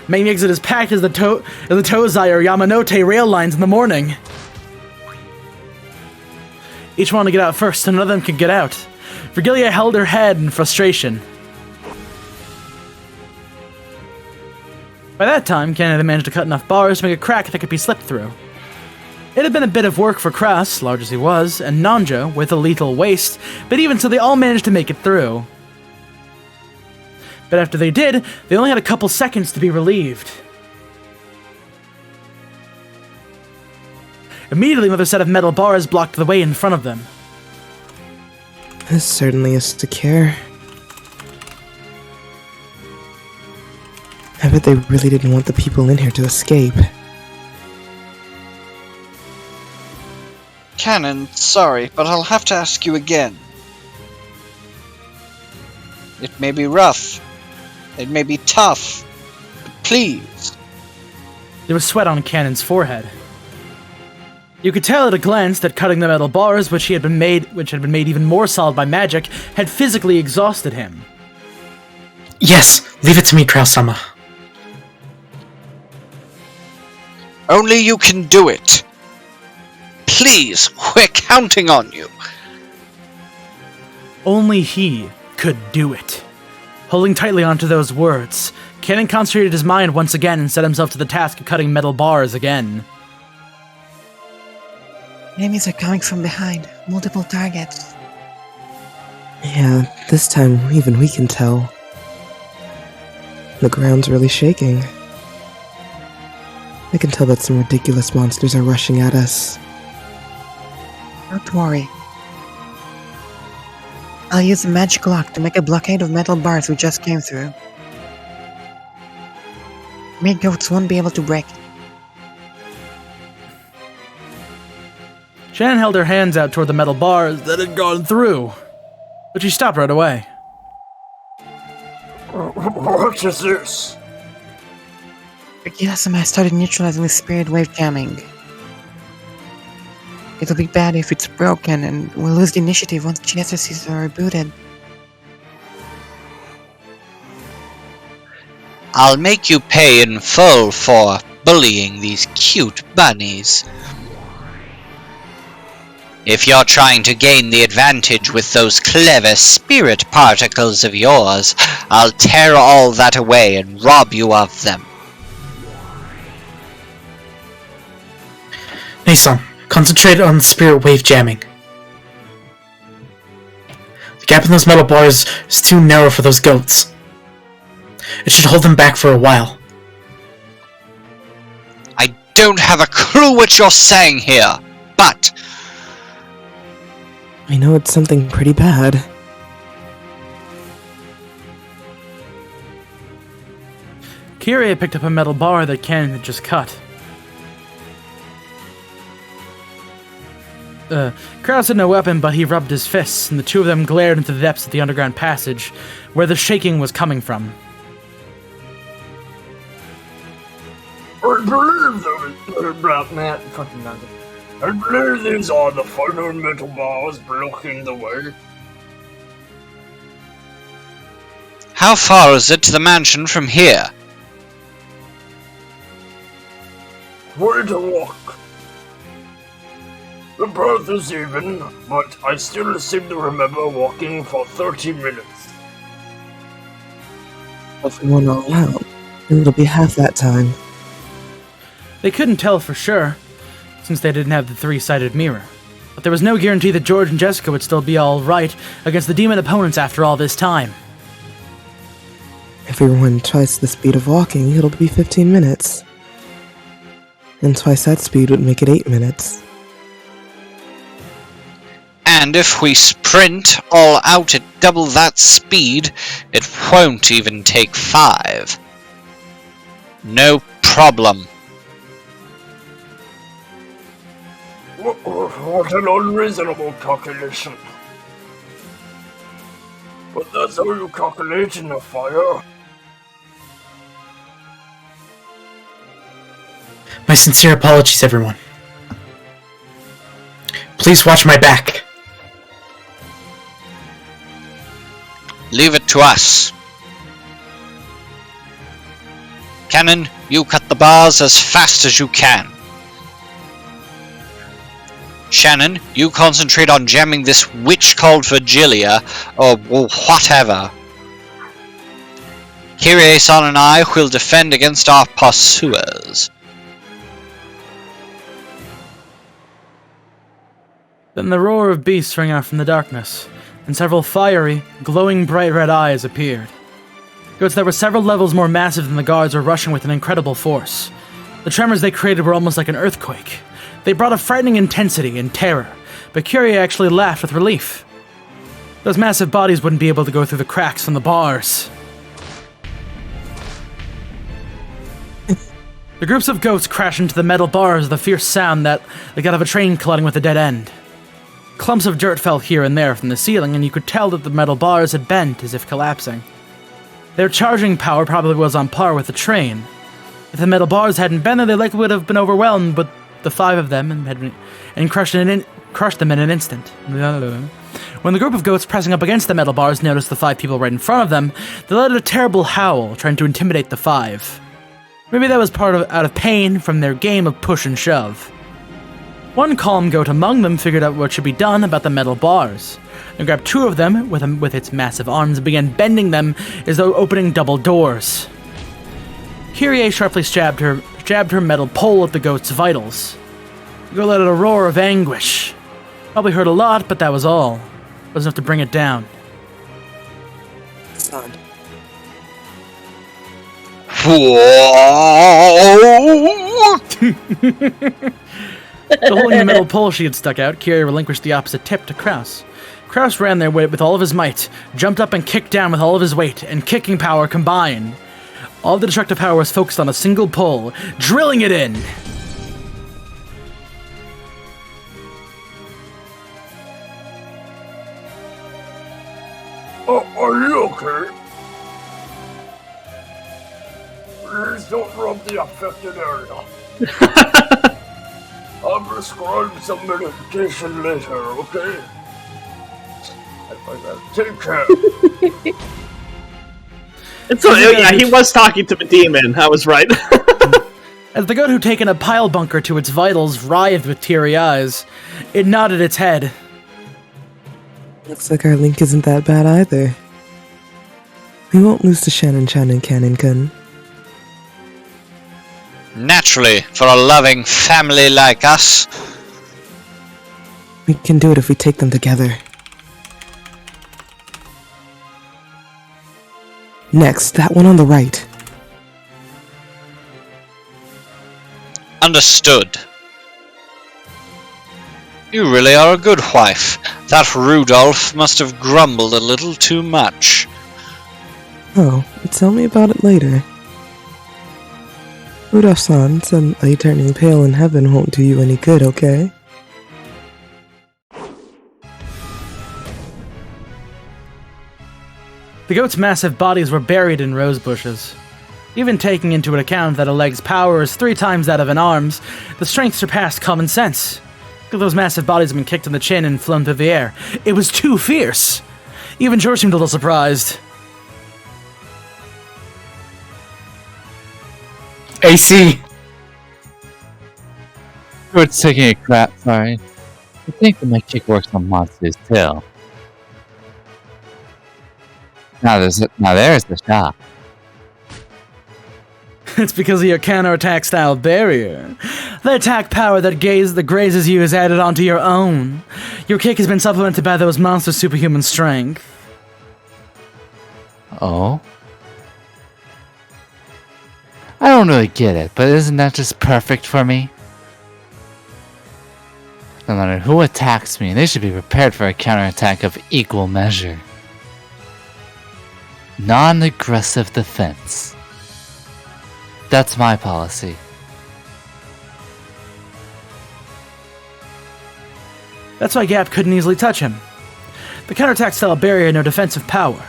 Main exit is packed as the Tozai or Yamanote rail lines in the morning. Each wanted to get out first, so none of them could get out. Virgilia held her head in frustration. By that time, Canada had managed to cut enough bars to make a crack that could be slipped through. It had been a bit of work for Kras, large as he was, and Nanja, with a lethal waist, but even so they all managed to make it through. But after they did, they only had a couple seconds to be relieved. Immediately, another set of metal bars blocked the way in front of them. This certainly is secure. I bet they really didn't want the people in here to escape. Canon, sorry, but I'll have to ask you again. It may be rough. It may be tough. But please. There was sweat on Cannon's forehead. You could tell at a glance that cutting the metal bars, which had been made even more solid by magic, had physically exhausted him. Yes, leave it to me, Krausama. Only you can do it. Please, we're counting on you. Only he could do it. Holding tightly onto those words, Cannon concentrated his mind once again and set himself to the task of cutting metal bars again. Enemies are coming from behind. Multiple targets. Yeah, this time even we can tell. The ground's really shaking. I can tell that some ridiculous monsters are rushing at us. Don't worry. I'll use a magic lock to make a blockade of metal bars we just came through. Mere goats won't be able to break it. Shannon held her hands out toward the metal bars that had gone through, but she stopped right away. What is this? Kirasama started neutralizing the spirit wave jamming. It'll be bad if it's broken, and we'll lose the initiative once GSRCs are rebooted. I'll make you pay in full for bullying these cute bunnies. If you're trying to gain the advantage with those clever spirit particles of yours, I'll tear all that away and rob you of them. Nason, concentrate on spirit wave jamming. The gap in those metal bars is too narrow for those goats. It should hold them back for a while. I don't have a clue what you're saying here, but... I know it's something pretty bad. Kyrie picked up a metal bar that Cannon had just cut. Kraus had no weapon, but he rubbed his fists, and the two of them glared into the depths of the underground passage, where the shaking was coming from. I believe these are the final metal bars blocking the way. How far is it to the mansion from here? Quite a walk. The path is even, but I still seem to remember walking for 30 minutes. If we went all out, it'll be half that time. They couldn't tell for sure, since they didn't have the three-sided mirror. But there was no guarantee that George and Jessica would still be all right against the demon opponents after all this time. If we went twice the speed of walking, it'll be 15 minutes. And twice that speed would make it 8 minutes. And if we sprint all out at double that speed, it won't even take 5. No problem. What an unreasonable calculation. But that's how you calculate in a fire. My sincere apologies, everyone. Please watch my back. Leave it to us. Cannon, you cut the bars as fast as you can. Shannon, you concentrate on jamming this witch called Virgilia, or whatever. Kyrie-san and I will defend against our pursuers. Then the roar of beasts rang out from the darkness, and several fiery, glowing bright red eyes appeared. Goats that were several levels more massive than the guards were rushing with an incredible force. The tremors they created were almost like an earthquake. They brought a frightening intensity and terror, but Kyrie actually laughed with relief. Those massive bodies wouldn't be able to go through the cracks from the bars. The groups of goats crash into the metal bars with a fierce sound like that of a train colliding with a dead end. Clumps of dirt fell here and there from the ceiling, and you could tell that the metal bars had bent as if collapsing. Their charging power probably was on par with the train. If the metal bars hadn't been there, they likely would have been overwhelmed with the 5 of them and crushed them in an instant. When the group of goats pressing up against the metal bars noticed the 5 people right in front of them, they let out a terrible howl, trying to intimidate the 5. Maybe that was out of pain from their game of push and shove. One calm goat among them figured out what should be done about the metal bars, and grabbed 2 of them with its massive arms and began bending them as though opening double doors. Kyrie sharply jabbed her metal pole at the goat's vitals. The goat let out a roar of anguish. Probably hurt a lot, but that was all. It was enough to bring it down. Son. Holding the metal pole she had stuck out, Kyrie relinquished the opposite tip to Kraus. Kraus ran there with all of his might, jumped up and kicked down with all of his weight, and kicking power combined. All the destructive power was focused on a single pole, drilling it in! Are you okay? Please don't rub the affected area. I'll prescribe some medication later, okay? Take care. Yeah, he was talking to the demon. I was right. As the goat who'd taken a pile bunker to its vitals writhed with teary eyes, it nodded its head. Looks like our link isn't that bad either. We won't lose to Shannon Cannon. Naturally, for a loving family like us. We can do it if we take them together. Next, that one on the right. Understood. You really are a good wife. That Rudolph must have grumbled a little too much. Oh, tell me about it later. Rudolph-san, suddenly turning pale in heaven won't do you any good, okay? The goat's massive bodies were buried in rose bushes. Even taking into account that a leg's power is 3 times that of an arm's, the strength surpassed common sense. Those massive bodies had been kicked in the chin and flown through the air. It was too fierce! Even George seemed a little surprised. AC! George taking a crap, sorry. I think that my kick works on monsters too. Now there's the shot. It's because of your counterattack style barrier. The attack power that grazes you is added onto your own. Your kick has been supplemented by those monsters' superhuman strength. Oh? I don't really get it, but isn't that just perfect for me? No matter who attacks me, they should be prepared for a counterattack of equal measure. Non-aggressive defense. That's my policy. That's why Gap couldn't easily touch him. The counterattack style barrier had no defensive power.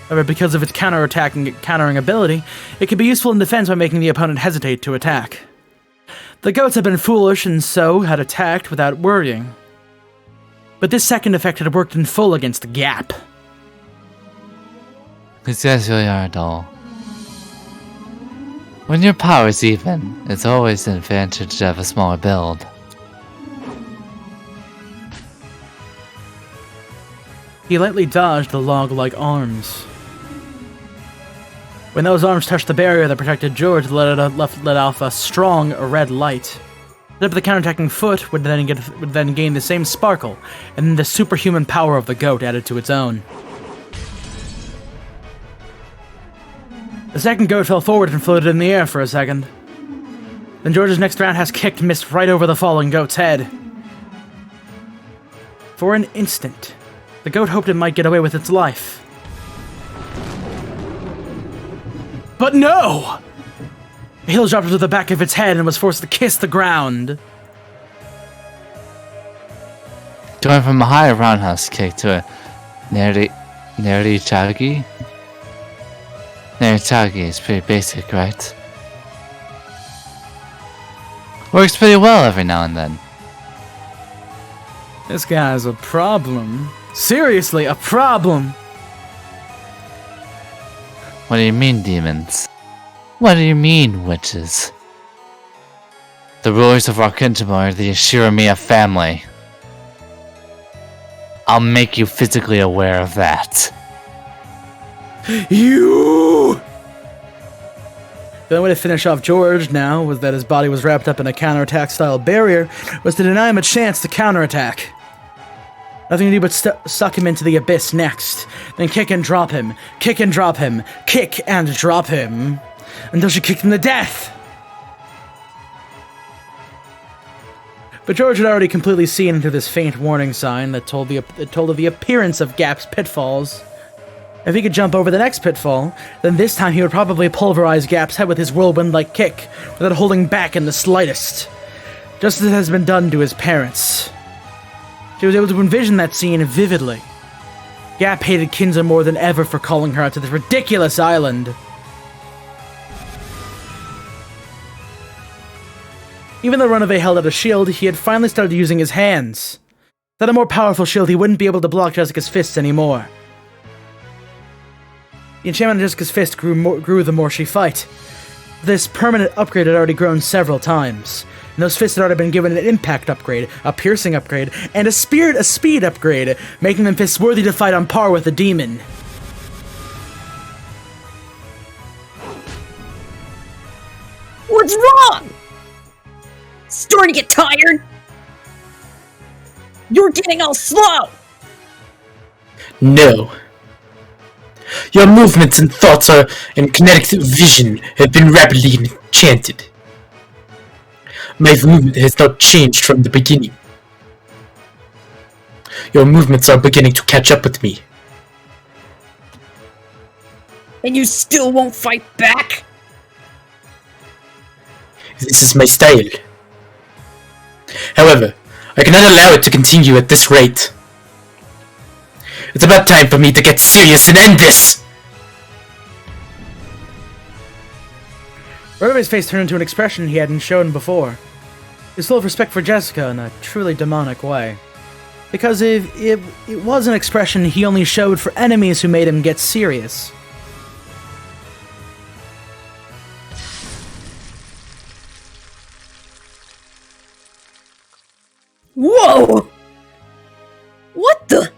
However, because of its countering ability, it can be useful in defense by making the opponent hesitate to attack. The goats had been foolish and so had attacked without worrying. But this second effect had worked in full against the Gap. These guys really are dull. When your power's even, it's always an advantage to have a smaller build. He lightly dodged the log-like arms. When those arms touched the barrier that protected George, let off a strong red light. The tip of the counterattacking foot would then gain the same sparkle, and then the superhuman power of the goat added to its own. The second goat fell forward and floated in the air for a second. Then George's next roundhouse kick missed right over the fallen goat's head. For an instant, the goat hoped it might get away with its life. But no! A hail dropped into the back of its head and was forced to kiss the ground. Going from a high roundhouse kick to a Nerichagi? Nerichagi is pretty basic, right? Works pretty well every now and then. This guy's a problem. Seriously, a problem! What do you mean, demons? What do you mean, witches? The rulers of our kingdom are the Ashiramiya family. I'll make you physically aware of that. You! The only way to finish off George now was that his body was wrapped up in a counterattack style barrier, was to deny him a chance to counterattack. Nothing to do but suck him into the abyss next, then kick and drop him, kick and drop him, kick and drop him, until she kicked him to death. But George had already completely seen into this faint warning sign that told of the appearance of Gap's pitfalls. If he could jump over the next pitfall, then this time he would probably pulverize Gap's head with his whirlwind-like kick, without holding back in the slightest, just as it has been done to his parents. She was able to envision that scene vividly. Gap hated Kinza more than ever for calling her out to this ridiculous island. Even though Runaway held out a shield, he had finally started using his hands. Without a more powerful shield, he wouldn't be able to block Jessica's fists anymore. The enchantment on Jessica's fist grew the more she fight. This permanent upgrade had already grown several times, and those fists had already been given an impact upgrade, a piercing upgrade, and a speed upgrade, making them fists worthy to fight on par with the demon. What's wrong? Starting to get tired? You're getting all slow! No. Your movements and thoughts and kinetic vision have been rapidly enchanted. My movement has not changed from the beginning. Your movements are beginning to catch up with me. And you still won't fight back? This is my style. However, I cannot allow it to continue at this rate. It's about time for me to get serious and end this! Runaways' face turned into an expression he hadn't shown before. He was full of respect for Jessica in a truly demonic way. Because if it was an expression he only showed for enemies who made him get serious. Whoa! What the?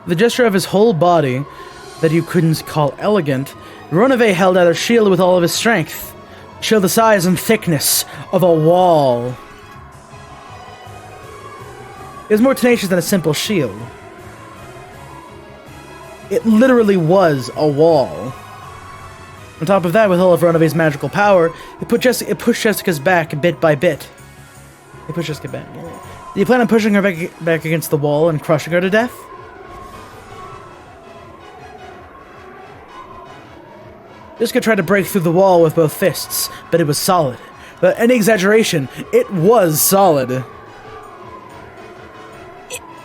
The gesture of his whole body, that you couldn't call elegant, Runaway held out a shield with all of his strength. A shield the size and thickness of a wall. It was more tenacious than a simple shield. It literally was a wall. On top of that, with all of Runaway's magical power, it pushed Jessica's back bit by bit. It pushed Jessica back. Do you plan on pushing her back against the wall and crushing her to death? Jessica tried to break through the wall with both fists, but it was solid. Without any exaggeration, it was solid.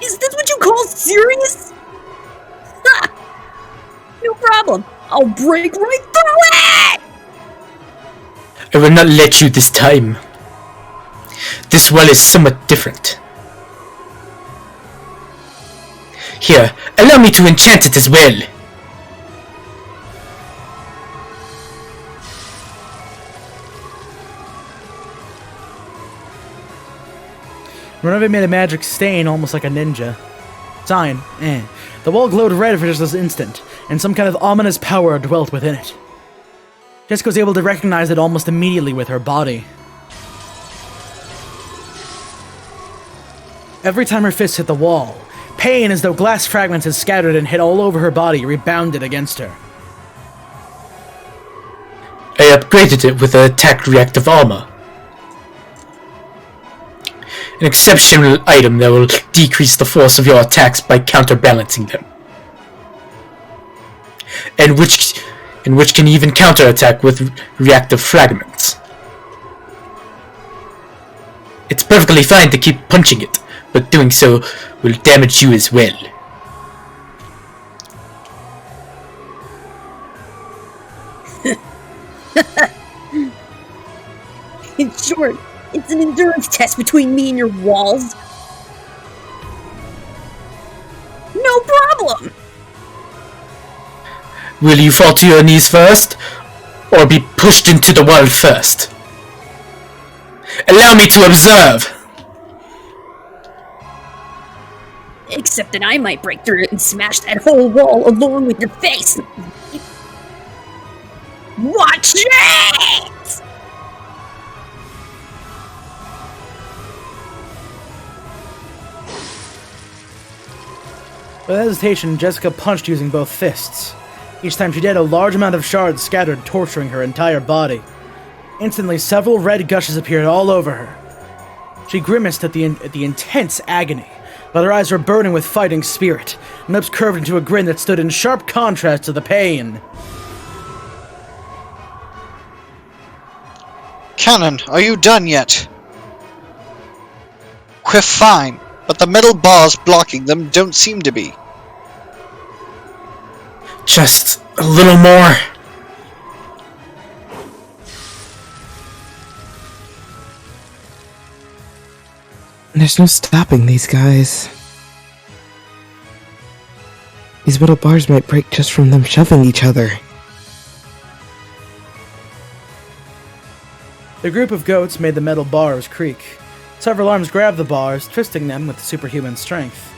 Is this what you call serious? Ha! No problem. I'll break right through it! I will not let you this time. This well is somewhat different. Here, allow me to enchant it as well. Runaway made a magic stain almost like a ninja. Sign, The wall glowed red for just this instant, and some kind of ominous power dwelt within it. Jessica was able to recognize it almost immediately with her body. Every time her fist hit the wall, pain as though glass fragments had scattered and hit all over her body rebounded against her. I upgraded it with an attack reactive armor. An exceptional item that will decrease the force of your attacks by counterbalancing them. and which can even counterattack with reactive fragments. It's perfectly fine to keep punching it, but doing so will damage you as well. In short, it's an endurance test between me and your walls. No problem! Will you fall to your knees first, or be pushed into the wall first? Allow me to observe! Except that I might break through it and smash that whole wall along with your face. Watch it! Without hesitation, Jessica punched using both fists. Each time she did, a large amount of shards scattered, torturing her entire body. Instantly, several red gushes appeared all over her. She grimaced at the intense agony, but her eyes were burning with fighting spirit, and lips curved into a grin that stood in sharp contrast to the pain. Cannon, are you done yet? We're fine, but the metal bars blocking them don't seem to be. Just a little more. There's no stopping these guys. These metal bars might break just from them shoving each other. The group of goats made the metal bars creak. Several arms grabbed the bars, twisting them with superhuman strength.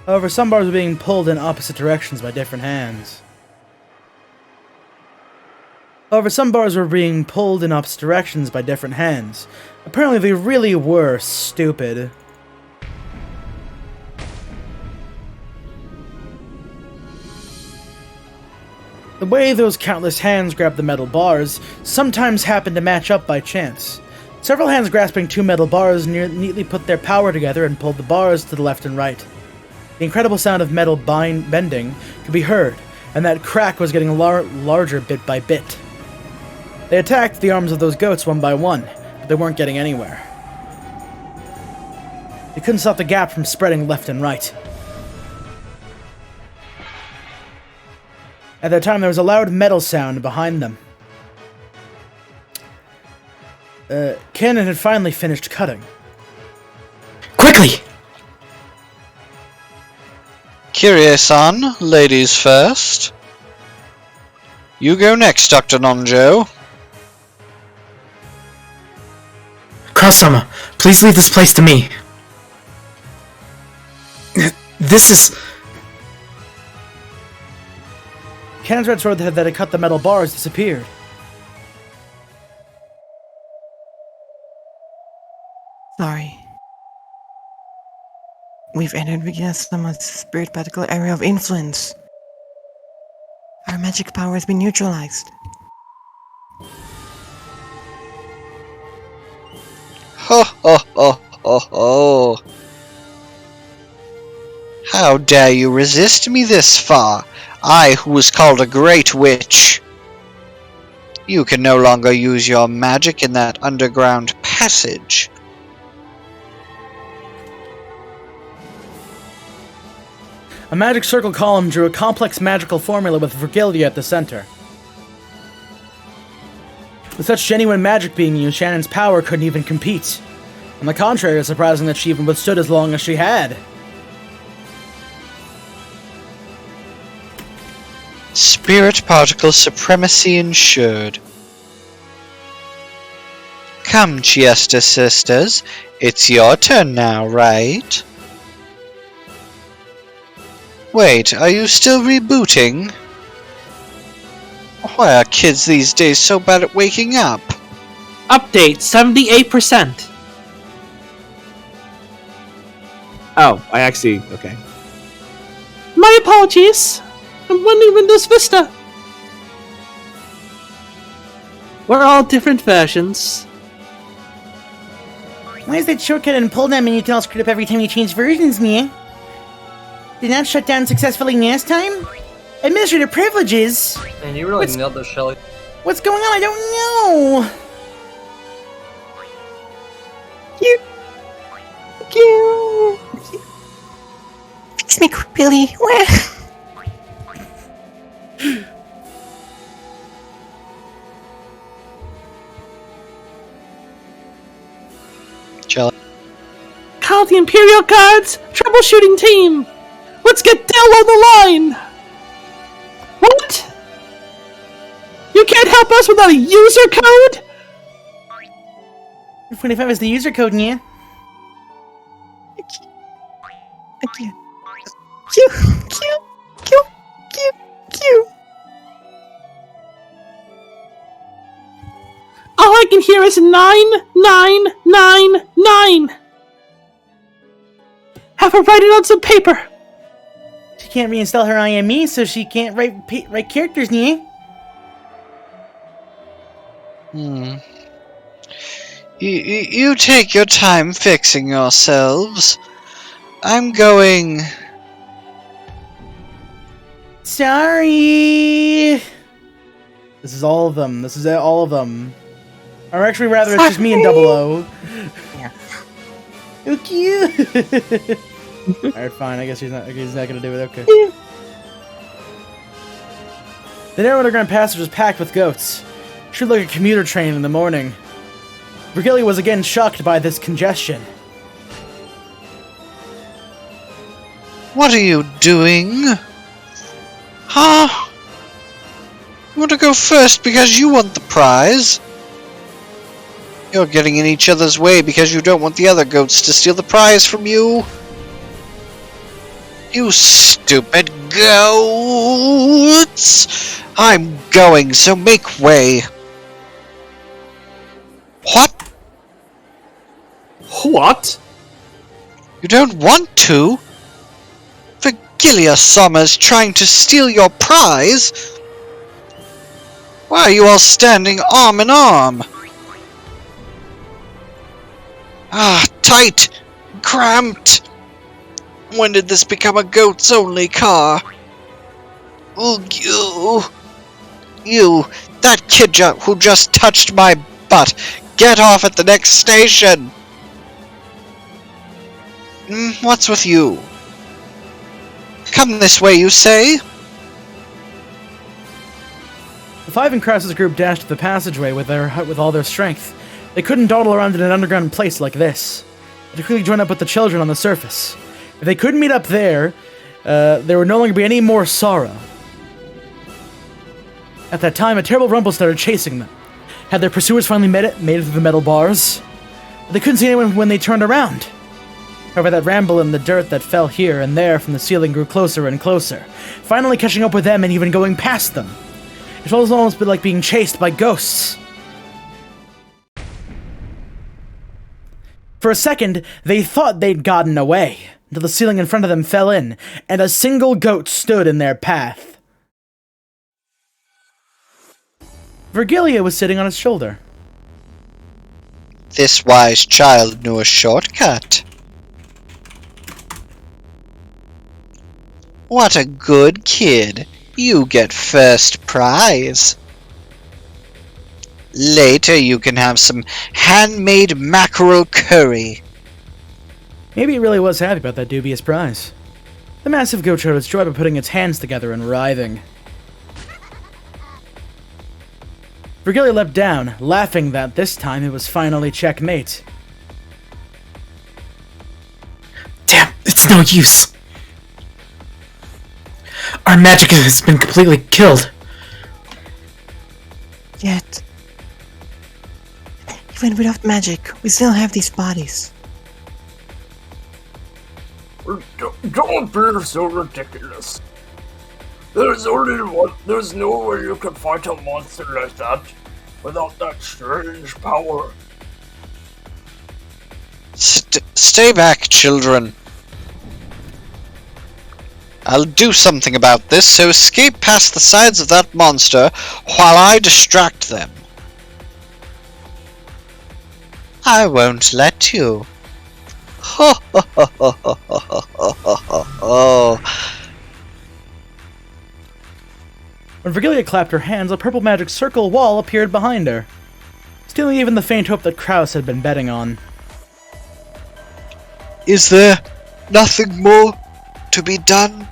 However, some bars were being pulled in opposite directions by different hands. Apparently, they really were stupid. The way those countless hands grabbed the metal bars sometimes happened to match up by chance. Several hands grasping two metal bars neatly put their power together and pulled the bars to the left and right. The incredible sound of metal bending could be heard, and that crack was getting larger bit by bit. They attacked the arms of those goats one by one, but they weren't getting anywhere. They couldn't stop the gap from spreading left and right. At that time, there was a loud metal sound behind them. Cannon had finally finished cutting. Quickly! Kyrie-san, ladies first. You go next, Dr. Nonjo. Cross-sama, please leave this place to me. This is... Cannon's red sword that had cut the metal bars disappeared. Sorry. We've entered Vigyasama's spirit particle area of influence. Our magic power has been neutralized. Ho ho ho ho ho. How dare you resist me this far? I, who was called a great witch. You can no longer use your magic in that underground passage. A magic circle column drew a complex magical formula with Virgilia at the center. With such genuine magic being used, Shannon's power couldn't even compete. On the contrary, it's surprising that she even withstood as long as she had. Spirit particle supremacy ensured. Come, Chiesta sisters. It's your turn now, right? Wait, are you still rebooting? Why are kids these days so bad at waking up? Update 78%. Oh, I actually... okay. My apologies. I'm running Windows Vista. We're all different versions. Why is that shortcut and pull down menu all screwed up every time you change versions, Mia? Did not shut down successfully last time? Administrator privileges? Man, you really nailed this, Shelly. What's going on? I don't know! You. Fix me, Billy. Where? Jelly. Call the Imperial Guards troubleshooting team! Let's get Dell on the line! What? You can't help us without a user code? 25 is the user code, yeah? Okay. Q. All I can hear is 9999. Have her write it on some paper. She can't reinstall her IME, so she can't write characters, yeah? You take your time fixing yourselves. I'm going... Sorry! This is all of them. This is all of them. Or actually, rather, it's just me and Double O. Yeah. Oh, cute! Alright, fine. I guess he's not gonna do it. Okay. The narrow underground passage was packed with goats. Should look like a commuter train in the morning. Virgilia was again shocked by this congestion. What are you doing? Huh? You want to go first because you want the prize? You're getting in each other's way because you don't want the other goats to steal the prize from you. You stupid goats! I'm going, so make way. What? What? You don't want to? Virgilia Summers trying to steal your prize? Why are you all standing arm in arm? Ah, tight! Cramped! When did this become a goats-only car? Ugh, you! That kid who just touched my butt! Get off at the next station! What's with you? Come this way, you say? The five in Krause's group dashed to the passageway with all their strength. They couldn't dawdle around in an underground place like this. They had to quickly join up with the children on the surface. If they couldn't meet up there would no longer be any more sorrow. At that time, a terrible rumble started chasing them. Had their pursuers finally made it through the metal bars? But they couldn't see anyone when they turned around. However, that ramble in the dirt that fell here and there from the ceiling grew closer and closer, finally catching up with them and even going past them. It was almost like being chased by ghosts. For a second, they thought they'd gotten away, until the ceiling in front of them fell in, and a single goat stood in their path. Virgilia was sitting on his shoulder. This wise child knew a shortcut. What a good kid. You get first prize. Later you can have some handmade mackerel curry. Maybe it really was happy about that dubious prize. The massive goat showed its joy by putting its hands together and writhing. Virgilia leapt down, laughing that this time it was finally checkmate. Damn, it's no use. Our magic has been completely killed. Yet, even without magic, we still have these bodies. Don't be so ridiculous. There's no way you can fight a monster like that without that strange power. Stay back, children. I'll do something about this, so escape past the sides of that monster while I distract them. I won't let you. When Virgilia clapped her hands, a purple magic circle wall appeared behind her, stealing even the faint hope that Kraus had been betting on. Is there nothing more to be done?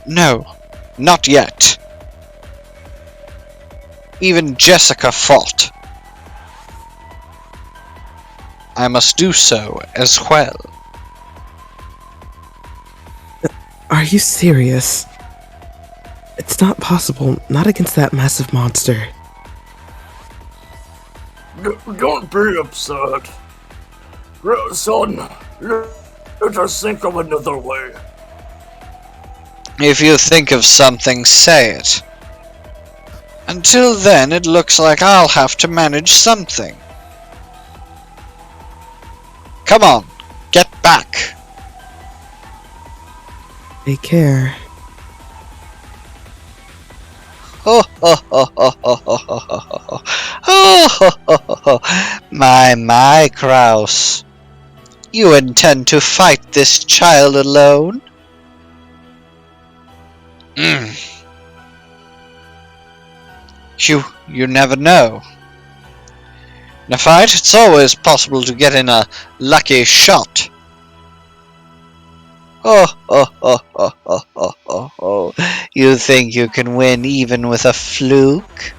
No, not yet. Even Jessica fought. I must do so as well. Are you serious? It's not possible, not against that massive monster. Don't be upset. Son, let us think of another way. If you think of something, say it. Until then, it looks like I'll have to manage something. Come on, get back. Take care. My, Kraus. You intend to fight this child alone? You never know. In a fight, it's always possible to get in a lucky shot. You think you can win even with a fluke?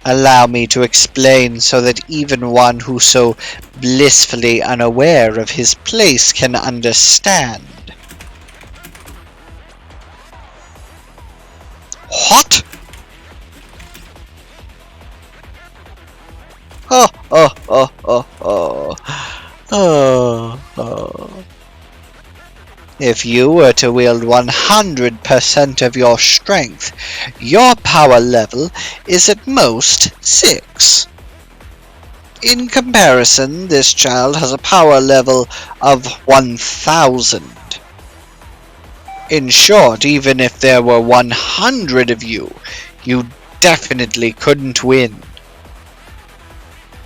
Allow me to explain so that even one who's so blissfully unaware of his place can understand. What? If you were to wield 100% of your strength, your power level is at most 6. In comparison, this child has a power level of 1000. In short, even if there were 100 of you, you definitely couldn't win.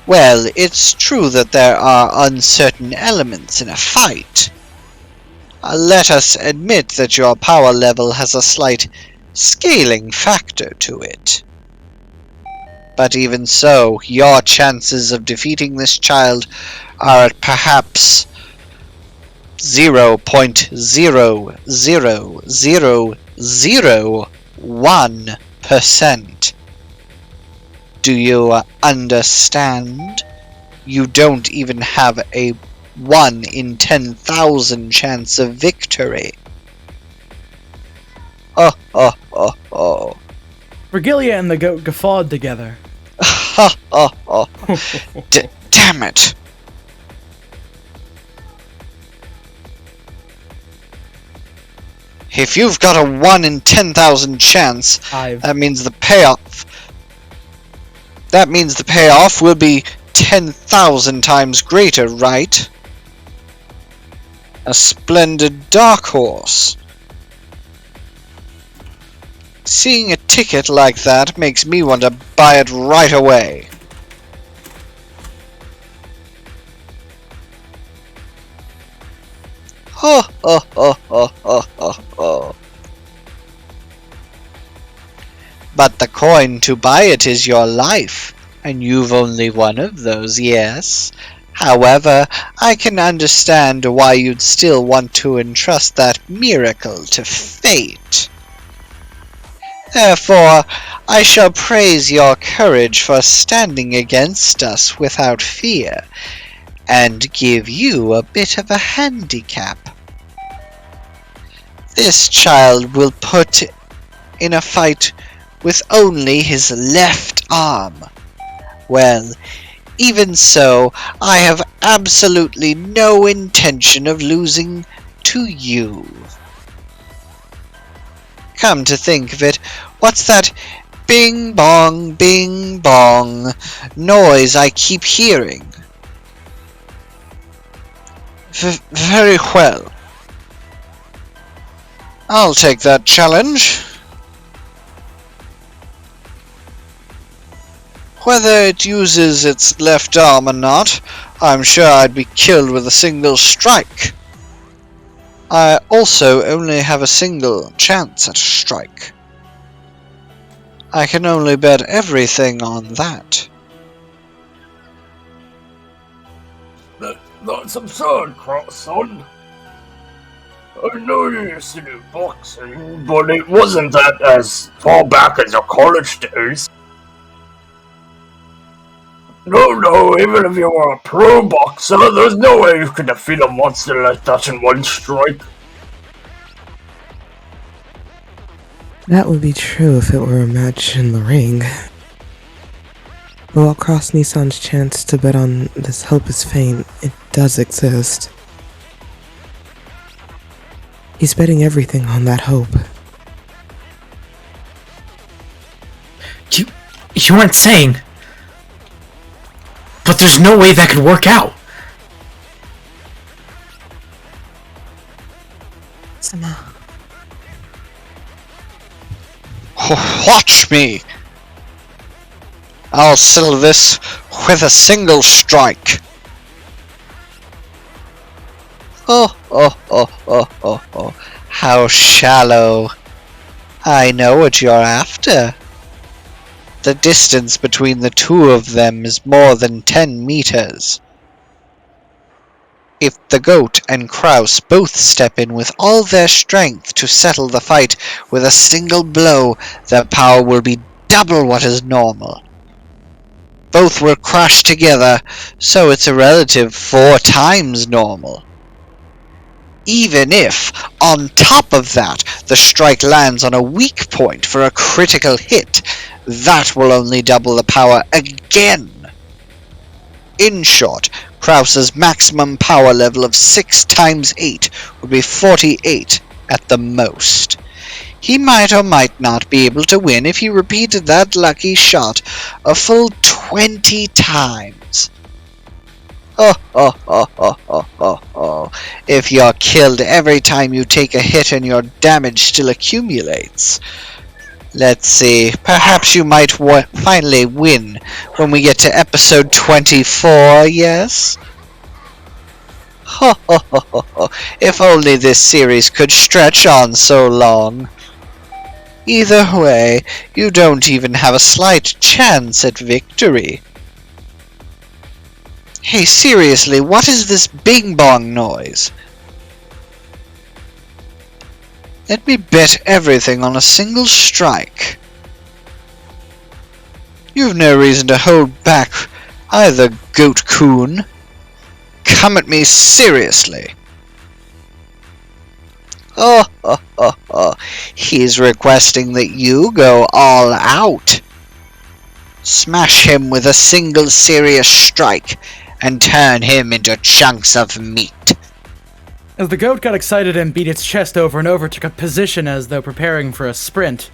Well, it's true that there are uncertain elements in a fight. Let us admit that your power level has a slight scaling factor to it. But even so, your chances of defeating this child are at perhaps 0.00001%. Do you understand? You don't even have a 1 in 10,000 chance of victory. Virgilia and the goat guffawed together. Damn it! If you've got a 1 in 10,000 chance, that means the payoff will be 10,000 times greater, right? A splendid dark horse. Seeing a ticket like that makes me want to buy it right away. But the coin to buy it is your life, and you've only one of those, yes? However, I can understand why you'd still want to entrust that miracle to fate. Therefore, I shall praise your courage for standing against us without fear, and give you a bit of a handicap. This child will put in a fight with only his left arm. Well, even so, I have absolutely no intention of losing to you. Come to think of it, what's that bing bong noise I keep hearing? Very well. I'll take that challenge. Whether it uses its left arm or not, I'm sure I'd be killed with a single strike. I also only have a single chance at a strike. I can only bet everything on that. That's absurd, son. I know you used to do boxing, but it wasn't that as far back as your college days. No, even if you were a pro boxer, there's no way you could defeat a monster like that in one strike. That would be true if it were a match in the ring. But while Cross Nissan's chance to bet on this hope is faint, it does exist. He's betting everything on that hope. You weren't saying... But there's no way that could work out. Sama. Watch me! I'll settle this with a single strike. Oh, how shallow. I know what you're after. The distance between the two of them is more than 10 meters. If the goat and Kraus both step in with all their strength to settle the fight with a single blow, their power will be double what is normal. Both will crash together, so it's a relative 4 times normal. Even if, on top of that, the strike lands on a weak point for a critical hit, that will only double the power again. In short, Kraus's maximum power level of 6 times 8 would be 48 at the most. He might or might not be able to win if he repeated that lucky shot a full 20 times. If you're killed every time you take a hit and your damage still accumulates. Let's see, perhaps you might finally win when we get to episode 24, yes? If only this series could stretch on so long. Either way, you don't even have a slight chance at victory. Hey, seriously, what is this bing-bong noise? Let me bet everything on a single strike. You've no reason to hold back either, Goat-kun. Come at me seriously. He's requesting that you go all out. Smash him with a single serious strike and turn him into chunks of meat. As the goat got excited and beat its chest over and over, took a position as though preparing for a sprint.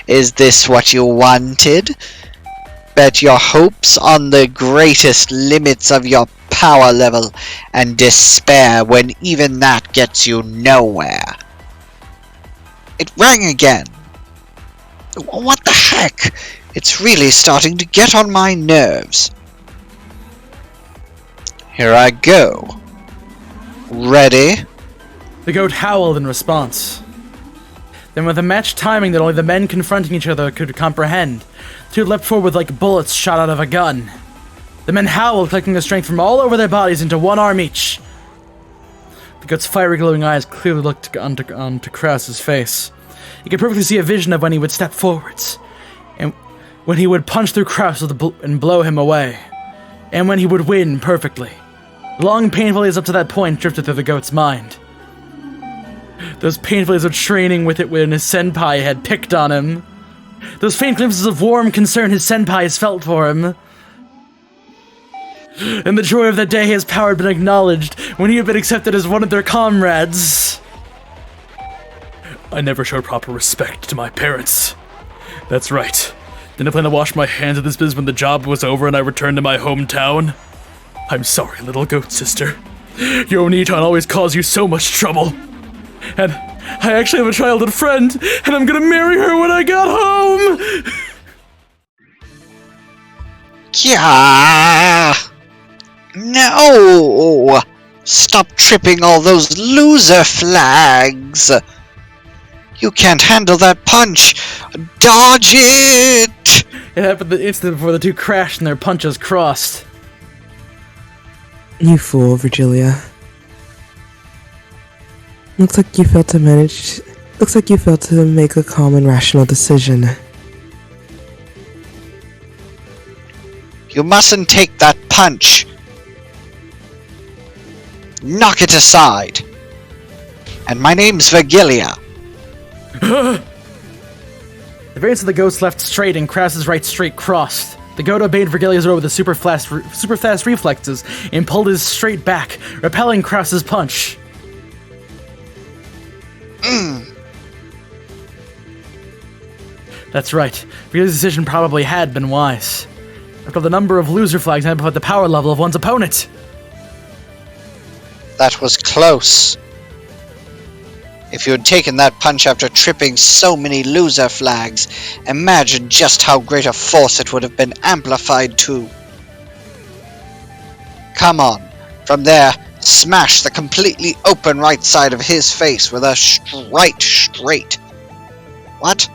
Is this what you wanted? Bet your hopes on the greatest limits of your power level and despair when even that gets you nowhere. It rang again. What the heck? It's really starting to get on my nerves. Here I go. Ready? The goat howled in response. Then with a matched timing that only the men confronting each other could comprehend, the two leapt forward like bullets shot out of a gun. The men howled, collecting their strength from all over their bodies into one arm each. The goat's fiery glowing eyes clearly looked onto Kraus's face. He could perfectly see a vision of when he would step forwards, and when he would punch through Kraus and blow him away, and when he would win perfectly. Long painful days up to that point drifted through the goat's mind. Those painful days of training with it when his senpai had picked on him. Those faint glimpses of warm concern his senpais felt for him. And the joy of that day his power had been acknowledged when he had been accepted as one of their comrades. I never showed proper respect to my parents. That's right. Didn't I plan to wash my hands of this business when the job was over and I returned to my hometown? I'm sorry, little goat sister. Your Oniton always caused you so much trouble. And I actually have a childhood friend, and I'm gonna marry her when I got home! Yeah. No! Stop tripping all those loser flags! You can't handle that punch! Dodge it! It happened the instant before the two crashed and their punches crossed. You fool, Virgilia. Looks like you failed to make a calm and rational decision. You mustn't take that punch. Knock it aside. And my name's Virgilia. The variance of the ghost left straight and Krause's right straight crossed. The goat obeyed Virgilia's order with the super fast reflexes and pulled his straight back, repelling Krause's punch. That's right. Virgilia's decision probably had been wise. After the number of loser flags amplified the power level of one's opponent. That was close. If you had taken that punch after tripping so many loser flags, imagine just how great a force it would have been amplified to. Come on, from there, smash the completely open right side of his face with a straight. What?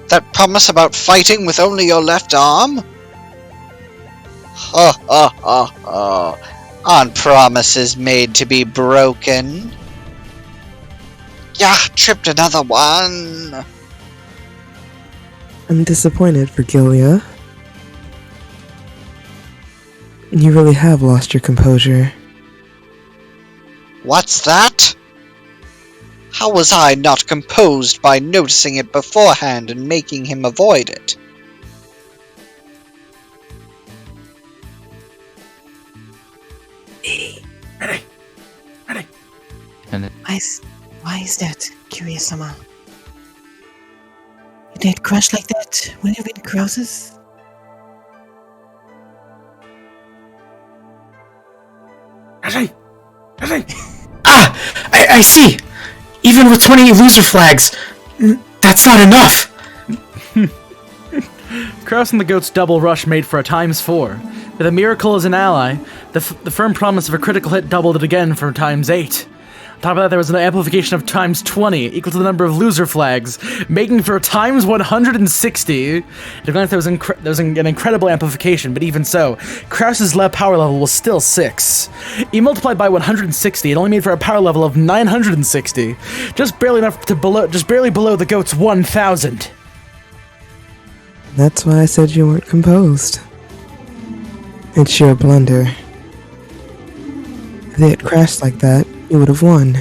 That promise about fighting with only your left arm? Aren't promises made to be broken? Yeah, tripped another one. I'm disappointed, Virgilia. You really have lost your composure. What's that? How was I not composed by noticing it beforehand and making him avoid it? Ready. Why is that, Curious-sama? Did it crash like that when you went Krause's? I see! Even with 28 loser flags, that's not enough! Krause and the goat's double rush made for a ×4. With a miracle as an ally, the firm promise of a critical hit doubled it again for ×8. On top of that, there was an amplification of ×20, equal to the number of loser flags, making for a ×160. At a glance, there was an incredible amplification, but even so, Krause's power level was still 6. He multiplied by 160, it only made for a power level of 960, just barely below the goat's 1,000. That's why I said you weren't composed. It's your blunder. If they had crashed like that, you would have won.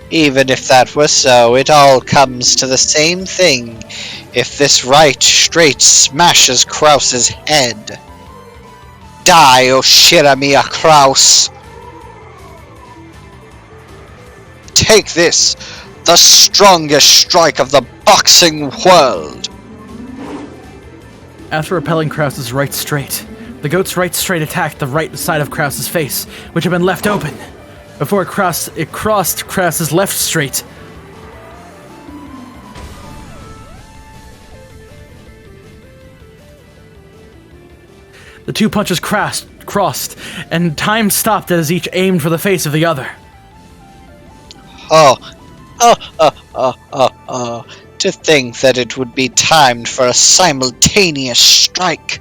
Even if that were so, it all comes to the same thing. If this right straight smashes Krause's head. Die, O Shiramiya Krause! Take this, the strongest strike of the boxing world! After repelling Krause's right straight, the goat's right straight attacked the right side of Krause's face, which had been left open. Before it crossed Krause's left straight. The two punches crossed, and time stopped as each aimed for the face of the other. To think that it would be timed for a simultaneous strike.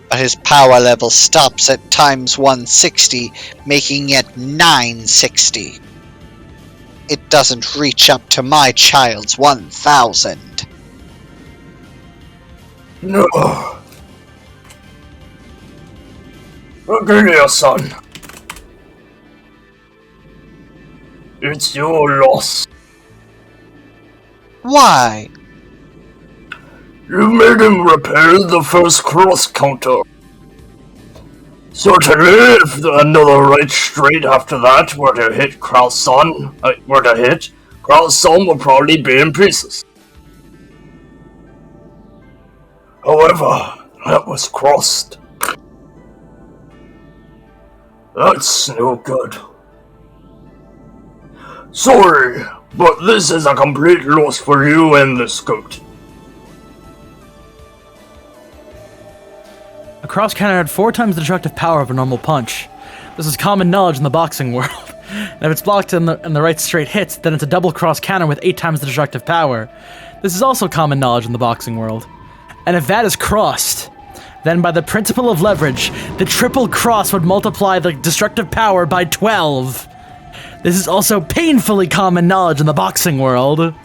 But his power level stops at ×160, making it 960. It doesn't reach up to my child's 1,000. No. Virgilia-san. It's your loss. Why? You made him repair the first cross counter. Certainly, if another right straight after that were to hit Krause-san, Krause-san would probably be in pieces. However, that was crossed. That's no good. Sorry, but this is a complete loss for you and the scout. A cross counter had 4 times the destructive power of a normal punch. This is common knowledge in the boxing world. And if it's blocked and the right straight hits, then it's a double cross counter with 8 times the destructive power. This is also common knowledge in the boxing world. And if that is crossed, then by the principle of leverage, the triple cross would multiply the destructive power by 12. This is also painfully common knowledge in the boxing world.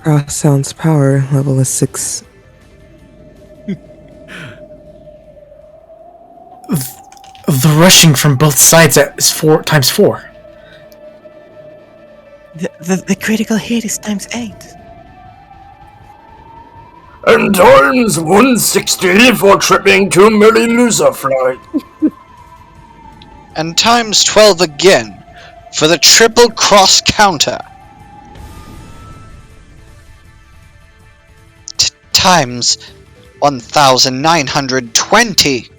Cross sounds power level is 6. The rushing from both sides is 4 times 4. The critical hit is times 8. And times 160 for tripping to Medusa flight. And times 12 again for the triple cross counter. Times 1920.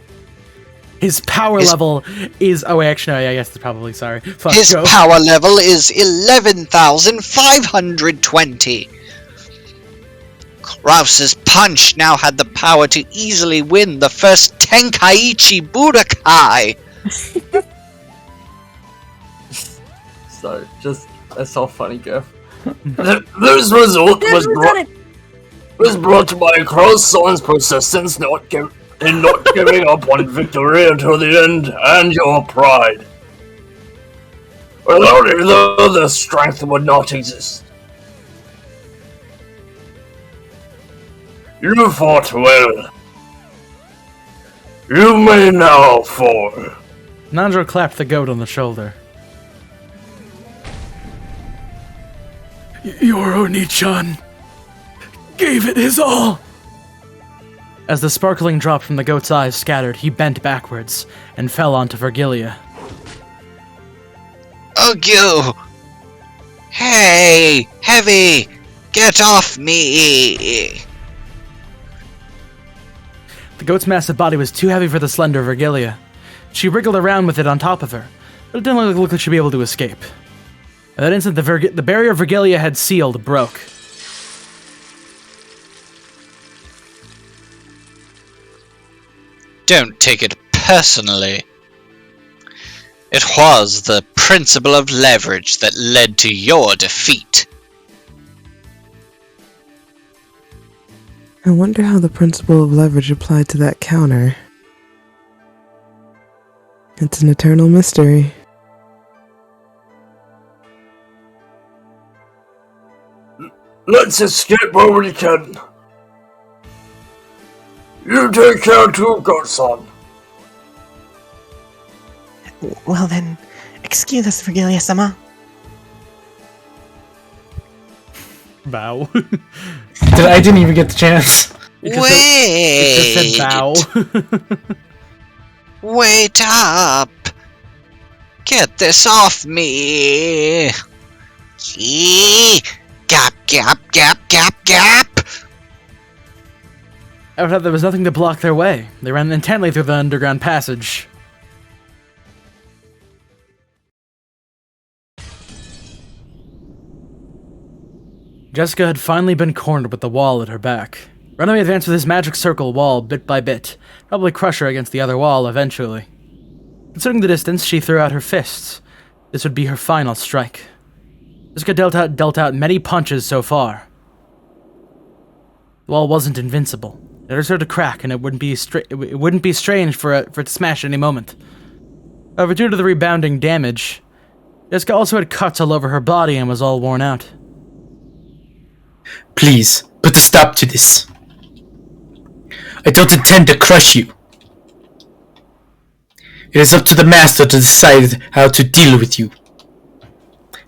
His power level is... Oh, actually, no, I guess it's probably... Sorry. Fuck, His go. power level is 11,520. Krause's punch now had the power to easily win the first Tenkaichi Budokai. So, just a soft funny gif. This result was brought by Kraus-san's persistence in not giving up on victory until the end, and your pride. Without it, though, the strength would not exist. You fought well. You may now fall. Nanjo clapped the goat on the shoulder. Your Oni-chan gave it his all. As the sparkling drop from the goat's eyes scattered, he bent backwards and fell onto Virgilia. Ogyu! Hey, Heavy! Get off me! The goat's massive body was too heavy for the slender Virgilia. She wriggled around with it on top of her, but it didn't look like she'd be able to escape. At that instant, the barrier Virgilia had sealed broke. Don't take it personally. It was the principle of leverage that led to your defeat. I wonder how the principle of leverage applied to that counter. It's an eternal mystery. Let's escape where we can. You take care too, Godson. Well then, excuse us, Virgilia-sama. Bow. I didn't even get the chance. Wait! It just said bow. Wait up! Get this off me! Gap, gap, gap, gap, gap! After that, there was nothing to block their way. They ran intently through the underground passage. Jessica had finally been cornered with the wall at her back. Runaway advanced with his magic circle wall bit by bit, probably crush her against the other wall eventually. Considering the distance, she threw out her fists. This would be her final strike. Jessica dealt out many punches so far. The wall wasn't invincible. It had started to crack, and it wouldn't be strange for it to smash at any moment. However, due to the rebounding damage, Jessica also had cuts all over her body and was all worn out. Please, put a stop to this. I don't intend to crush you. It is up to the master to decide how to deal with you.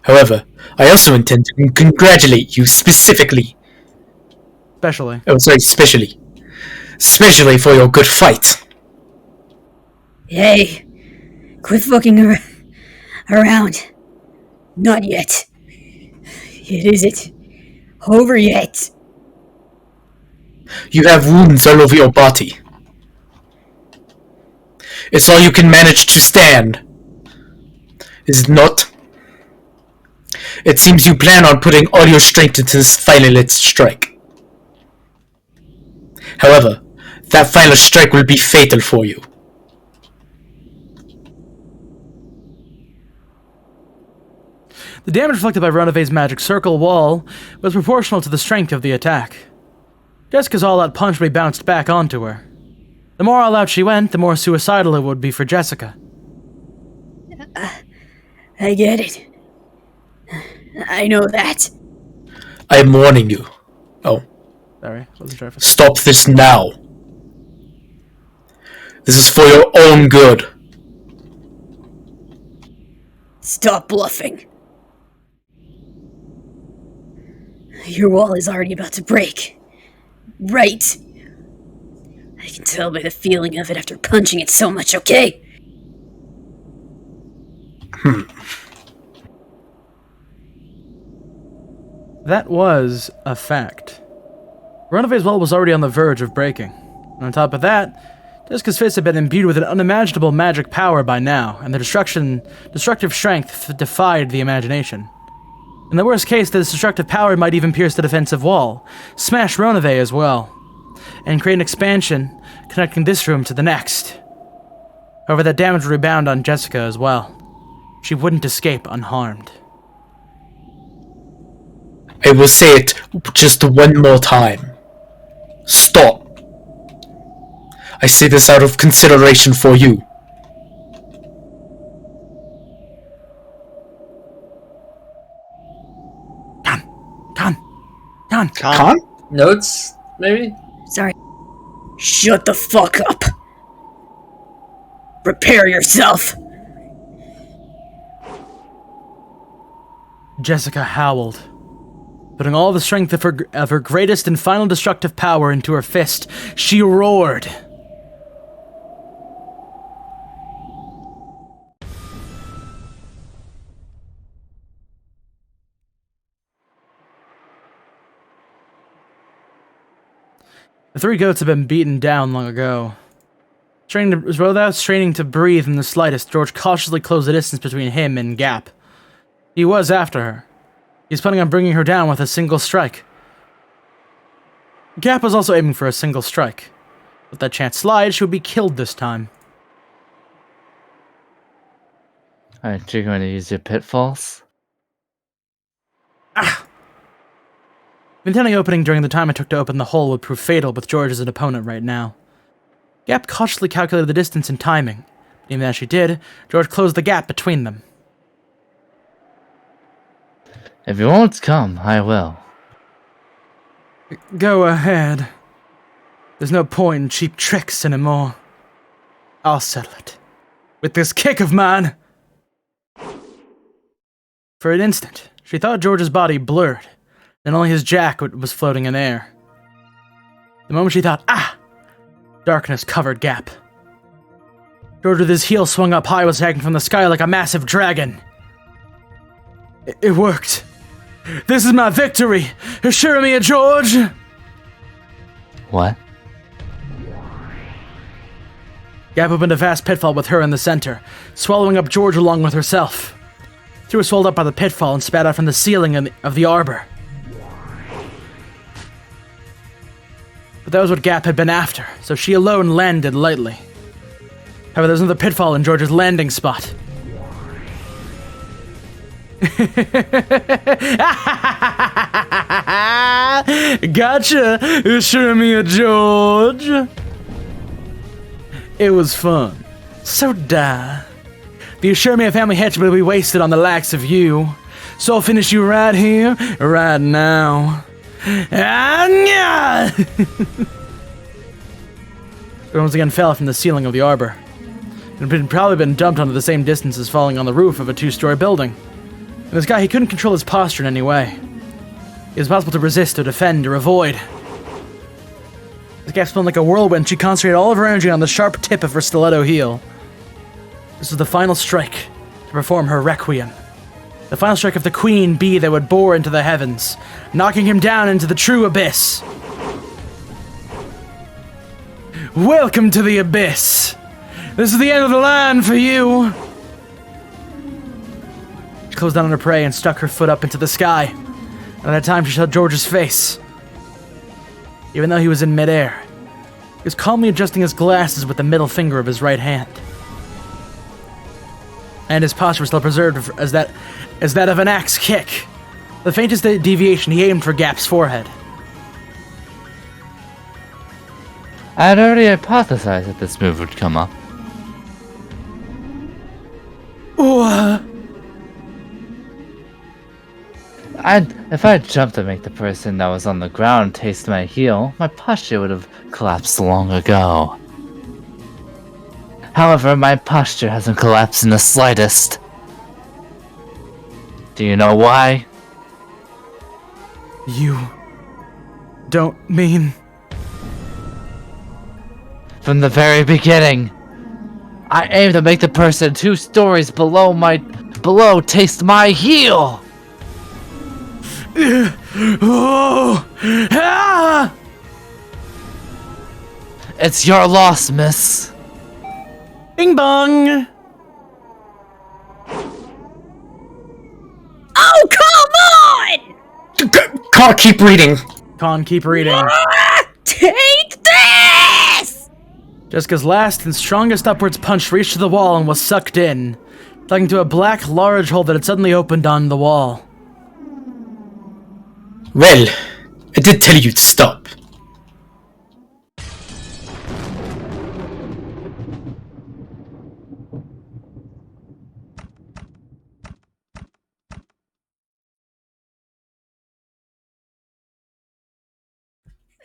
However, I also intend to congratulate you specifically. Especially. Oh, sorry, specially. Especially for your good fight. Hey, quit fucking around. Not yet. It isn't over yet. You have wounds all over your body. It's all you can manage to stand. Is it not? It seems you plan on putting all your strength into this final strike. However, that final strike will be fatal for you. The damage inflicted by Ronave's magic circle wall was proportional to the strength of the attack. Jessica's all-out punch would be bounced back onto her. The more all-out she went, the more suicidal it would be for Jessica. I get it. I know that. I am warning you. Oh. Sorry, wasn't sure if it's... Stop this now. This is for your own good. Stop bluffing. Your wall is already about to break. Right. I can tell by the feeling of it after punching it so much, okay? That was a fact. Ronave's wall was already on the verge of breaking. And on top of that, Jessica's fist had been imbued with an unimaginable magic power by now, and the destructive strength defied the imagination. In the worst case, this destructive power might even pierce the defensive wall, smash Ronave as well, and create an expansion connecting this room to the next. However, that damage would rebound on Jessica as well. She wouldn't escape unharmed. I will say it just one more time. Stop. I say this out of consideration for you. Con? Notes, maybe? Sorry. Shut the fuck up. Prepare yourself. Jessica howled. Putting all the strength of her greatest and final destructive power into her fist, she roared. The three goats had been beaten down long ago. Without straining to breathe in the slightest, George cautiously closed the distance between him and Gap. He was after her. He's planning on bringing her down with a single strike. Gap was also aiming for a single strike. With that chance slide, she would be killed this time. Alright, you're going to use your pitfalls? The intending opening during the time it took to open the hole would prove fatal with George as an opponent right now. Gap cautiously calculated the distance and timing. Even as she did, George closed the gap between them. If you won't come, I will. Go ahead. There's no point in cheap tricks anymore. I'll settle it. With this kick of mine! For an instant, she thought George's body blurred, and only his jacket was floating in air. The moment she thought, darkness covered Gap. George with his heel swung up high was hanging from the sky like a massive dragon. It worked. This is my victory! Assure me, George! What? Gap opened a vast pitfall with her in the center, swallowing up George along with herself. She was swallowed up by the pitfall and spat out from the ceiling of the arbor. But that was what Gap had been after, so she alone landed lightly. However, there's another pitfall in George's landing spot. Gotcha! Assure me, George! It was fun. So die. The Assure Me family hatchet will be wasted on the likes of you. So I'll finish you right here, right now. It once again fell from the ceiling of the arbor. It had probably been dumped onto the same distance as falling on the roof of a 2-story building. And this guy, he couldn't control his posture in any way. It was possible to resist, or defend, or avoid. This Gap spun like a whirlwind. She concentrated all of her energy on the sharp tip of her stiletto heel. This was the final strike to perform her requiem. The final strike of the queen bee that would bore into the heavens, knocking him down into the true abyss. Welcome to the abyss. This is the end of the line for you! She closed down on her prey and stuck her foot up into the sky. And at that time, she saw George's face. Even though he was in midair, he was calmly adjusting his glasses with the middle finger of his right hand. And his posture was still preserved as that of an axe kick. The faintest deviation, he aimed for Gap's forehead. I had already hypothesized that this move would come up. If I had jumped to make the person that was on the ground taste my heel, my posture would have collapsed long ago. However, my posture hasn't collapsed in the slightest. Do you know why? You don't mean... From the very beginning, I aimed to make the person 2 stories below taste my heel! It's your loss, miss. Bing bong! Oh, come on! Can't keep reading. Can't keep reading. Take this! Jessica's last and strongest upwards punch reached to the wall and was sucked in, plugging to a black, large hole that had suddenly opened on the wall. Well, I did tell you to stop.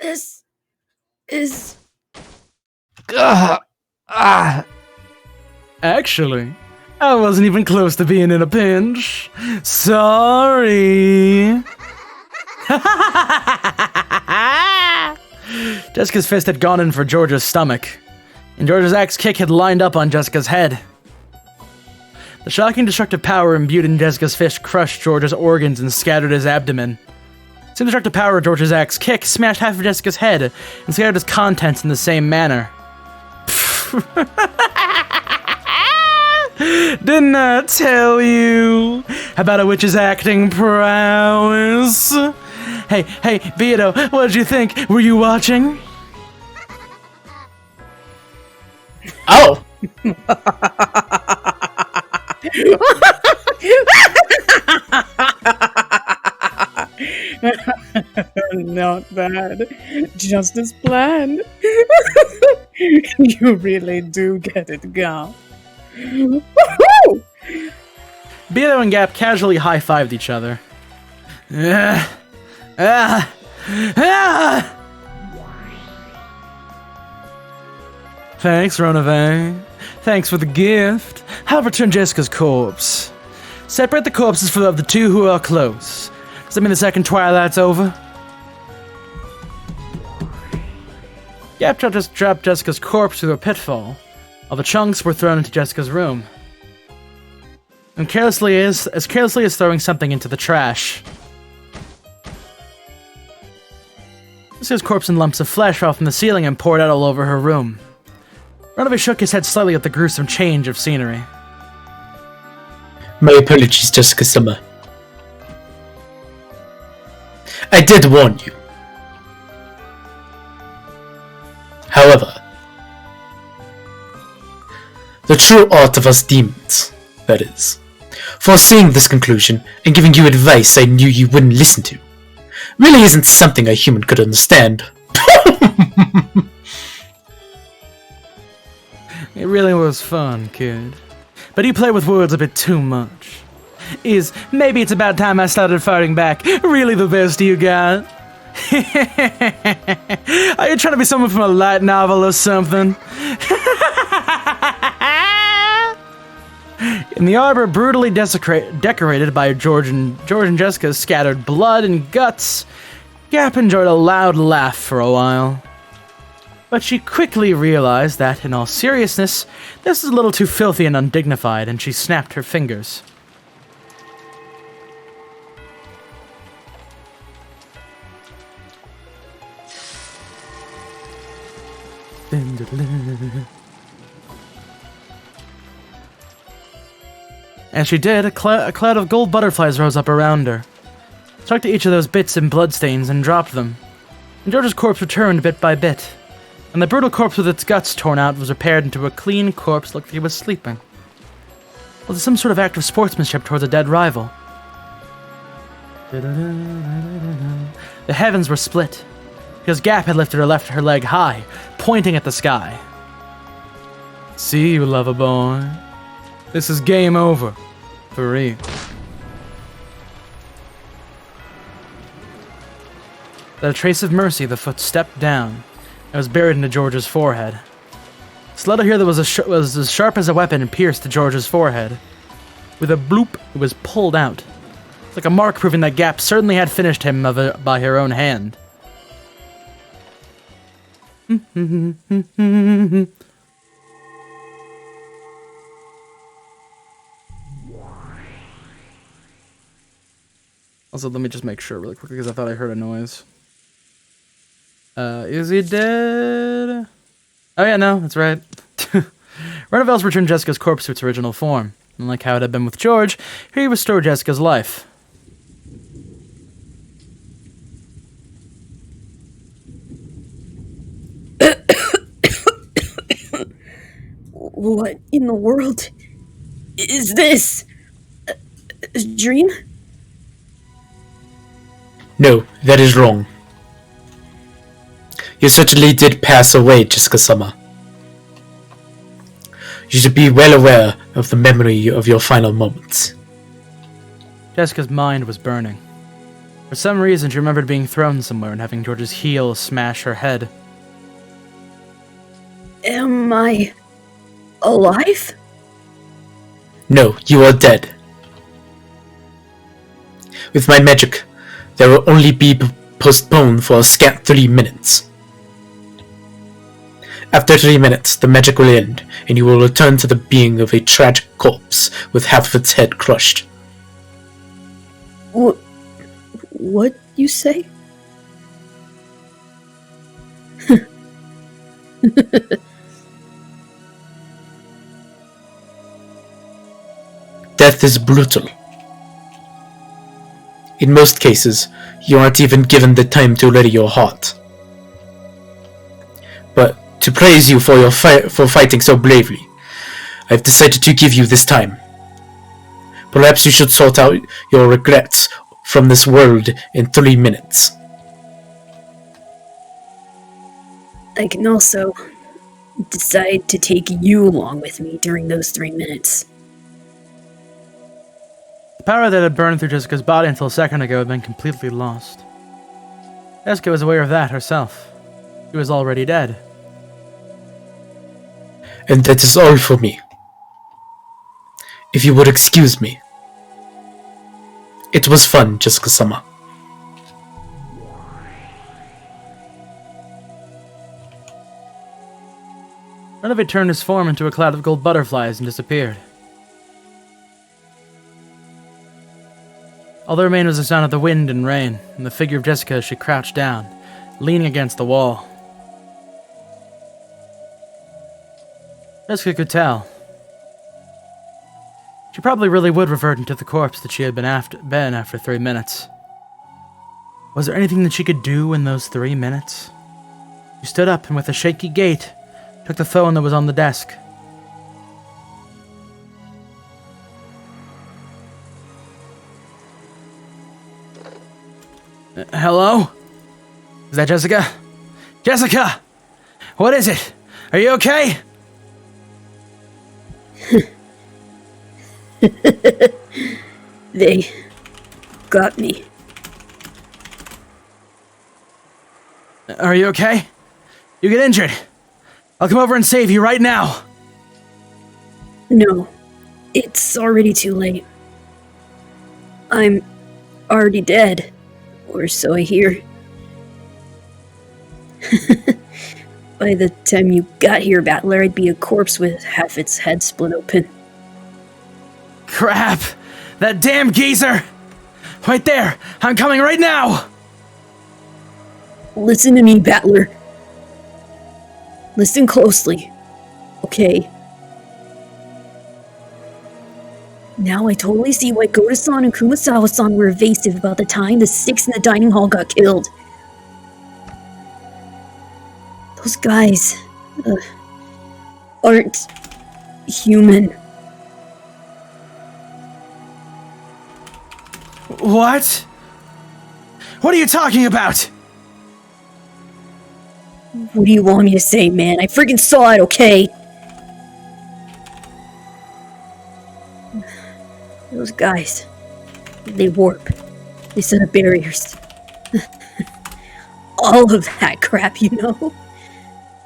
This is... Actually, I wasn't even close to being in a pinch. Sorry. Jessica's fist had gone in for George's stomach, and George's axe kick had lined up on Jessica's head. The shocking destructive power imbued in Jessica's fist crushed George's organs and scattered his abdomen. The same destructive power of George's axe kick smashed half of Jessica's head and scattered its contents in the same manner. Didn't I tell you about a witch's acting prowess? Hey, Beato, what did you think? Were you watching? Oh! Not bad. Just as planned. You really do get it, Gap. Woohoo! Beato and Gap casually high-fived each other. Thanks, Ronave. Thanks for the gift. I'll return Jessica's corpse. Separate the corpses of the 2 who are close. Does that mean the second twilight's over? Gap just dropped Jessica's corpse through a pitfall, while the chunks were thrown into Jessica's room. And carelessly as throwing something into the trash. Jessica's corpse and lumps of flesh fell from the ceiling and poured out all over her room. Ronave shook his head slightly at the gruesome change of scenery. My apologies, Jessica Summer. I did warn you. However, the true art of us demons, that is, foreseeing this conclusion and giving you advice I knew you wouldn't listen to, really isn't something a human could understand. It really was fun, kid. But you play with words a bit too much. Is maybe it's about time I started fighting back really the best you got? Are you trying to be someone from a light novel or something? In the arbor brutally decorated by George and Jessica's scattered blood and guts, Gap enjoyed a loud laugh for a while. But she quickly realized that, in all seriousness, this is a little too filthy and undignified, and she snapped her fingers. As she did, a cloud of gold butterflies rose up around her, stuck to each of those bits and bloodstains and dropped them. And George's corpse returned bit by bit, and the brutal corpse with its guts torn out was repaired into a clean corpse like he was sleeping. Was it some sort of act of sportsmanship towards a dead rival? The heavens were split, because Gap had lifted her leg high, pointing at the sky. See you, lover boy. This is game over. For real. Without a trace of mercy, the foot stepped down and was buried into George's forehead. The letter here that was as sharp as a weapon and pierced to George's forehead. With a bloop, it was pulled out. Like a mark proving that Gap certainly had finished him by her own hand. Also, let me just make sure really quickly because I thought I heard a noise. Is he dead? Oh yeah, no, that's right. Renevels returned Jessica's corpse to its original form. And like how it had been with George, here he restored Jessica's life. What in the world is this? A dream? No, that is wrong. You certainly did pass away, Jessica-sama. You should be well aware of the memory of your final moments. Jessica's mind was burning. For some reason, she remembered being thrown somewhere and having George's heel smash her head. Am I alive? No, you are dead. With my magic, there will only be postponed for a scant 3 minutes. After 3 minutes, the magic will end, and you will return to the being of a tragic corpse with half of its head crushed. What you say? Death is brutal. In most cases, you aren't even given the time to ready your heart. But to praise you for for fighting so bravely, I've decided to give you this time. Perhaps you should sort out your regrets from this world in 3 minutes. I can also decide to take you along with me during those 3 minutes. The power that had burned through Jessica's body until a second ago had been completely lost. Jessica was aware of that herself. She was already dead. And that is all for me. If you would excuse me. It was fun, Jessica-sama. Renevate turned his form into a cloud of gold butterflies and disappeared. All that remained was the sound of the wind and rain, and the figure of Jessica as she crouched down, leaning against the wall. Jessica could tell. She probably really would revert into the corpse that she had been after 3 minutes. Was there anything that she could do in those 3 minutes? She stood up and with a shaky gait, took the phone that was on the desk. Hello? Is that Jessica? Jessica! What is it? Are you okay? They got me. Are you okay? You get injured. I'll come over and save you right now. No, it's already too late. I'm already dead, or so I hear. By the time you got here, Battler, I'd be a corpse with half its head split open. Crap! That damn geezer! Right there! I'm coming right now! Listen to me, Battler. Listen closely. Okay. Now I totally see why Goda-san and Kumasawa-san were evasive about the time the 6 in the dining hall got killed. Those guys aren't human. What? What are you talking about? What do you want me to say, man? I freaking saw it, okay? Those guys, they warp. They set up barriers. All of that crap, you know?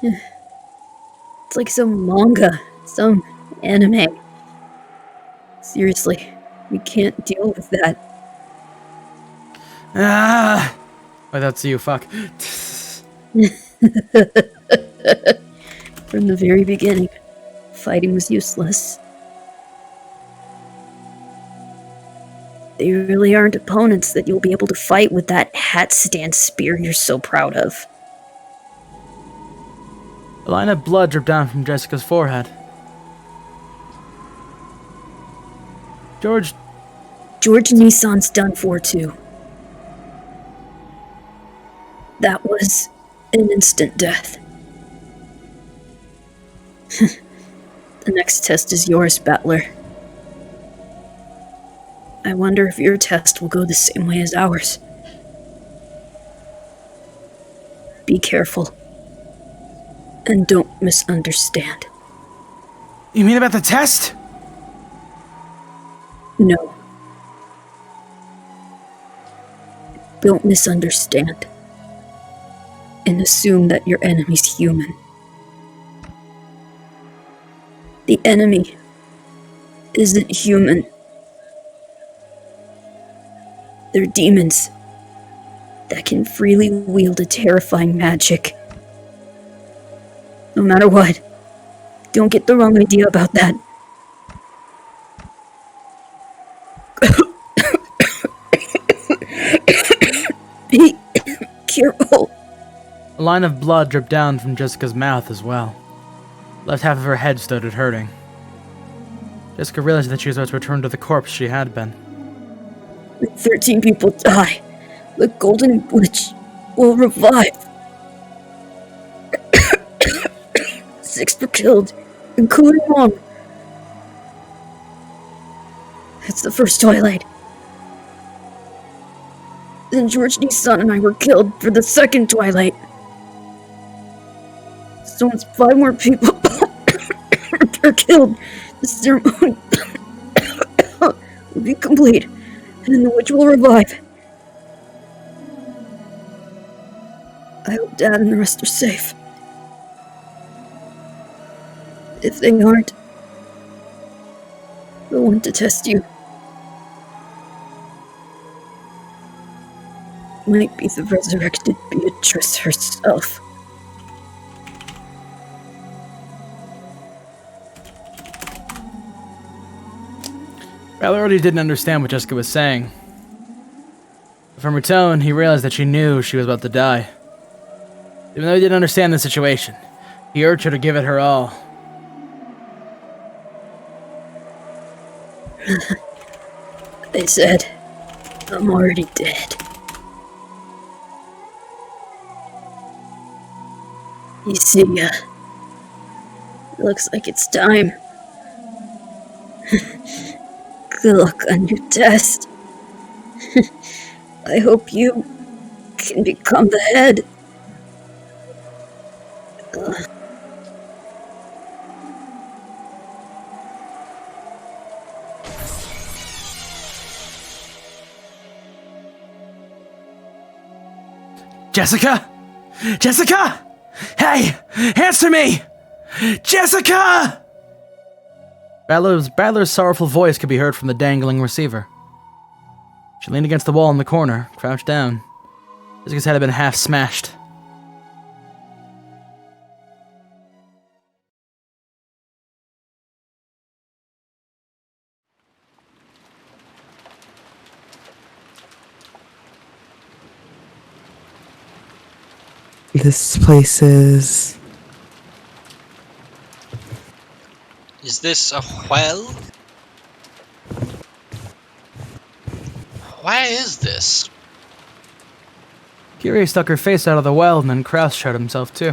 It's like some manga, some anime. Seriously, we can't deal with that. Ah! Oh, that's you, fuck. From the very beginning, fighting was useless. They really aren't opponents that you'll be able to fight with that hat stand spear you're so proud of. A line of blood dripped down from Jessica's forehead. George Nissan's done for too. That was an instant death. The next test is yours, Battler. I wonder if your test will go the same way as ours. Be careful. And don't misunderstand. You mean about the test? No. Don't misunderstand. And assume that your enemy's human. The enemy isn't human. They're demons that can freely wield a terrifying magic. No matter what, don't get the wrong idea about that. Be careful. A line of blood dripped down from Jessica's mouth as well. Left half of her head started hurting. Jessica realized that she was about to return to the corpse she had been. When 13 people die, the Golden Witch will revive. 6 were killed, including Mom. That's the first Twilight. Then George Nissan and I were killed for the second Twilight. So once 5 more people are killed, the ceremony will be complete, and then the witch will revive. I hope Dad and the rest are safe. If they aren't, we'll want to test you. Might be the resurrected Beatrice herself. Val already didn't understand what Jessica was saying. From her tone, he realized that she knew she was about to die. Even though he didn't understand the situation, he urged her to give it her all. They said, I'm already dead. You see, looks like it's time. Good luck on your test. I hope you can become the head. Jessica? Jessica? Hey! Answer me! Jessica! Battler's sorrowful voice could be heard from the dangling receiver. She leaned against the wall in the corner, crouched down. Jessica's head had been half smashed. This place is... Is this a well? Where is this? Kyrie stuck her face out of the well, and then Kraus showed himself too.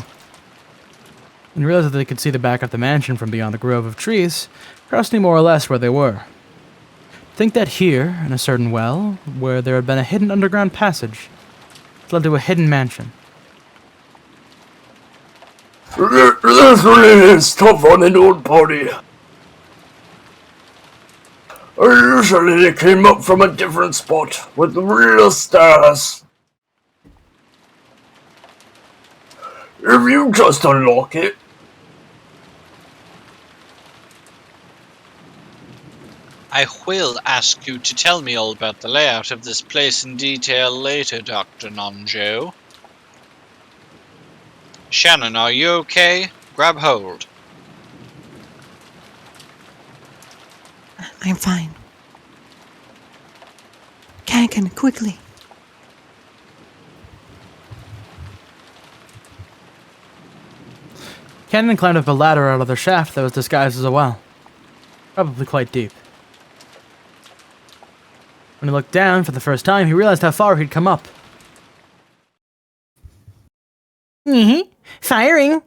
When he realized that they could see the back of the mansion from beyond the grove of trees, Kraus knew more or less where they were. Think that here, in a certain well, where there had been a hidden underground passage, it led to a hidden mansion. This really is tough on an old party. I usually came up from a different spot with real stars. If you just unlock it. I will ask you to tell me all about the layout of this place in detail later, Dr. Nonjo. Shannon, are you okay? Grab hold. I'm fine. Kankan, quickly. Cannon climbed up a ladder out of their shaft that was disguised as a well. Probably quite deep. When he looked down for the first time, he realized how far he'd come up. Firing!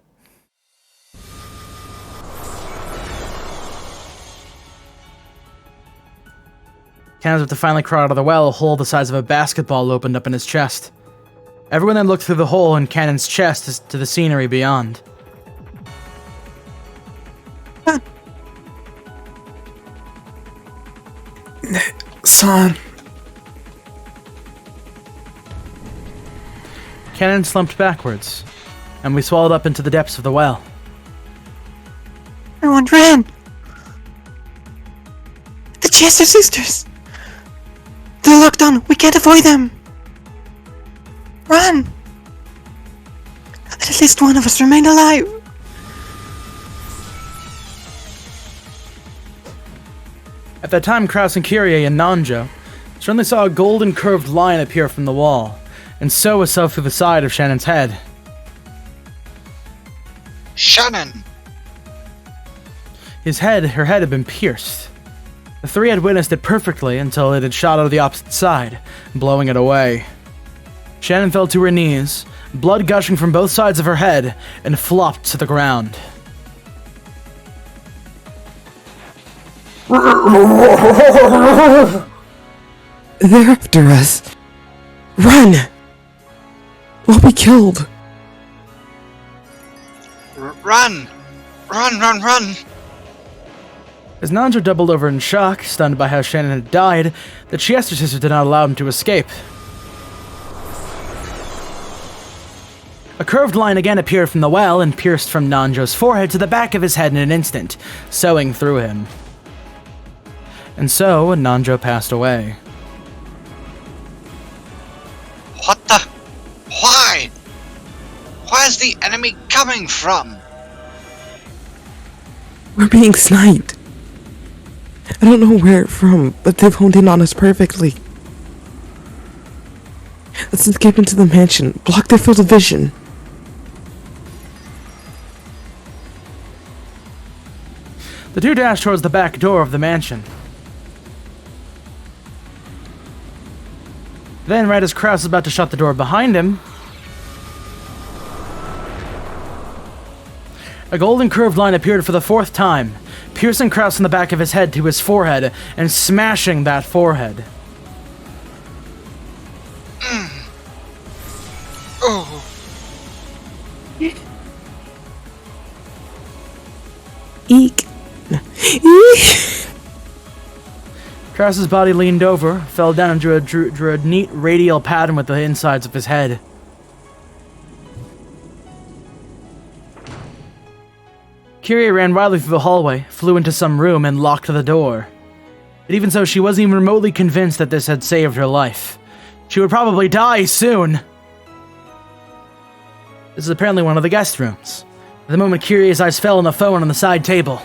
Cannon was to finally crawl out of the well, a hole the size of a basketball opened up in his chest. Everyone then looked through the hole in Cannon's chest to the scenery beyond. Son. Cannon slumped backwards, and we swallowed up into the depths of the well. Everyone ran! The Chester sisters! They're locked on! We can't avoid them! Run! Let at least one of us remain alive! At that time, Kraus and Kyrie and Nanjo suddenly saw a golden curved line appear from the wall, and sow itself through the side of Shannon's head. Shannon! Her head had been pierced. The three had witnessed it perfectly until it had shot out of the opposite side, blowing it away. Shannon fell to her knees, blood gushing from both sides of her head, and flopped to the ground. They're after us. Run! We'll be killed. Run! Run! As Nanjo doubled over in shock, stunned by how Shannon had died, the Chester sisters did not allow him to escape. A curved line again appeared from the well and pierced from Nanjo's forehead to the back of his head in an instant, sewing through him. And so, Nanjo passed away. What the? Why? Where's the enemy coming from? We're being sniped. I don't know where from, but they've honed in on us perfectly. Let's escape into the mansion. Block their field of vision. The two dashed towards the back door of the mansion. Then, right as Kraus was about to shut the door behind him, a golden curved line appeared for the fourth time, piercing Kraus in the back of his head to his forehead and smashing that forehead. Oh. Eek. Kraus's body leaned over, fell down, and drew a neat radial pattern with the insides of his head. Kyrie ran wildly through the hallway, flew into some room, and locked the door. But even so, she wasn't even remotely convinced that this had saved her life. She would probably die soon! This is apparently one of the guest rooms. At the moment, Kyrie's eyes fell on the phone on the side table.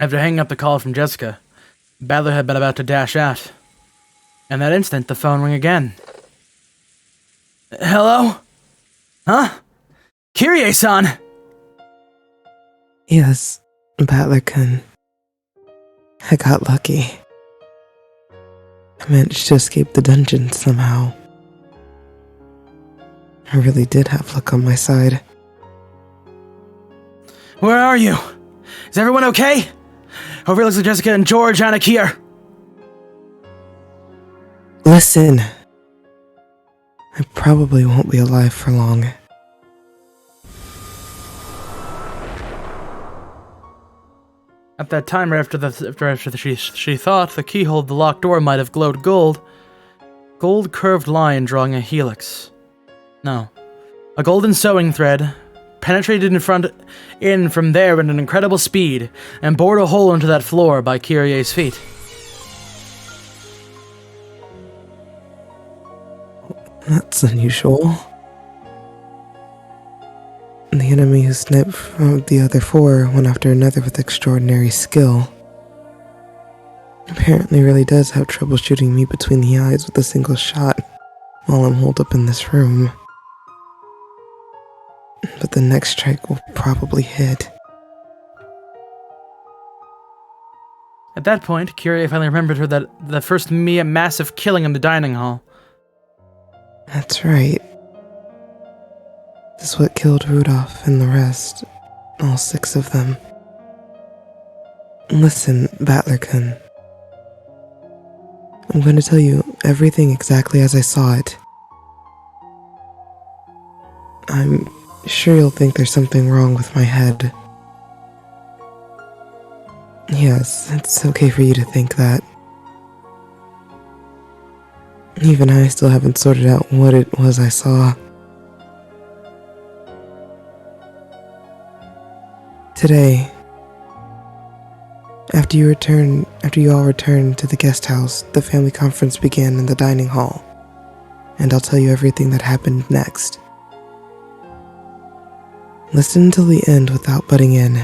After hanging up the call from Jessica, Badler had been about to dash out. In that instant, the phone rang again. Hello? Huh? Kyrie-san! Yes, Battler-kun. I got lucky. I managed to escape the dungeon somehow. I really did have luck on my side. Where are you? Is everyone okay? Over looks like Jessica and George and Akir. Listen. I probably won't be alive for long. At that time, after she thought the keyhole of the locked door might have glowed gold. Gold curved line drawing a helix. No. A golden sewing thread penetrated in from there at an incredible speed and bored a hole into that floor by Kyrie's feet. That's unusual. The enemy who sniped from the other four, one after another with extraordinary skill, apparently really does have trouble shooting me between the eyes with a single shot while I'm holed up in this room. But the next strike will probably hit. At that point, Kyrie finally remembered her that the first massive killing in the dining hall. That's right. This is what killed Rudolph and the rest. All 6 of them. Listen, Battler-kun. I'm going to tell you everything exactly as I saw it. I'm sure you'll think there's something wrong with my head. Yes, it's okay for you to think that. Even I still haven't sorted out what it was I saw. Today, after you all returned to the guest house, the family conference began in the dining hall, and I'll tell you everything that happened next. Listen until the end without butting in.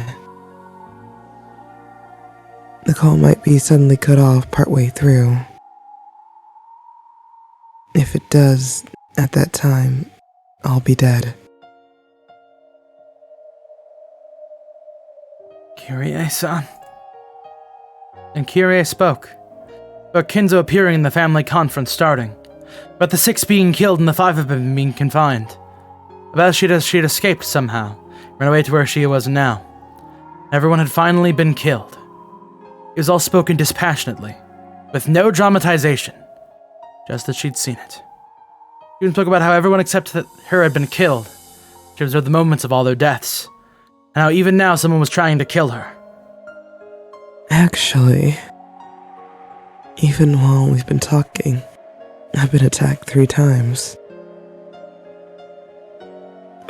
The call might be suddenly cut off partway through. If it does, at that time, I'll be dead. Kyrie-san. And Kyrie spoke, about Kinzo appearing in the family conference starting, about the 6 being killed and the 5 of them being confined, about she'd escaped somehow, ran away to where she was now. Everyone had finally been killed. It was all spoken dispassionately, with no dramatization, just that she'd seen it. She even spoke about how everyone except her had been killed. She observed the moments of all their deaths, and how even now someone was trying to kill her. Actually, even while we've been talking, I've been attacked 3 times.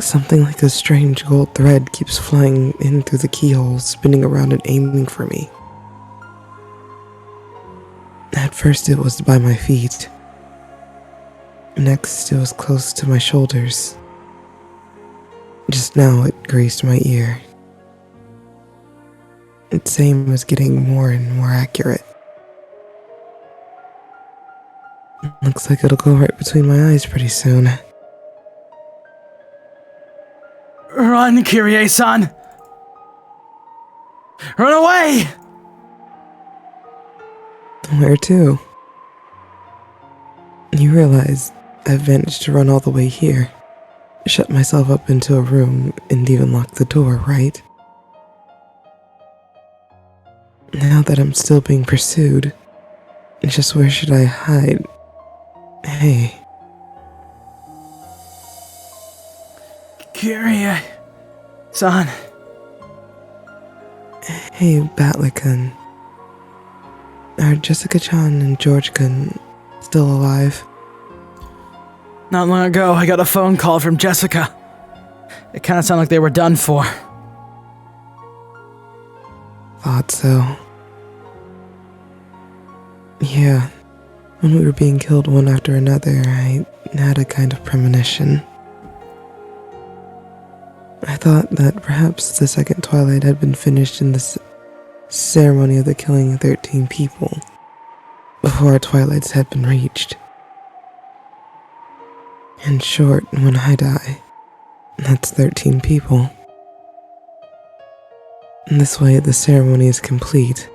Something like a strange gold thread keeps flying in through the keyhole, spinning around and aiming for me. At first it was by my feet. Next it was close to my shoulders. Just now it grazed my ear. Its aim was getting more and more accurate. Looks like it'll go right between my eyes pretty soon. Run, Kyrie-san! Run away! Where to? You realize I've managed to run all the way here, shut myself up into a room, and even lock the door, right? Now that I'm still being pursued, just where should I hide? Hey. Kyrie-san. Hey, Battler-kun. Are Jessica-chan and George-kun still alive? Not long ago, I got a phone call from Jessica. It kind of sounded like they were done for. Thought so. Yeah, when we were being killed one after another, I had a kind of premonition. I thought that perhaps the second twilight had been finished in the ceremony of the killing of 13 people, before our twilights had been reached. In short, when I die, That's 13 people. And this way, the ceremony is complete.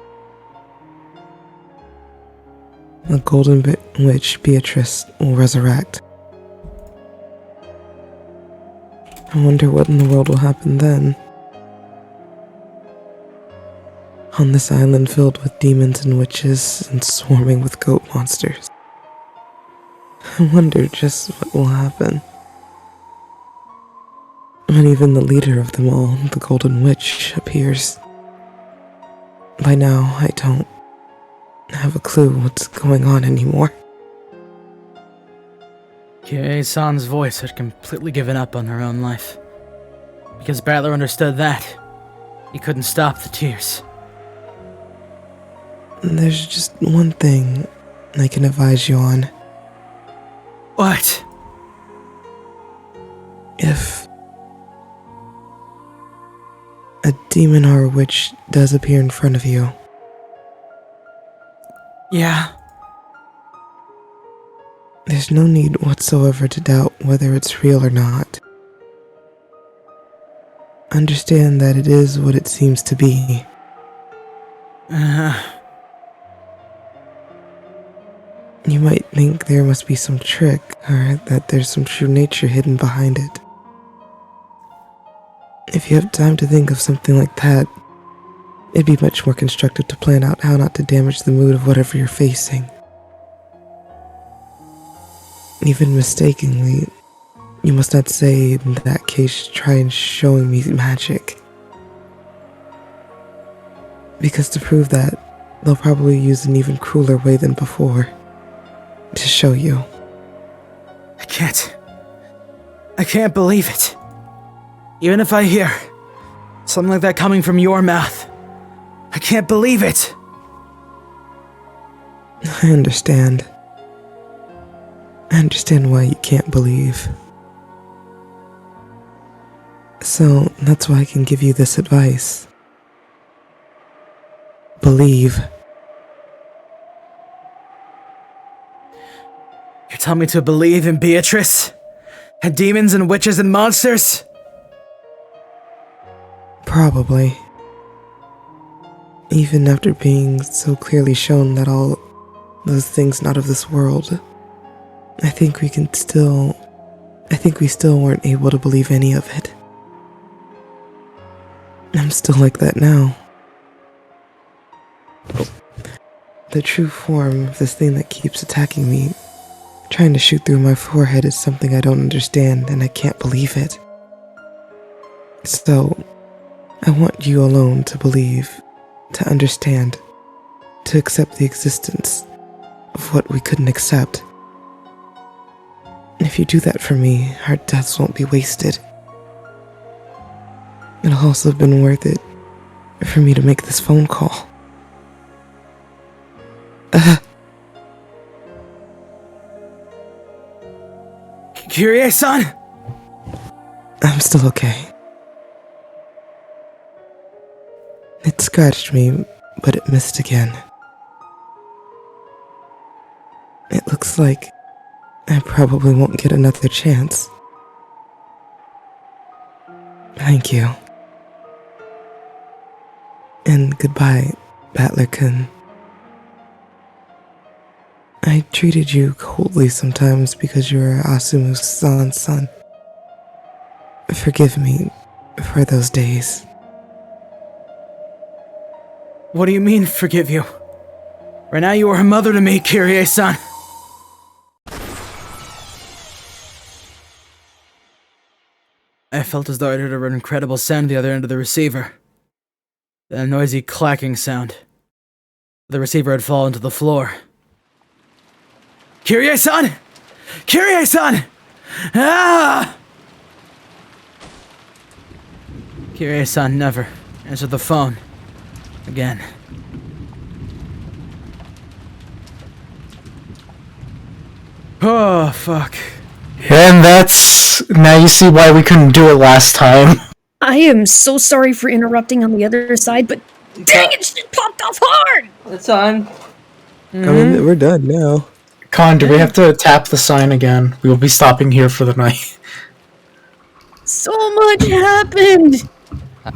The Golden Witch, Beatrice, will resurrect. I wonder what in the world will happen then. On this island filled with demons and witches and swarming with goat monsters. I wonder just what will happen. When even the leader of them all, the Golden Witch, appears. By now, I don't have a clue what's going on anymore. Kiei-san's voice had completely given up on her own life. Because Battler understood that, he couldn't stop the tears. There's just one thing I can advise you on. What? If a demon or a witch does appear in front of you, yeah? There's no need whatsoever to doubt whether it's real or not. Understand that it is what it seems to be. You might think there must be some trick, or that there's some true nature hidden behind it. If you have time to think of something like that, it'd be much more constructive to plan out how not to damage the mood of whatever you're facing. Even mistakenly, you must not say, in that case, try and showing me magic. Because to prove that, they'll probably use an even crueler way than before. To show you. I can't believe it. Even if I hear something like that coming from your mouth, I can't believe it. I understand. I understand why you can't believe. So, that's why I can give you this advice. Believe. You tell me to believe in Beatrice? And demons and witches and monsters? Probably. Even after being so clearly shown that all those things not of this world, I think we still weren't able to believe any of it. I'm still like that now. The true form of this thing that keeps attacking me, trying to shoot through my forehead, is something I don't understand, and I can't believe it. So, I want you alone to believe, to understand, to accept the existence of what we couldn't accept. And if you do that for me, our deaths won't be wasted. It'll also have been worth it for me to make this phone call. Kyrie-san? I'm still okay. It scratched me, but it missed again. It looks like I probably won't get another chance. Thank you. And goodbye, Battler-kun. I treated you coldly sometimes because you were Asumu-san's son. Forgive me for those days. What do you mean, forgive you? Right now you are a mother to me, Kyrie-san. I felt as though I heard an incredible sound at the other end of the receiver. Then a noisy clacking sound. The receiver had fallen to the floor. Kyrie-san! Kyrie-san! Ah! Kyrie-san never answered the phone. Again. Oh, fuck. And now you see why we couldn't do it last time. I am so sorry for interrupting on the other side, but dang it, shit popped off hard! It's on. I mean, we're done now. Con, do we have to tap the sign again? We will be stopping here for the night. So much happened.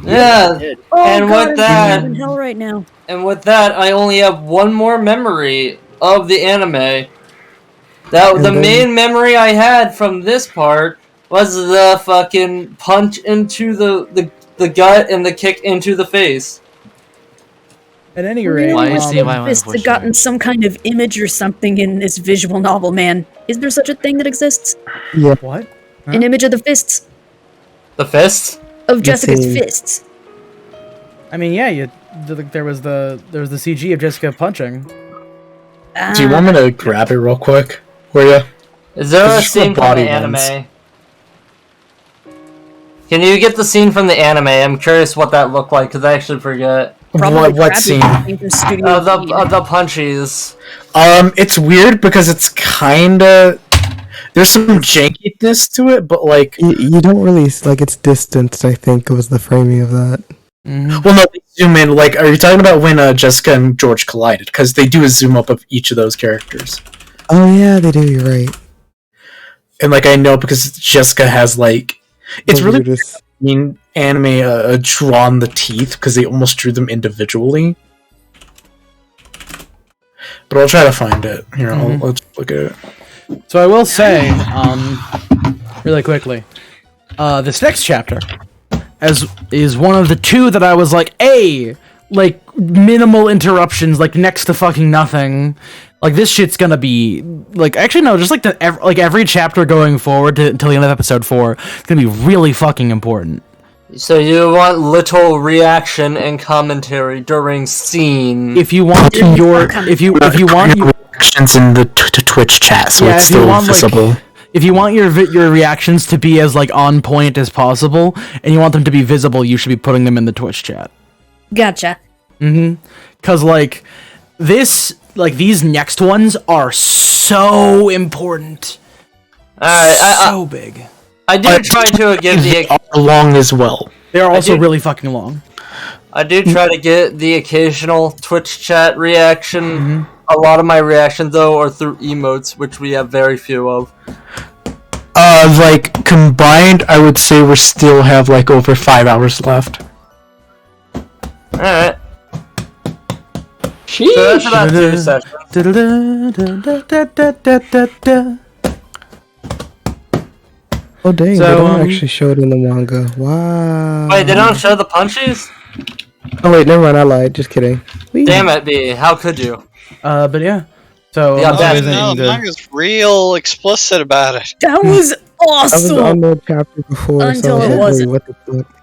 Yeah, Oh, and God, with I'm in that, hell right now. and with that, I only have one more memory of the anime. The main memory I had from this part was the fucking punch into the gut and the kick into the face. At any rate, Fists have gotten some kind of image or something in this visual novel, man. Is there such a thing that exists? Yeah. What? An image of the fists? The fists? Of Jessica's fists. I mean, yeah, there was the CG of Jessica punching. Do you want me to grab it real quick? Will ya? Is there a This is for scene from the body ones. anime? Can you get the scene from the anime? I'm curious what that looked like, because I actually forget. What scene? The punchies. It's weird because it's kinda... There's some jankiness to it, but like... You don't really, like, it's distanced, I think, was the framing of that. Well, no, they zoom in. Like, are you talking about when Jessica and George collided? Because they do a zoom up of each of those characters. Oh, yeah, they do, you're right. And, like, I know because Jessica has, like... It's really mean anime drawn the teeth, because they almost drew them individually. But I'll try to find it. Here, let's look at it. So I will say, really quickly, this next chapter is one of the two that I was like, like minimal interruptions, like next to fucking nothing. Like this shit's gonna be like, actually no, just like every chapter going forward until the end of episode 4, it's gonna be really fucking important. So you want little reaction and commentary during scene. If you want if you want your reactions in the Twitch chat, so it's still visible. If you want your reactions to be as like on point as possible, and you want them to be visible, you should be putting them in the Twitch chat. Gotcha. Cause like these next ones are so important. So big. I do try to give the long as well. They are also really fucking long. I do try to get the occasional Twitch chat reaction. A lot of my reactions though are through emotes, which we have very few of. Like combined, I would say we still have like over 5 hours left. Alright. So that's about 2 sessions. Oh dang, So, they don't actually show it in the manga. Wow. Wait, they don't show the punchies? Oh wait, never mind, I lied. Just kidding. Damn it, B. How could you? But yeah. So Yeah, No, manga's real explicit about it. That was awesome! I was on the chapter before, Until so it I was wasn't. like, what the fuck?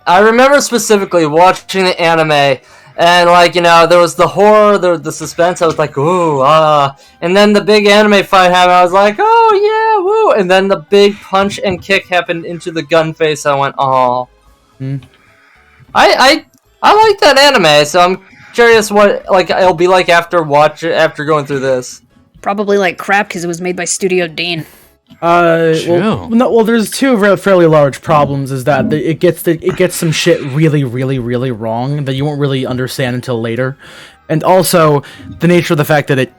I remember specifically watching the anime, and like, you know, there was the horror, there was the suspense, I was like, ooh, and then the big anime fight happened, I was like, oh yeah, woo, and then the big punch and kick happened into the gun face, I went, oh. I like that anime, so I'm curious what like it'll be like after going through this. Probably like crap because it was made by Studio Dean. Well, there's two fairly large problems. Is that it gets some shit really, really, really wrong that you won't really understand until later, and also the nature of the fact that it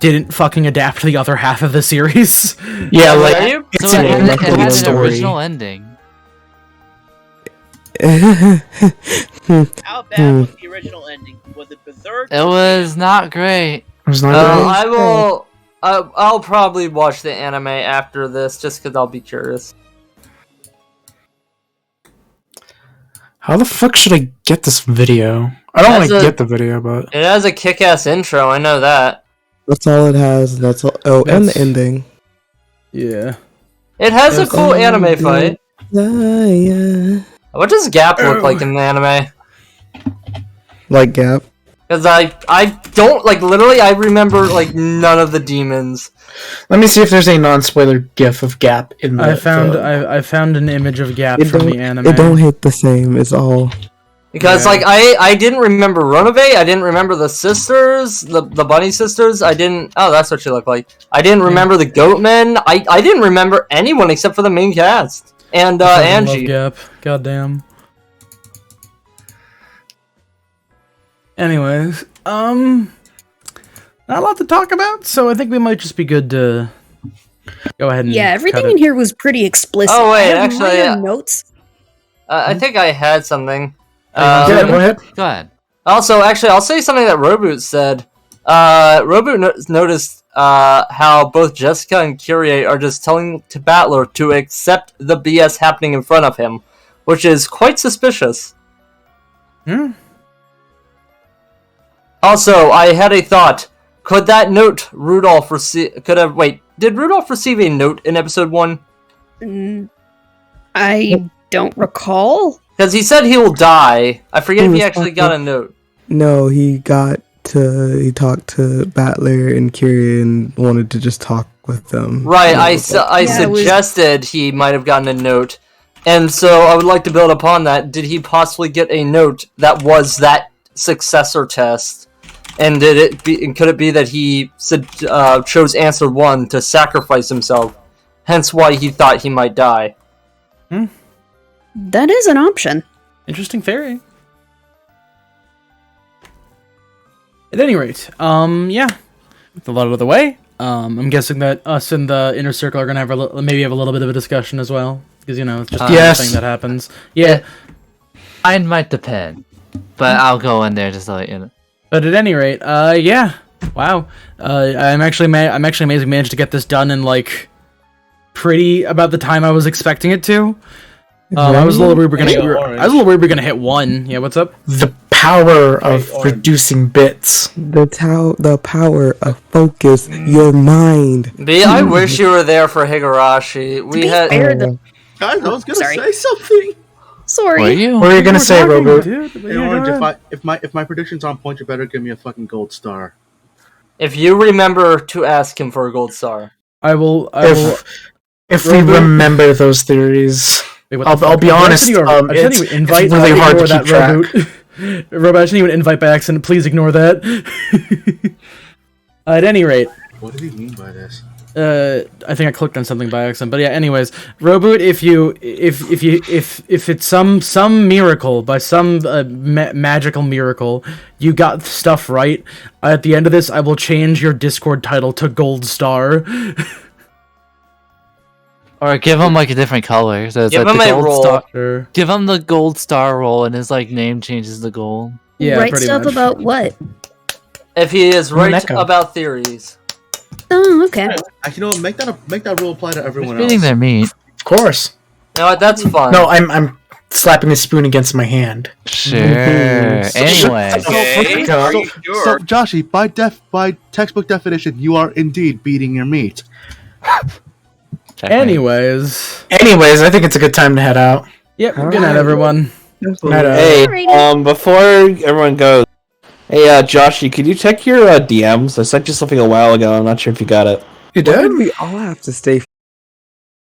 didn't fucking adapt to the other half of the series. Yeah, So like it had an original ending. How bad was the original ending? Was it berserk? It was not great. I'll probably watch the anime after this just because I'll be curious. How the fuck should I get this video? I don't want to get the video, but It has a kick-ass intro, I know that. That's all it has. That's all. Oh, and the ending. Yeah. It has a cool anime fight. Yeah. What does Gap look like in the anime? Like Gap. Because I don't, like, literally, I remember, like, none of the demons. let me see if there's a non-spoiler GIF of Gap in the. I found an image of Gap from the anime. It don't hit the same. It's all. Because, like, I didn't remember Runaway, I didn't remember the sisters, the bunny sisters, I didn't... Oh, that's what she looked like. I didn't remember the Goatmen, I didn't remember anyone except for the main cast. And, Angie. Love Gap. Goddamn. Anyways, not a lot to talk about, so I think we might just be good to Go ahead and Yeah, everything cut in it. here was pretty explicit. Oh, wait, I have actually, minor notes. I think I had something. Yeah, go ahead. Go ahead. Also, actually, I'll say something that Roboot said. Roboot noticed how both Jessica and Kyrie are just telling to Battler to accept the BS happening in front of him, which is quite suspicious. Also, I had a thought. Could that note Rudolph receive? Did Rudolph receive a note in episode 1? I don't recall. Because he said he will die. I forget if he actually got a note. No, he talked to Battler and Kyrie and wanted to just talk with them. Right, I suggested he might have gotten a note. And so I would like to build upon that. Did he possibly get a note that was that successor test? And could it be that he chose answer 1 to sacrifice himself? Hence why he thought he might die. That is an option. Interesting theory. At any rate, yeah, it's a lot of the way. I'm guessing that us in the inner circle are gonna have maybe have a little bit of a discussion as well, because it's just a thing that happens. Yeah, Mine might depend, but I'll go in there just to let you know. But at any rate, yeah, wow, I'm actually amazed we managed to get this done in like pretty about the time I was expecting it to. I was a little worried we were gonna hit 1. Yeah, what's up? The power of reducing bits. The power of focus, your mind. B, I wish you were there for Higurashi. We had. Guys, I was gonna say something. Sorry. What are you gonna say, Robert? Hey, Orange, if my prediction's on point, you better give me a fucking gold star. If you remember to ask him for a gold star, I will. If we remember those theories. Wait, I'll be honest. It's really hard to keep track. Robot, I shouldn't even invite by accident. Please ignore that. At any rate, what did he mean by this? I think I clicked on something by accident. But yeah, anyways, Roboot, if it's some miracle, by some magical miracle, you got stuff right. At the end of this, I will change your Discord title to Gold Star. Or give him like a different color. So it's give like him the a gold roll. Star. Give him the gold star roll, and his like name changes to gold. Yeah, Write stuff about what? If he is right Umineko. about theories. Oh, okay. Actually, make that rule apply to everyone else. Eating their meat. Of course. No, that's fun. No, I'm slapping a spoon against my hand. Sure. Anyway. So, Joshy, by textbook definition, you are indeed beating your meat. Anyways, I think it's a good time to head out. Yep. Good night, everyone. Night out. Hey, before everyone goes, hey, Joshy, could you check your DMs? I sent you something a while ago. I'm not sure if you got it. You Why did? did we all have to stay